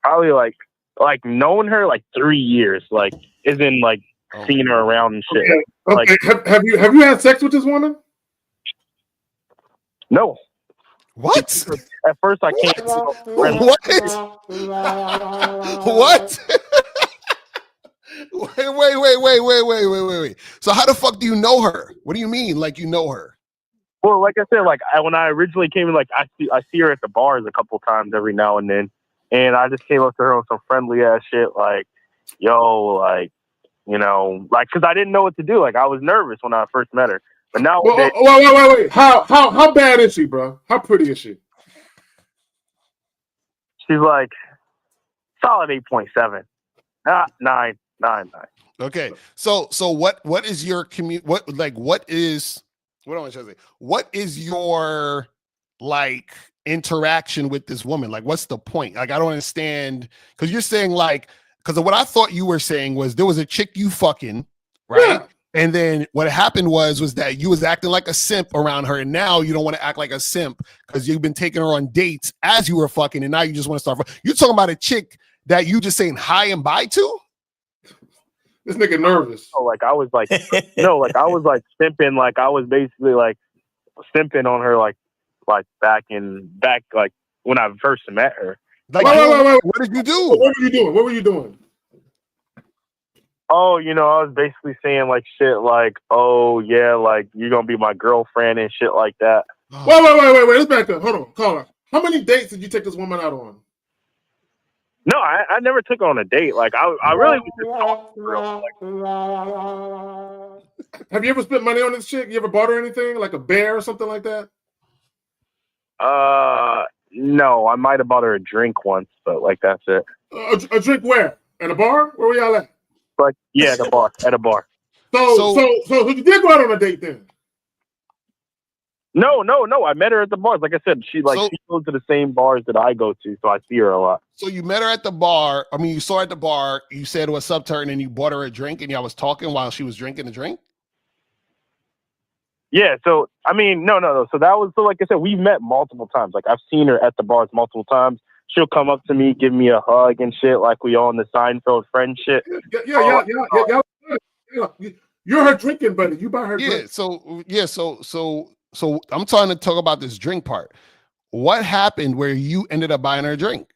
Probably known her 3 years, isn't seeing her around and shit. Okay. Have you had sex with this woman? No. What? At first I can't. What? What? Wait. So how the fuck do you know her? What do you mean? You know her? Well, like I said, when I originally came in, I see her at the bars a couple times every now and then, and I just came up to her on some friendly ass shit, because I didn't know what to do. I was nervous when I first met her, but now. Wait. How bad is she, bro? How pretty is she? She's solid 8.7, 9. Okay, so what is your what am I trying to say? What is your interaction with this woman? What's the point? I don't understand, because you're saying because what I thought you were saying was there was a chick you fucking, right? Yeah. And then what happened was that you was acting like a simp around her, and now you don't want to act like a simp because you've been taking her on dates as you were fucking, and now you just want to start. You're talking about a chick that you just saying hi and bye to? This nigga nervous. Oh, I was no, I was simping. I was basically simping on her, back when I first met her. Wait. What did you do? What were you doing? Oh, I was basically saying shit oh yeah, you're gonna be my girlfriend and shit like that. Wait. Let's back up. Hold on, caller. How many dates did you take this woman out on? No, I never took her on a date. Like I really was just talking to her. Have you ever spent money on this chick? You ever bought her anything, like a bear or something like that? No, I might have bought her a drink once, but like that's it. A drink where? At a bar? Where were y'all at? But yeah, at a bar. At a bar. So you did go out on a date then? No. I met her at the bars. Like I said, she goes to the same bars that I go to, so I see her a lot. So you met her at the bar. I mean, you saw her at the bar. You said what's up to her, and then you bought her a drink, and y'all was talking while she was drinking the drink. Yeah. So I mean, no. So that was like I said, we've met multiple times. Like I've seen her at the bars multiple times. She'll come up to me, give me a hug and shit, like we all in the Seinfeld friend shit. Yeah. You're her drinking buddy. You buy her drink. So I'm trying to talk about this drink part. What happened where you ended up buying her a drink?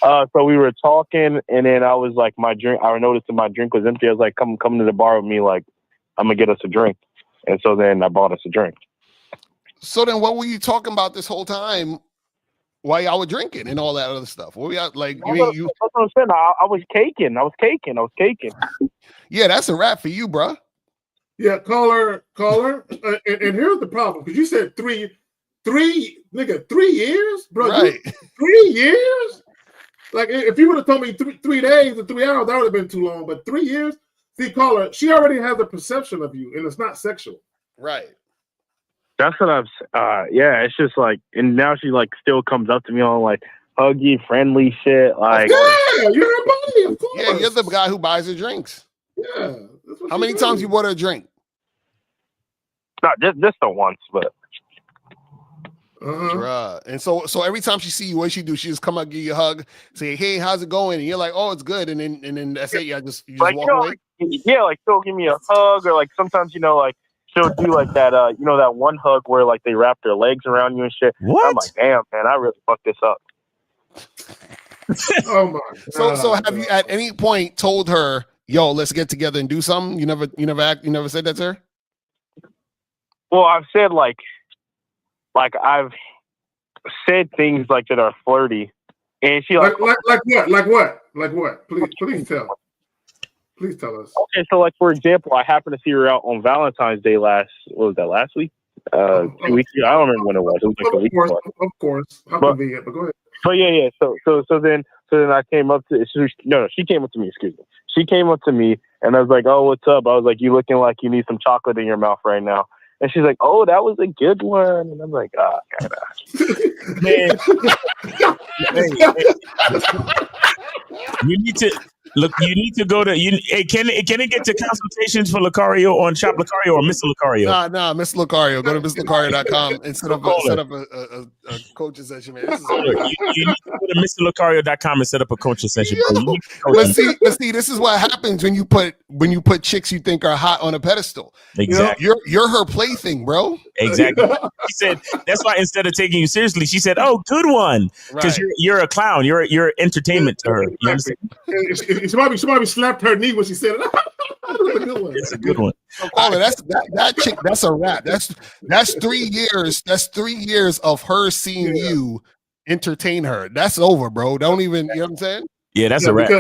So we were talking, and then I was like, I noticed that my drink was empty. I was like, come to the bar with me. Like, I'm gonna get us a drink. And so then I bought us a drink. So then what were you talking about this whole time while y'all were drinking and all that other stuff? What were y'all like? That's what I'm saying. I was caking. Yeah, that's a wrap for you, bro. Yeah, call her. And here's the problem, because you said three years, bro. Right. 3 years? Like, if you would have told me 3 days or 3 hours, that would have been too long. But 3 years? See, call her. She already has a perception of you, and it's not sexual. Right. That's what I'm. Yeah, it's just like, and now she like still comes up to me on like huggy, friendly shit. Like, yeah, you're her buddy, of course. Yeah, you're the guy who buys her drinks. Yeah. How many times you bought her a drink? Not just the once, but. Bruh. And so every time she see you, what she do? She just come up, give you a hug, say, "Hey, how's it going?" And you're like, "Oh, it's good." And then that's it. You just like, walk away. Like she'll give me a hug, or like sometimes like she'll do like that. That one hug where like they wrap their legs around you and shit. What? I'm like, damn, man, I really fucked this up. Oh my God. So have you at any point told her, "Yo, let's get together and do something"? You never said that to her? Well, I've said like I've said things like that are flirty, and she like what? Please tell us. Okay, so like for example, I happened to see her out on Valentine's Day last week? 2 weeks ago. I don't remember when it was. It was like a week ago. Of course. How convenient, but go ahead. But yeah. So then I came up to she came up to me, excuse me. She came up to me and I was like, "Oh, what's up?" I was like, "You looking like you need some chocolate in your mouth right now." And she's like, "Oh, that was a good one." And I'm like, man. You need to look. You need to go to. Hey, can it get to consultations for Lucario on Shop Lucario or Mr. Lucario? Nah, Mr. Lucario. Go to MrLucario.com and set up a coaching session, man. You need to go to MrLucario.com and set up a coaching session. Let's see. This is what happens when you put chicks you think are hot on a pedestal. Exactly. You're her plaything, bro. Exactly. She said that's why instead of taking you seriously, she said, "Oh, good one," because you're a clown. You're entertainment to her. You understand? Somebody slapped her knee when she said it. It's a good one. So Caller, that chick. That's a wrap. That's 3 years. That's 3 years of her seeing you entertain her. That's over, bro. Don't even. You know what I'm saying? Yeah, that's a wrap.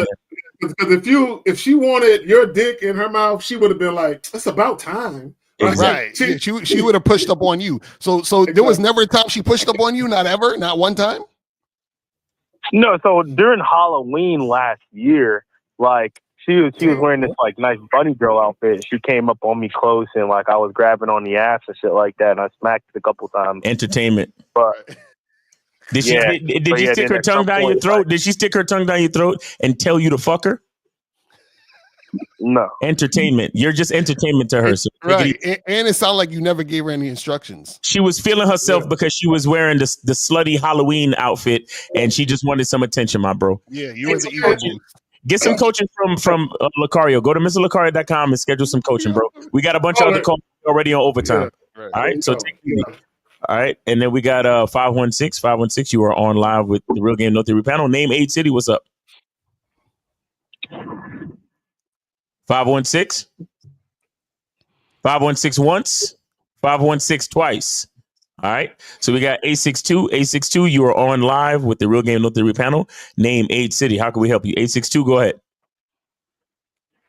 Because if she wanted your dick in her mouth, she would have been like, "It's about time." Right. She would have pushed up on you. So there was never a time she pushed up on you. Not ever. Not one time. No. So during Halloween last year, like she was wearing this like nice bunny girl outfit. She came up on me close and like I was grabbing on the ass and shit like that, and I smacked it a couple times. Entertainment. But did she stick her tongue down your throat? Did she stick her tongue down your throat and tell you to fuck her? No. Entertainment. You're just entertainment to her. So right. And it sounded like you never gave her any instructions. She was feeling herself because she was wearing the slutty Halloween outfit and she just wanted some attention, my bro. Yeah, you were the evil boost. Get some coaching from Lucario. Go to MrLucario.com and schedule some coaching, bro. We got a bunch of other calls already on overtime. Yeah, right. All right, so take it easy. All right, and then we got 516. You are on live with the Real Game No Theory panel. Name, age, city. What's up? 516. 516 once. 516 twice. All right. So we got 862. 862, you are on live with the Real Game No Theory panel. Name, age, city. How can we help you? 862, go ahead.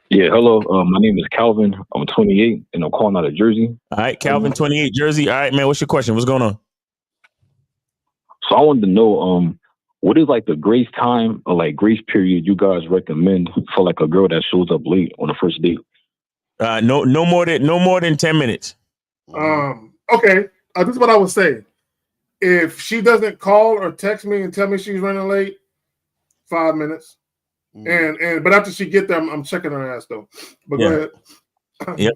Yeah, hello. My name is Calvin. I'm 28, and I'm calling out of Jersey. All right, Calvin, 28, Jersey. All right, man, what's your question? What's going on? So I wanted to know, what is like the grace time or like grace period you guys recommend for like a girl that shows up late on the first date? No more than 10 minutes. Okay. This is what I would say. If she doesn't call or text me and tell me she's running late, 5 minutes. But after she get there, I'm checking her ass though. But go ahead. Yep.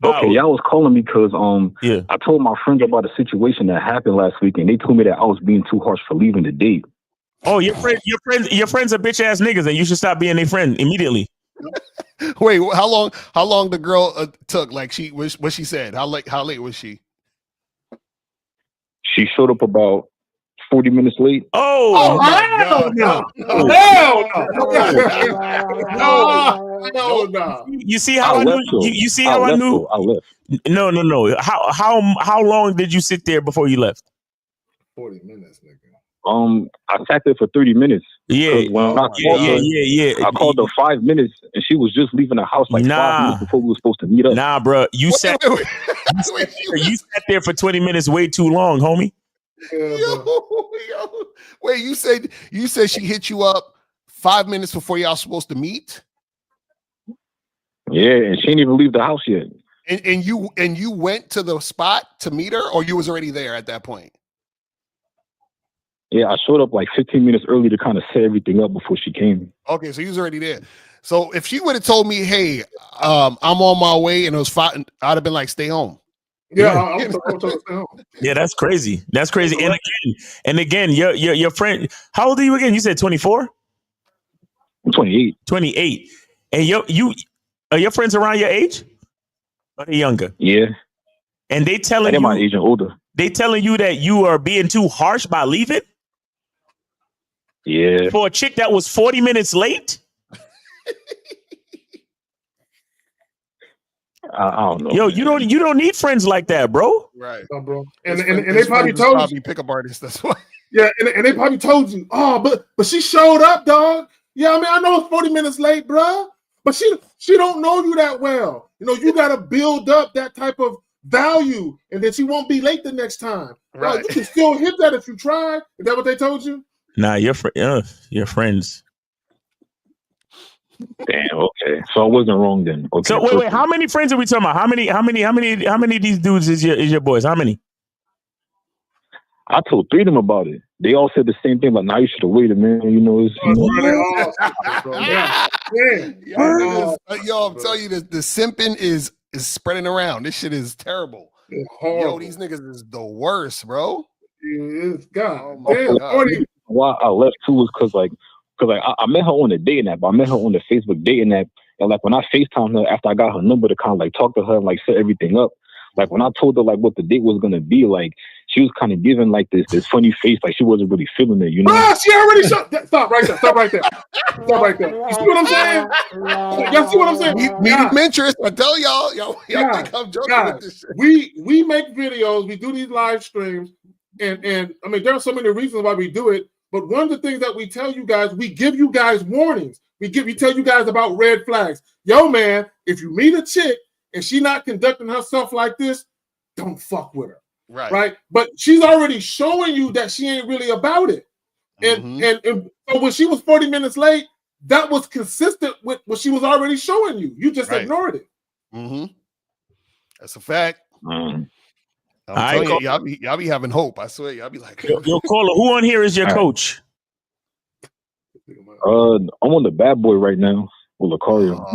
Okay, y'all was calling me because I told my friends about a situation that happened last week, and they told me that I was being too harsh for leaving the date. Oh, your friends are bitch ass niggas, and you should stop being their friend immediately. Wait, how long the girl took? Like what she said? How late was she? She showed up about 40 minutes late. Oh hell no! Hell no! You see how I knew? You see how I knew? I left. No. How long did you sit there before you left? 40 minutes, nigga. I sat there for 30 minutes. Yeah. When I called her 5 minutes, and she was just leaving the house like 5 minutes before we were supposed to meet up. Nah, bro, you sat there for 20 minutes, way too long, homie. Wait, you said she hit you up 5 minutes before y'all supposed to meet? Yeah, and she didn't even leave the house yet. And you went to the spot to meet her, or you was already there at that point? Yeah, I showed up like 15 minutes early to kind of set everything up before she came. Okay, so you was already there. So if she would have told me, "Hey, I'm on my way," and it was 5, I'd have been like, "Stay home." Yeah, I was stay home. Yeah, that's crazy. That's crazy. And again, your friend. How old are you again? You said 24. I'm 28. 28. And are your friends around your age? Or they younger? Yeah. And they telling they're you my age and older. They telling you that you are being too harsh by leaving? Yeah. For a chick that was 40 minutes late? I don't know. Yo, you don't need friends like that, bro. Right. No, bro. And they probably told you pickup artists. That's why. Yeah, and they probably told you, but she showed up, dog. Yeah, I mean, I know it's 40 minutes late, bro. But she don't know you that well. You know, you gotta build up that type of value, and then she won't be late the next time. Right. You can still hit that if you try. Is that what they told you? Nah, your friends. Damn. Okay. So I wasn't wrong then. Okay. So wait. How many friends are we talking about? How many of these dudes is your boys? How many? I told 3 of them about it. They all said the same thing. Like, now you should have waited, man. You know, yo, I'm telling you, the simping is spreading around. This shit is terrible. Yo, these niggas is the worst, bro. It's God. Why I left too was because I met her on the dating app. I met her on the Facebook dating app, and like when I FaceTimed her after I got her number to kind of like talk to her and like set everything up. Like when I told her like what the date was gonna be, like she was kind of giving like this funny face, like she wasn't really feeling it, you know? She already shot. Stop right there. Stop right there. You see what I'm saying? Y'all see what I'm saying? Meet interest. I tell y'all think I'm joking with this shit. We make videos, we do these live streams, and I mean there are so many reasons why we do it. But one of the things that we tell you guys, we give you guys warnings. We tell you guys about red flags. Yo, man, if you meet a chick and she not conducting herself like this, don't fuck with her. Right. But she's already showing you that she ain't really about it. And so when she was 40 minutes late, that was consistent with what she was already showing you. You just ignored it. Mm-hmm. That's a fact. I'm telling you, y'all be having hope. I swear, y'all be like, yo, caller, who on here is your coach? I'm on the bad boy right now with Lucario.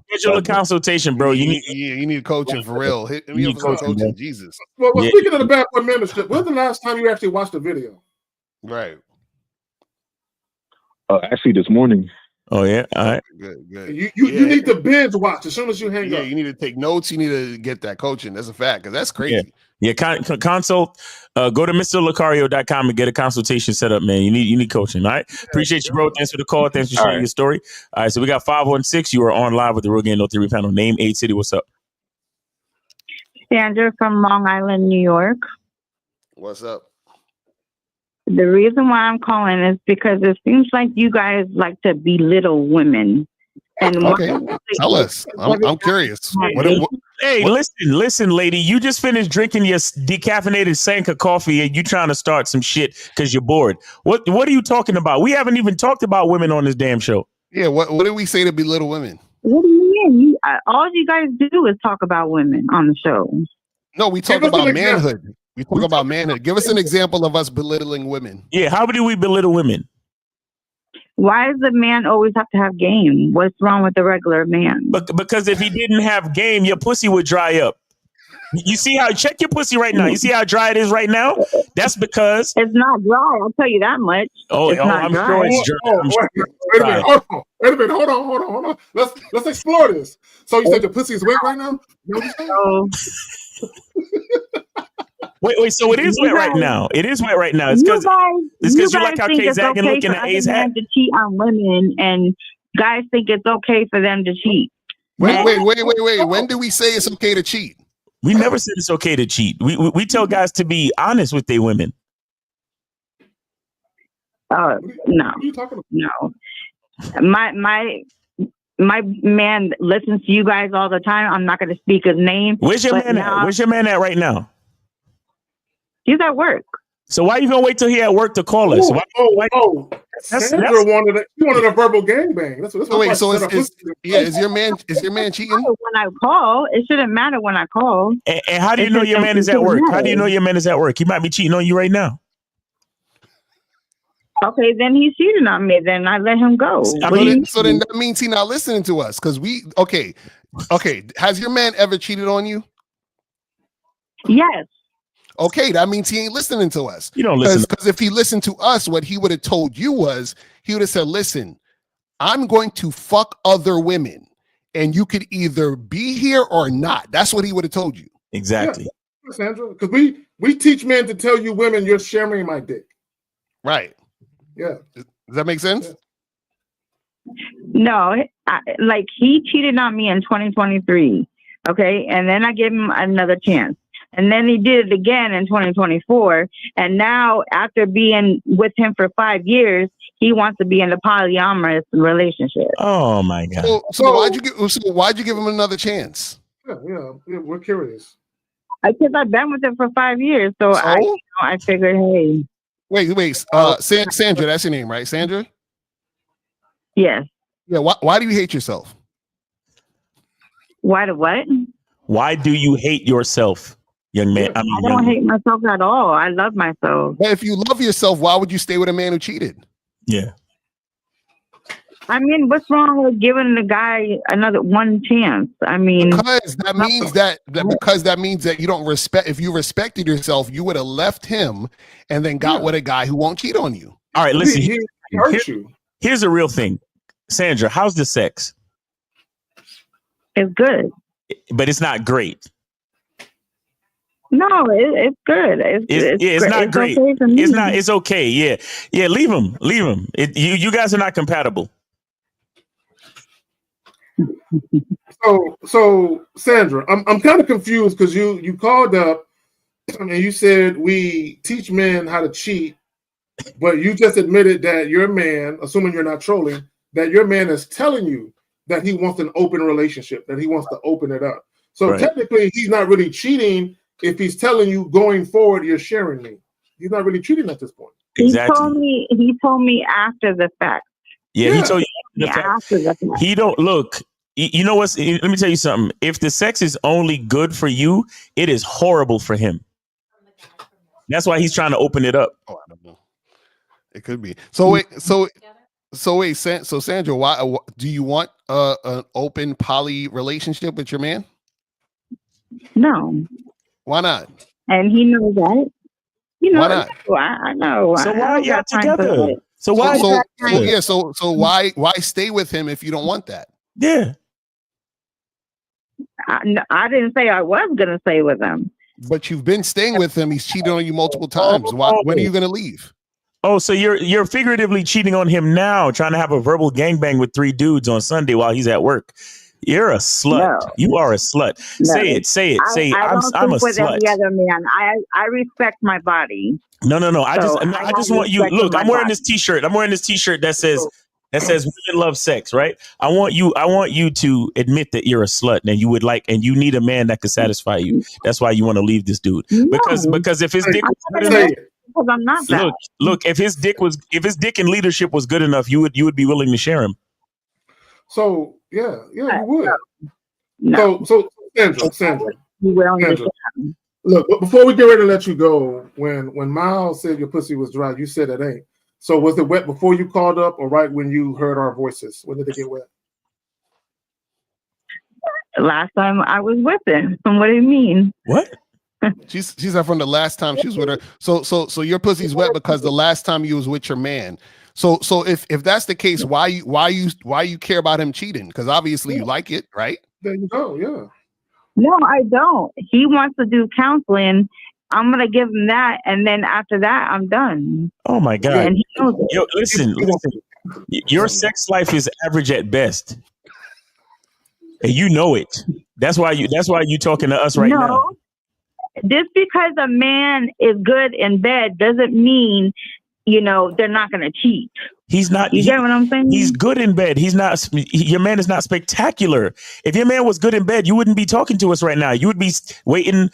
Schedule a consultation, bro. You need coaching for real. Hit me up for coaching, Jesus. Well, speaking of the bad boy membership, when's the last time you actually watched a video? Right. Actually, this morning. Oh yeah, all right. Good. You need to binge watch as soon as you hang up. Yeah, you need to take notes. You need to get that coaching. That's a fact, because that's crazy. Yeah, consult. Go to MrLucario.com and get a consultation set up, man. You need coaching. All right. Appreciate you, bro. Thanks for the call. Thanks for sharing your story. All right. So we got 516. You are on live with the Real Game No Theory panel. Name, age, city. What's up? Sandra from Long Island, New York. What's up? The reason why I'm calling is because it seems like you guys like to belittle women. And Okay, tell us. I'm curious. Hey, listen, lady. You just finished drinking your decaffeinated Sanka coffee, and you trying to start some shit because you're bored. What are you talking about? We haven't even talked about women on this damn show. Yeah, what did we say to belittle women? What do you mean? All you guys do is talk about women on the show. No, we talk about manhood. We talk about manhood. Give us an example of us belittling women. Yeah, how do we belittle women? Why does the man always have to have game? What's wrong with the regular man? Because if he didn't have game, your pussy would dry up. You see how, check your pussy right now. You see how dry it is right now? That's because it's not dry. I'll tell you that much. I'm sure it's dry. Wait a minute. Hold on. Let's explore this. So you said your pussy is wet right now? Wait. So it is wet right now. It is wet right now. It's because you like how K-Zaggin looking at A's hat. To cheat on women, and guys think it's okay for them to cheat. Wait. When do we say it's okay to cheat? We never said it's okay to cheat. We tell guys to be honest with their women. No. My man listens to you guys all the time. I'm not going to speak his name. Where's your man at? Where's your man at right now? He's at work. So why you gonna wait till he at work to call us? Sandra wanted a verbal gangbang. Is your man cheating? When I call, it shouldn't matter when I call. And how do you know your man is at work? How do you know your man is at work? He might be cheating on you right now. Okay, then he's cheating on me. Then I let him go. So then that means he's not listening to us because okay. Has your man ever cheated on you? Yes. Okay, that means he ain't listening to us. You don't listen. Because if he listened to us, what he would have told you was, he would have said, listen, I'm going to fuck other women, and you could either be here or not. That's what he would have told you. Exactly. Yeah, Sandra, because we teach men to tell you women, you're sharing my dick. Right. Yeah. Does that make sense? No, like he cheated on me in 2023. Okay. And then I gave him another chance. And then he did it again in 2024. And now, after being with him for 5 years, he wants to be in a polyamorous relationship. Oh my God! So why'd you give him another chance? Yeah, we're curious. Because I've been with him for 5 years, so I figured, hey. Wait. Sandra, that's your name, right? Sandra. Yes. Yeah. Why do you hate yourself? Why do what? Why do you hate yourself? Young man, I don't hate myself at all. I love myself. But if you love yourself, why would you stay with a man who cheated? Yeah. I mean, what's wrong with giving the guy another one chance? I mean, because that means that you don't respect. If you respected yourself, you would have left him and then got with a guy who won't cheat on you. All right, listen. Here's a real thing, Sandra. How's the sex? It's good, but it's not great. No, it's good. It's not great. Okay it's not. It's okay. Yeah. Leave him. You guys are not compatible. So Sandra, I'm kind of confused because you called up and you said we teach men how to cheat, but you just admitted that your man, assuming you're not trolling, that your man is telling you that he wants an open relationship, that he wants to open it up. So technically, he's not really cheating. If he's telling you going forward, you're sharing me. He's not really cheating at this point. Exactly. He told me after the fact. Yeah, he told you after the fact. He don't look. You know what? Let me tell you something. If the sex is only good for you, it is horrible for him. That's why he's trying to open it up. Oh, I don't know. It could be. So Sandra, why do you want an open poly relationship with your man? No. Why not? And he knows that. Why not? I know. So why are y'all together? So why? So why stay with him if you don't want that? Yeah. I didn't say I was going to stay with him. But you've been staying with him. He's cheated on you multiple times. When are you going to leave? Oh, so you're figuratively cheating on him now, trying to have a verbal gangbang with 3 dudes on Sunday while he's at work. You're a slut. No. You are a slut. No. Say it. I don't I'm a sleep with slut. every other man. I respect my body. No. I So just have want you. respect Look, for my I'm wearing body. this T-shirt. I'm wearing this T-shirt that says women love sex, right? I want you to admit that you're a slut and you would like, and you need a man that can satisfy you. That's why you want to leave this dude. Because if his dick was good enough, because I'm not that. look, if his dick in leadership was good enough, you would be willing to share him. So you would. No. So Sandra. Look, but before we get ready to let you go, when Miles said your pussy was dry, you said it ain't. So was it wet before you called up, or right when you heard our voices? When did it get wet? Last time I was with him. What do you mean? What? She said from the last time she was with her. So your pussy's wet because the last time you was with your man. So if that's the case, why you care about him cheating? Because obviously you like it, right? There you go. Yeah. No, I don't. He wants to do counseling. I'm gonna give him that, and then after that, I'm done. Oh my God! And he knows it. Yo, listen. Your sex life is average at best, and you know it. That's why you talking to us right now. Just because a man is good in bed doesn't mean, they're not going to cheat. He's not. You get what I'm saying? He's good in bed. He's not. Your man is not spectacular. If your man was good in bed, you wouldn't be talking to us right now. You would be waiting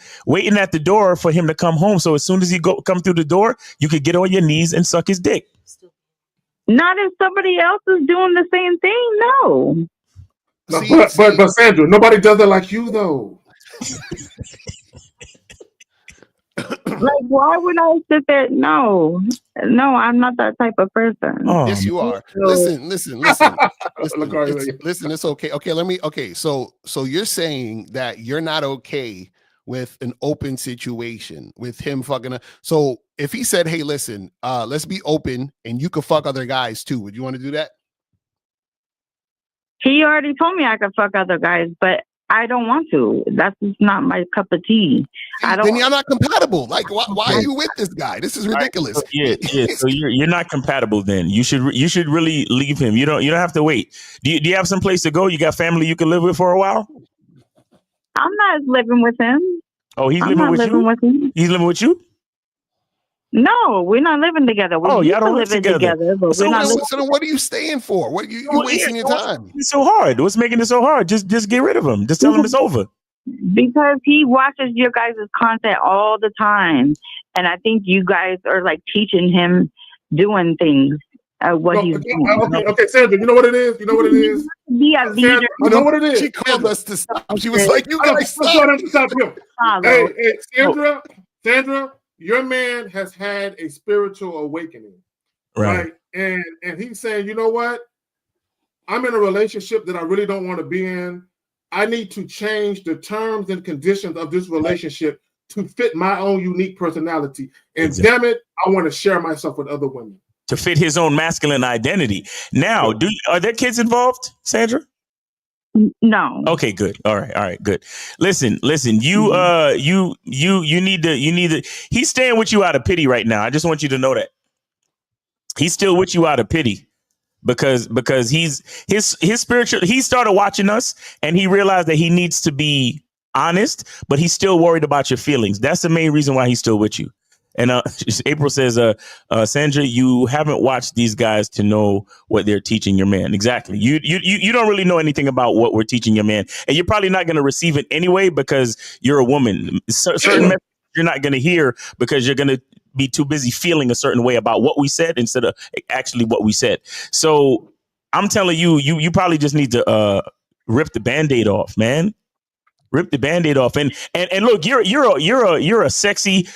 at the door for him to come home. So as soon as he come through the door, you could get on your knees and suck his dick. Not if somebody else is doing the same thing. No. But Sandra, nobody does it like you though. Like, why would I sit there? No, I'm not that type of person. Yes, you are. Listen. It's okay. Okay, so you're saying that you're not okay with an open situation with him fucking. So if he said, "Hey, listen, let's be open, and you could fuck other guys too," would you want to do that? He already told me I could fuck other guys, but I don't want to. That's just not my cup of tea. Then you're not compatible. Like, why are you with this guy? This is ridiculous. So you're not compatible. Then you should really leave him. You don't have to wait. Do you have some place to go? You got family you can live with for a while? I'm not living with him. Oh, he's living with you? He's living with you? No, we're not living together. We're y'all don't live together. But so then what are you staying for? What you wasting your time? It's so hard. What's making it so hard? Just get rid of him. Just tell him it's over. Because he watches your guys' content all the time, and I think you guys are like teaching him doing things. He's doing. Okay, Sandra, you know what it is? Be a leader. Sandra, you know what it is? She called us to stop. She was like, "You guys stop him." Hey, Sandra. Your man has had a spiritual awakening, right? And he's saying, you know what? I'm in a relationship that I really don't want to be in. I need to change the terms and conditions of this relationship to fit my own unique personality. And damn it, I want to share myself with other women. To fit his own masculine identity. Now, are there kids involved, Sandra? No. Okay, good. All right, good. Listen, you need to he's staying with you out of pity right now. I just want you to know that. He's still with you out of pity because his spiritual, he started watching us and he realized that he needs to be honest, but he's still worried about your feelings. That's the main reason why he's still with you. And April says, Sandra, you haven't watched these guys to know what they're teaching your man. Exactly. You don't really know anything about what we're teaching your man. And you're probably not going to receive it anyway because you're a woman. Certain messages you're not going to hear because you're going to be too busy feeling a certain way about what we said instead of actually what we said. So I'm telling you, you probably just need to rip the Band-Aid off, man. Rip the Band-Aid off. And look, you're a sexy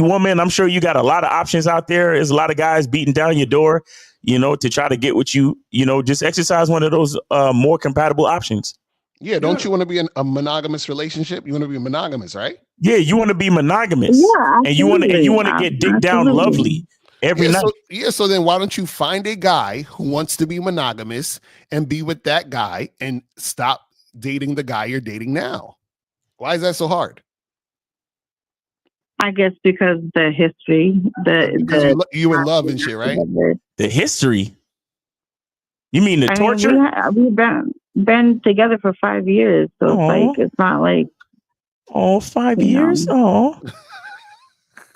woman. I'm sure you got a lot of options out there. There's a lot of guys beating down your door, to try to get with you. Just exercise one of those more compatible options. Yeah, don't you want to be in a monogamous relationship? You want to be monogamous, right? Yeah, you want to be monogamous. Yeah, and you want to get dick down lovely every night. So then why don't you find a guy who wants to be monogamous and be with that guy and stop dating the guy you're dating now? Why is that so hard? I guess because the history, you in love and shit, right? The history. You mean the torture? We've been been together for 5 years, so it's like it's not like 5 years. Oh,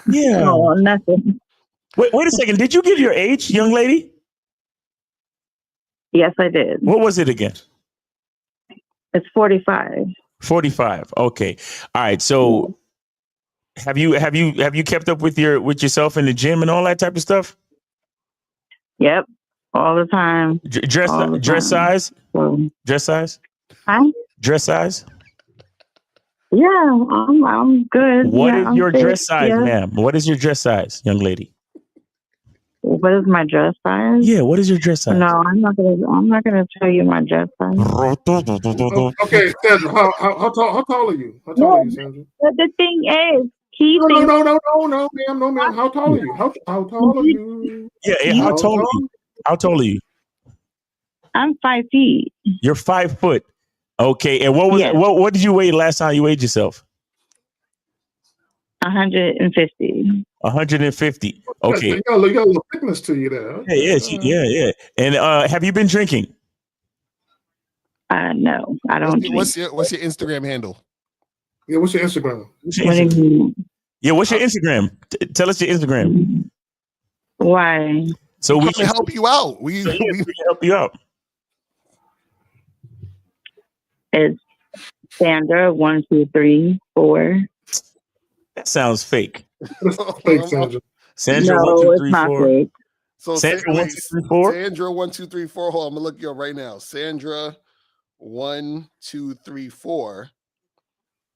yeah. No, nothing. Wait a second. Did you give your age, young lady? Yes, I did. What was it again? It's 45. 45. Okay. All right. So have you kept up with yourself in the gym and all that type of stuff? Yep. All the time. Dress size? Dress size? Huh? Dress size? Yeah, I'm good. What is I'm your fit. dress size, Yeah. ma'am? What is your dress size, young lady? What is my dress size? Yeah, what is your dress size? No, I'm not gonna tell you my dress size. Okay, Sandra, how tall are you? How tall are you, Sandra? But the thing is, he No, thinks ma'am. How tall are you? How tall are you? Yeah, how tall are you? How tall are you? I'm 5 feet. You're 5 foot. Okay, and what was Yes. what did you weigh last time you weighed yourself? 150. 150. Okay. You got a little thickness to you there. Yeah. And have you been drinking? No, I don't. What's your Instagram handle? Yeah, what's your Instagram? Yeah, what's your Instagram? Tell us your Instagram. Why? So we can help you out. We can help you out. It's Sandra 1234. That sounds fake. Fake, Sandra. Sandra No, 1 2 it's 3 not 4. fake. So Sandra 1 2 3 4. Sandra 1 2 3 4. Hold on, I'm gonna look you up right now. Sandra 1 2 3 4.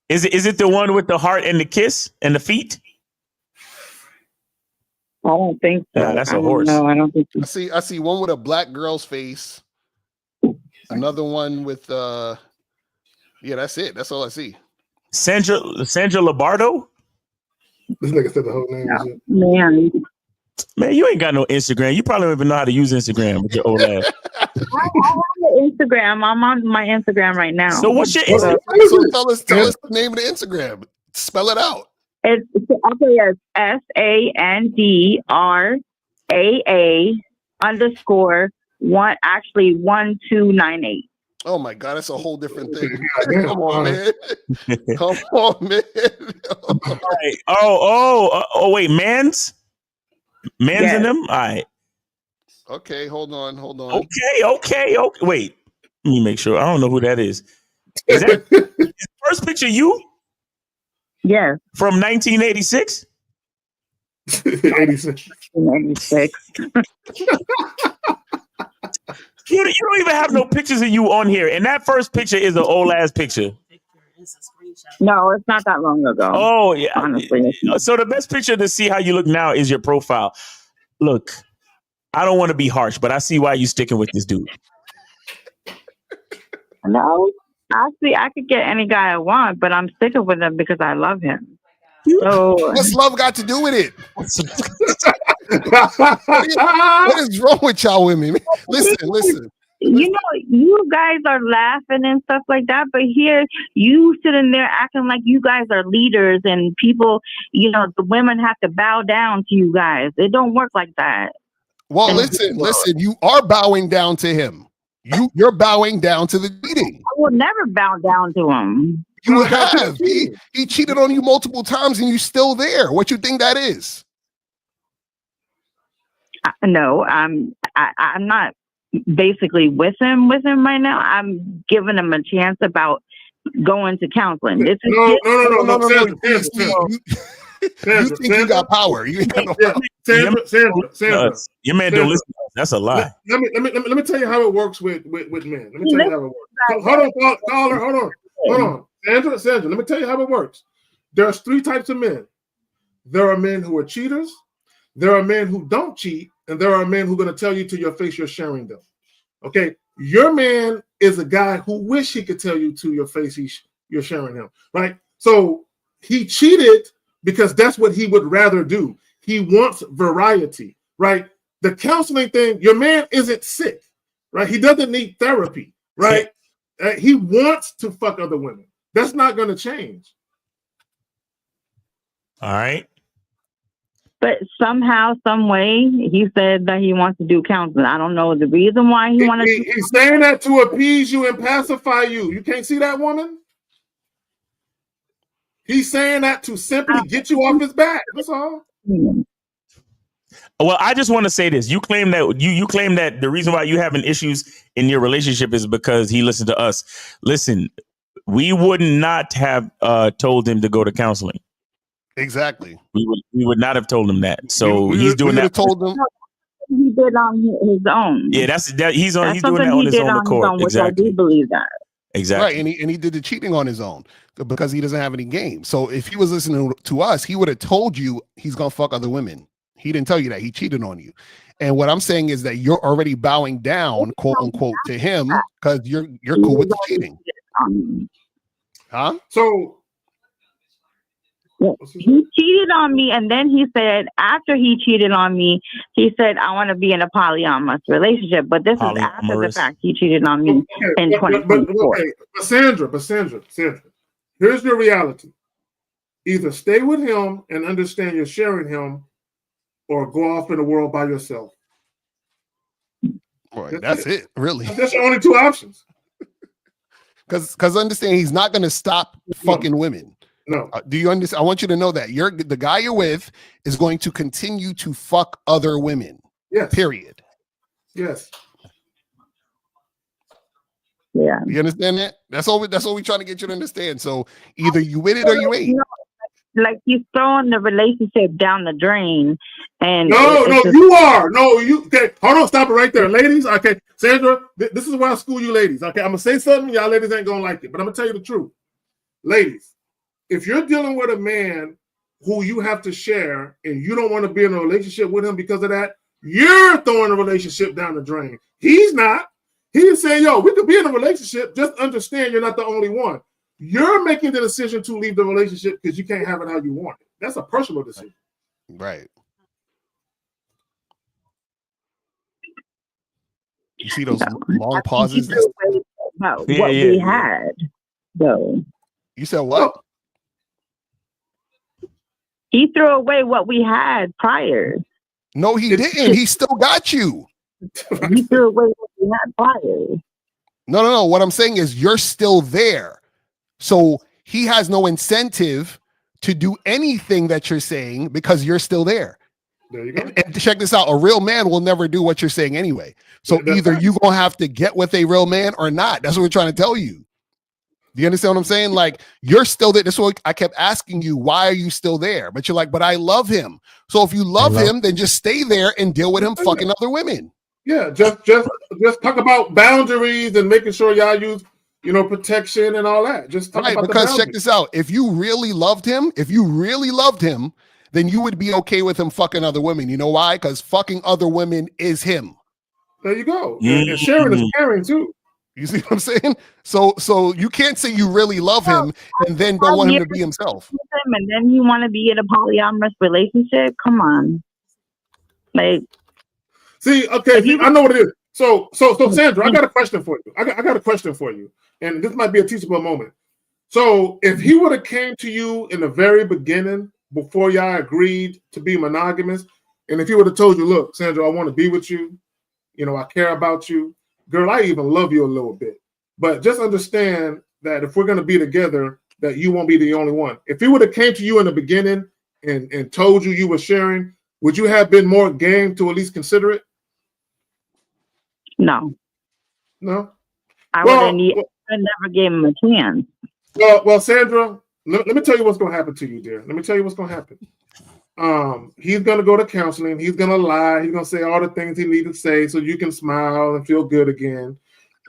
Is it the one with the heart and the kiss and the feet? I don't think so. Yeah, that's a horse. No, I don't think so. I see one with a black girl's face. Another one with yeah, that's it. That's all I see. Sandra Labardo? This nigga said the whole name. Man, you ain't got no Instagram. You probably don't even know how to use Instagram with your old ass. I have Instagram. I'm on my Instagram right now. So what's your Instagram? So tell us the name of the Instagram. Spell it out. It's SANDRAA_1298. Oh my God, that's a whole different thing. Come on, man. Come on, man. Right. Oh, wait, Mans Yes. in them? All right. Okay, hold on. Okay. Wait, let me make sure. I don't know who that is. Is that is the first picture you? Yes. From 1986? 86. 96. You don't even have no pictures of you on here. And that first picture is an old ass picture. No, it's not that long ago. Oh, yeah. Honestly. So the best picture to see how you look now is your profile. Look, I don't want to be harsh, but I see why you sticking with this dude. No, actually, I could get any guy I want, but I'm sticking with him because I love him. So What's love got to do with it? What is wrong with y'all women? Listen. You know, you guys are laughing and stuff like that, but here you sitting there acting like you guys are leaders and people, you know, the women have to bow down to you guys. It don't work like that. Well, listen, you are bowing down to him. You're bowing down to the cheating. I will never bow down to him. You have. He cheated on you multiple times and you're still there. What you think that is? No, I'm not basically with him right now. I'm giving him a chance about going to counseling. No. You think you got power? You ain't got no power. Sandra. Your man don't listen to us. That's a lie. Let me tell you how it works with men. Let me tell you how it works. Hold on. Sandra, let me tell you how it works. There's 3 types of men. There are men who are cheaters, there are men who don't cheat, and there are men who are going to tell you to your face you're sharing them. Okay? Your man is a guy who wish he could tell you to your face you're sharing him, right? So he cheated because that's what he would rather do. He wants variety, right? The counseling thing, your man isn't sick, right? He doesn't need therapy, right? He wants to fuck other women. That's not going to change. All right. But somehow, some way, he said that he wants to do counseling. I don't know the reason why he wanted to. He's saying that to appease you and pacify you. You can't see that, woman? He's saying that to simply get you off his back. That's all. Well, I just want to say this. You claim that you claim that the reason why you having issues in your relationship is because he listened to us. Listen, we would not have told him to go to counseling. Exactly. We would not have told him that. So he's doing that. Told him. He did on his own. Yeah, he's doing that on his own accord. Exactly. I do believe that. Exactly. Right, and he did the cheating on his own because he doesn't have any game. So if he was listening to us, he would have told you he's gonna fuck other women. He didn't tell you that. He cheated on you. And what I'm saying is that you're already bowing down, quote unquote, to him because you're cool with the cheating. Huh? So he cheated on me, and then he said after he cheated on me, he said I want to be in a polyamorous relationship. But this is after the fact he cheated on me in 2024. But Sandra, here's your reality: either stay with him and understand you're sharing him, or go off in the world by yourself. Boy, that's it, really. That's your only two options. Because understand he's not going to stop fucking women. No. Do you understand? I want you to know that the guy you're with is going to continue to fuck other women. Yes. Period. Yes. Yeah. You understand that? That's all we're trying to get you to understand. So either you with it or you ain't. Like he's throwing the relationship down the drain. And you are. No, you okay. Hold on, stop it right there. Ladies, okay. Sandra, this is why I school you ladies. Okay, I'm gonna say something, y'all ladies ain't gonna like it, but I'm gonna tell you the truth. Ladies, if you're dealing with a man who you have to share and you don't want to be in a relationship with him because of that, you're throwing the relationship down the drain. He's not. He's saying, yo, we could be in a relationship. Just understand you're not the only one. You're making the decision to leave the relationship because you can't have it how you want it. That's a personal decision. Right. You see those long pauses? What we had. So you said what? He threw away what we had prior. No, he didn't. He still got you. He threw away what we had prior. No. What I'm saying is you're still there. So he has no incentive to do anything that you're saying because you're still there. There you go. And check this out. A real man will never do what you're saying anyway. So either you're going to have to get with a real man or not. That's what we're trying to tell you. Do you understand what I'm saying? Like, you're still there. That's what I kept asking you. Why are you still there? But you're like, but I love him. So if you love him, then just stay there and deal with him fucking other women. Yeah, just talk about boundaries and making sure y'all use, protection and all that. Just talk about because check this out. If you really loved him, then you would be okay with him fucking other women. You know why? Because fucking other women is him. There you go. And sharing is caring too. You see what I'm saying? So you can't say you really love him and then don't want him to be himself. And then you want to be in a polyamorous relationship? Come on. Like, see, okay, I know what it is. So Sandra, I got a question for you. I got a question for you. And this might be a teachable moment. So if he would have came to you in the very beginning before y'all agreed to be monogamous, and if he would have told you, look, Sandra, I want to be with you, I care about you. Girl, I even love you a little bit. But just understand that if we're going to be together, that you won't be the only one. If he would have came to you in the beginning and told you were sharing, would you have been more game to at least consider it? No. No? I never gave him a chance. Well, Sandra, let me tell you what's going to happen to you, dear. Let me tell you what's going to happen. He's going to go to counseling. He's going to lie. He's going to say all the things he needs to say so you can smile and feel good again.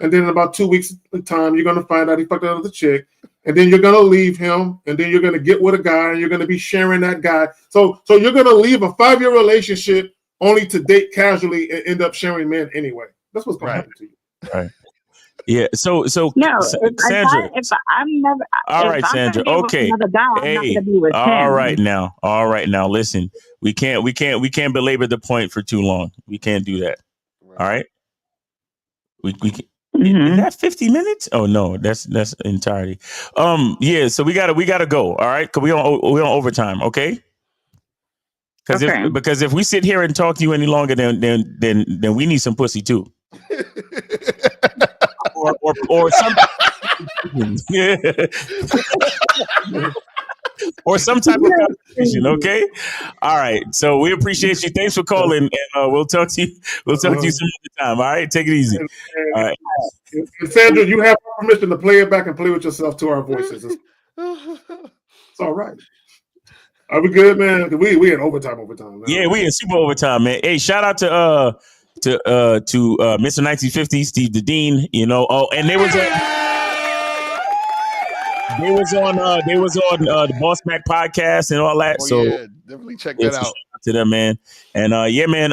And then in about 2 weeks time, you're going to find out he fucked another chick. And then you're going to leave him. And then you're going to get with a guy and you're going to be sharing that guy. So you're going to leave a 5-year relationship only to date casually and end up sharing men anyway. That's what's going to happen to you. Right. Yeah. So no, Sandra. All right, Sandra. Okay. Hey. All right now. Listen, we can't belabor the point for too long. We can't do that. All right. We can. Is that 50 minutes? Oh no, that's entirety. Yeah. So we gotta go. All right. Cause we on overtime. Okay. Because if we sit here and talk to you any longer, then we need some pussy too. or some or some type of conversation. Okay. All right. So we appreciate you. Thanks for calling, and we'll talk to you. We'll talk to you some other time. All right. Take it easy. All right. And Sandra, you have permission to play it back and play with yourself to our voices. It's all right. Are we good, man? We in overtime now. Yeah, we in super overtime, man. Hey, shout out to Mr. 1950, Steve the Dean. You know, and they was on the Boss Mac podcast and all that. So yeah, definitely check that out. To them, man. And yeah, man.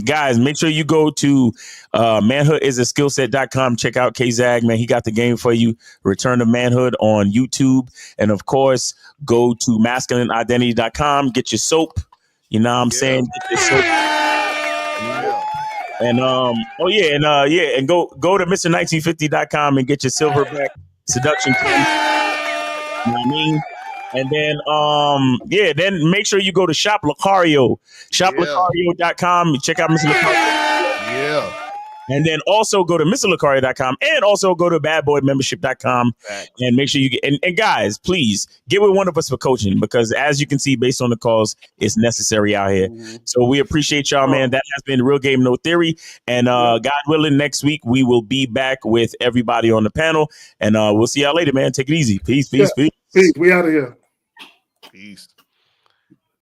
Guys, make sure you go to manhoodisaskillset.com. Check out K-Zag, man. He got the game for you. Return to Manhood on YouTube. And of course, go to masculineidentity.com. Get your soap. You know what I'm saying? Get your soap. And and go to Mr1950.com and get your silverback seduction key. You know what I mean? And then then make sure you go to Shop Lucario, shoplucario.com. Check out Mr. Lucario. Yeah. And then also go to MrLucario.com and also go to badboymembership.com and make sure you get and guys, please get with one of us for coaching, because as you can see, based on the calls, it's necessary out here. So we appreciate y'all, man. That has been Real Game No Theory. And God willing, next week we will be back with everybody on the panel. And we'll see y'all later, man. Take it easy. Peace. Peace. We out of here. Peace.